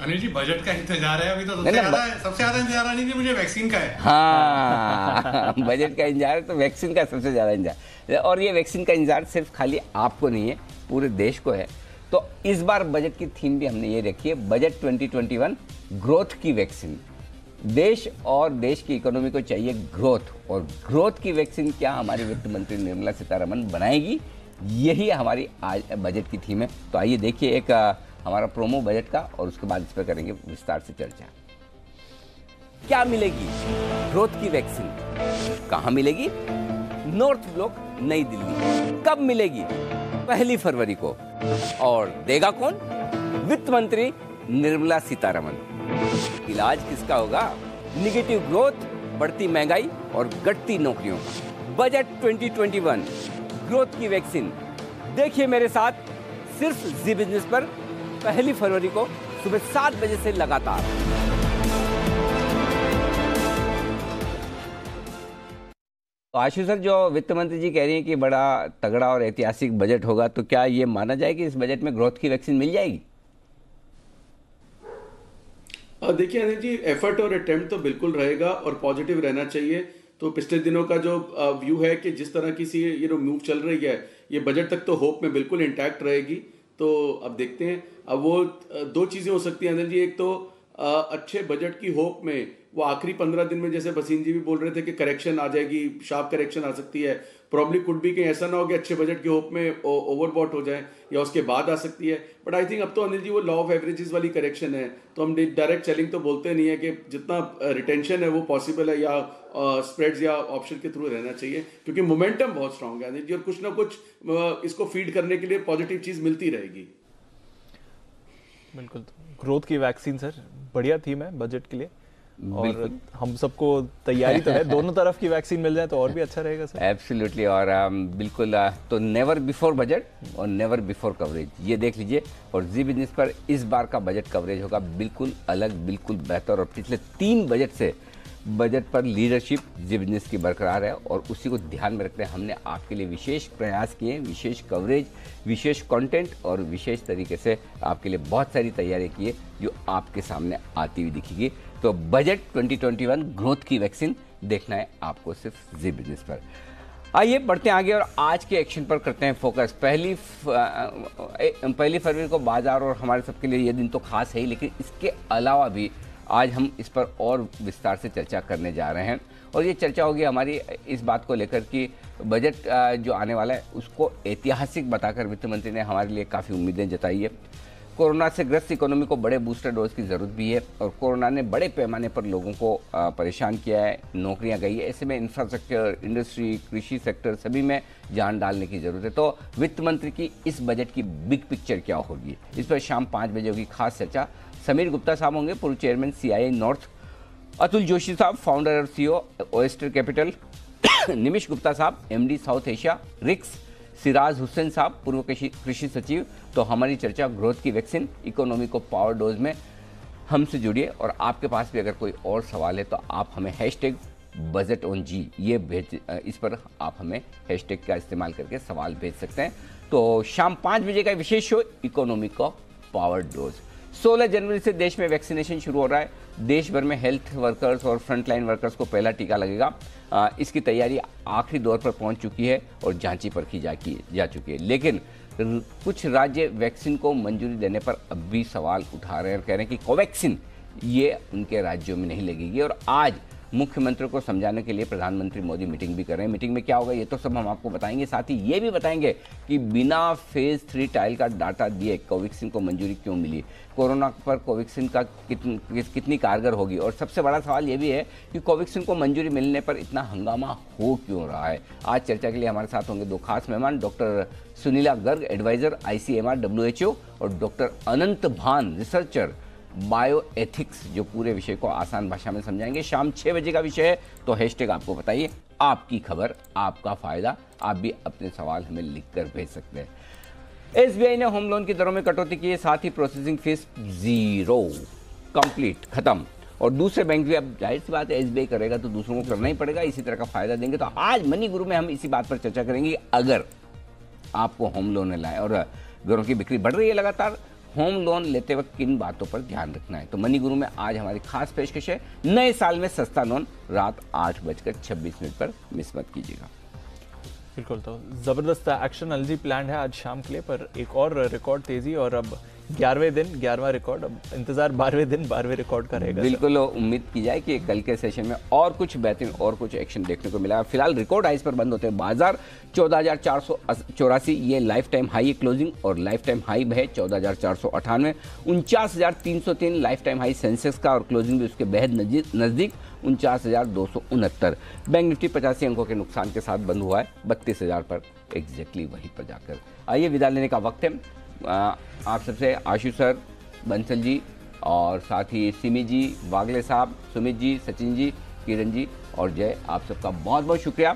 E: अनिल जी बजट का इंतजार है अभी तो सबसे ज्यादा इंतजार अनिल जी मुझे वैक्सीन का है।
A: हाँ बजट का इंतजार है तो वैक्सीन का सबसे ज्यादा इंतजार, और ये वैक्सीन का इंतजार सिर्फ खाली आपको नहीं है, पूरे देश को है। तो इस बार बजट की थीम भी हमने ये रखी है, बजट 2021 ग्रोथ की वैक्सीन। देश और देश की इकोनॉमी को चाहिए ग्रोथ, और ग्रोथ की वैक्सीन क्या हमारी वित्त मंत्री निर्मला सीतारमण बनाएगी, यही हमारी आज बजट की थीम है। तो आइए देखिए एक हमारा प्रोमो बजट का, और उसके बाद इस पर करेंगे विस्तार से चर्चा। क्या मिलेगी ग्रोथ की वैक्सीन, कहां मिलेगी? नॉर्थ ब्लॉक नई दिल्ली। कब मिलेगी? 1 फरवरी को। और देगा कौन? वित्त मंत्री निर्मला सीतारमण। इलाज किसका होगा? निगेटिव ग्रोथ, बढ़ती महंगाई और घटती नौकरियों। बजट 2021 ग्रोथ की वैक्सीन देखिए मेरे साथ सिर्फ जी बिजनेस पर 1 फरवरी को सुबह 7 बजे से लगातार। तो आशीष सर, जो वित्त मंत्री जी कह रही हैं कि बड़ा तगड़ा और ऐतिहासिक बजट होगा, तो क्या ये माना जाए कि इस बजट में ग्रोथ की वैक्सीन मिल जाएगी?
J: देखिए अनिल जी, एफर्ट और अटेम्प्ट तो बिल्कुल रहेगा और पॉजिटिव रहना चाहिए। तो पिछले दिनों का जो व्यू है कि जिस तरह की सी ये मूव चल रही है, ये बजट तक तो होप में बिल्कुल इंटैक्ट रहेगी। तो अब देखते हैं, अब वो 2 चीज़ें हो सकती हैं अनिल जी। एक तो अच्छे बजट की होप में वो आखिरी 15 दिन में, जैसे बसीन जी भी बोल रहे थे कि करेक्शन आ जाएगी, शार्प करेक्शन आ सकती है। प्रॉब्ली कुड भी कहीं ऐसा ना हो कि अच्छे बजट की होप में ओवरबॉट हो जाए, या उसके बाद आ सकती है। बट आई थिंक अब तो अनिल जी वो लॉ ऑफ एवरेजेस वाली करेक्शन है, तो हम डायरेक्ट सेलिंग तो बोलते नहीं है कि जितना रिटेंशन है वो पॉसिबल है, या स्प्रेड्स या ऑप्शन के थ्रू रहना चाहिए, क्योंकि मोमेंटम बहुत स्ट्रांग है अनिल जी, और कुछ ना कुछ इसको फीड करने के लिए पॉजिटिव चीज मिलती रहेगी।
B: बिल्कुल, ग्रोथ की वैक्सीन सर बढ़िया थीम है बजट के लिए, और हम सबको तैयारी तो है, दोनों तरफ की वैक्सीन मिल जाए तो और भी अच्छा रहेगा सर।
A: एब्सोल्युटली, और बिल्कुल तो नेवर बिफोर बजट और नेवर बिफोर कवरेज, ये देख लीजिए। और जी बिजनेस पर इस बार का बजट कवरेज होगा बिल्कुल अलग, बिल्कुल बेहतर, और पिछले 3 बजट से बजट पर लीडरशिप जी बिजनेस की बरकरार है, और उसी को ध्यान में रखते हैं हमने आपके लिए विशेष प्रयास किए, विशेष कवरेज, विशेष कंटेंट और विशेष तरीके से आपके लिए बहुत सारी तैयारी की है जो आपके सामने आती हुई दिखेगी। तो बजट 2021 ग्रोथ की वैक्सीन देखना है आपको सिर्फ जी बिजनेस पर। आइए बढ़ते हैं आगे और आज के एक्शन पर करते हैं फोकस। पहली फरवरी को बाजार और हमारे सबके लिए ये दिन तो खास है ही, लेकिन इसके अलावा भी आज हम इस पर और विस्तार से चर्चा करने जा रहे हैं, और ये चर्चा होगी हमारी इस बात को लेकर कि बजट जो आने वाला है उसको ऐतिहासिक बताकर वित्त मंत्री ने हमारे लिए काफ़ी उम्मीदें जताई है। कोरोना से ग्रस्त इकोनॉमी को बड़े बूस्टर डोज की ज़रूरत भी है, और कोरोना ने बड़े पैमाने पर लोगों को परेशान किया है, नौकरियां गई है, ऐसे में इंफ्रास्ट्रक्चर, इंडस्ट्री, कृषि सेक्टर सभी में जान डालने की ज़रूरत है। तो वित्त मंत्री की इस बजट की बिग पिक्चर क्या होगी, इस पर शाम 5 बजे होगी खास चर्चा। समीर गुप्ता साहब होंगे, पूर्व chairman CII north, Atul Joshi साहब फाउंडर और CEO ओएस्टर कैपिटल, निमिष गुप्ता साहब MD साउथ एशिया रिक्स, सिराज हुसैन साहब पूर्व कृषि सचिव। तो हमारी चर्चा ग्रोथ की वैक्सीन, इकोनॉमी को पावर डोज में हमसे जुड़िए, और आपके पास भी अगर कोई और सवाल है तो आप हमें #BudgetOnG ये इस पर आप हमें हैशटैग का इस्तेमाल करके सवाल भेज सकते हैं। तो शाम 5 बजे का विशेष शो इकोनॉमी को पावर डोज। 16 जनवरी से देश में वैक्सीनेशन शुरू हो रहा है। देश भर में हेल्थ वर्कर्स और फ्रंटलाइन वर्कर्स को पहला टीका लगेगा। इसकी तैयारी आखिरी दौर पर पहुंच चुकी है और जांची परखी जा चुकी है, लेकिन कुछ राज्य वैक्सीन को मंजूरी देने पर अब भी सवाल उठा रहे हैं और कह रहे हैं कि कोवैक्सीन ये उनके राज्यों में नहीं लगेगी। और आज मुख्यमंत्री को समझाने के लिए प्रधानमंत्री मोदी मीटिंग भी कर रहे हैं। मीटिंग में क्या होगा ये तो सब हम आपको बताएंगे, साथ ही ये भी बताएंगे कि बिना फेज 3 ट्रायल का डाटा दिए कोवैक्सीन को मंजूरी क्यों मिली, कोरोना पर कोवैक्सीन का कितनी कारगर होगी, और सबसे बड़ा सवाल ये भी है कि कोवैक्सीन को मंजूरी मिलने पर इतना हंगामा हो क्यों रहा है। आज चर्चा के लिए हमारे साथ होंगे 2 खास मेहमान, doctor Sunila Garg adviser ICMR WHO और doctor Anant Bhan researcher bio ethics, जो पूरे विषय को आसान भाषा में समझाएंगे। शाम 6 बजे का विषय है, तो हैशटैग आपको बताइए, आपकी खबर आपका फायदा। आप भी अपने सवाल हमें लिखकर भेज सकते हैं। SBI ने होम लोन की दरों में कटौती की है, साथ ही प्रोसेसिंग फीस 0 कंप्लीट खत्म। और दूसरे बैंक भी, अब जाहिर सी बात है SBI करेगा तो दूसरों को करना ही पड़ेगा, इसी तरह का फायदा देंगे। तो आज मनी गुरु में हम इसी बात पर चर्चा करेंगे, अगर आपको होम लोन लाए और घरों की बिक्री बढ़ रही है लगातार, होम लोन लेते वक्त किन बातों पर ध्यान रखना है। तो मनी गुरु में आज हमारी खास पेशकश है, नए साल में सस्ता लोन, रात 8:26 पर मिस मत कीजिएगा।
B: बिल्कुल, तो जबरदस्त एक्शन एलजी प्लान है आज शाम के लिए, पर एक और रिकॉर्ड तेजी, और अब 11वें दिन 11वां रिकॉर्ड, अब इंतजार 12वें दिन 12वें रिकॉर्ड का रहेगा।
A: बिल्कुल, उम्मीद की जाए कि कल के सेशन में और कुछ बेहतरीन और कुछ एक्शन देखने को मिला। फिलहाल रिकॉर्ड हाइस पर बंद होते हैं बाजार, 14,484 ये लाइफ टाइम हाई क्लोजिंग, और लाइफ टाइम हाई है 14,498, 49,303 लाइफ टाइम हाई सेंसेक्स का, और क्लोजिंग भी उसके बेहद नजदीक 49,269। बैंक निफ्टी 85 अंकों के नुकसान के साथ बंद हुआ है 32,000 पर, एग्जैक्टली वहीं पर जाकर। आइए विदा लेने का वक्त है। आप सबसे आशु सर, बंसल जी, और साथ ही सिमी जी, वागले साहब, सुमित जी, सचिन जी, किरण जी और जय, आप सबका बहुत बहुत शुक्रिया।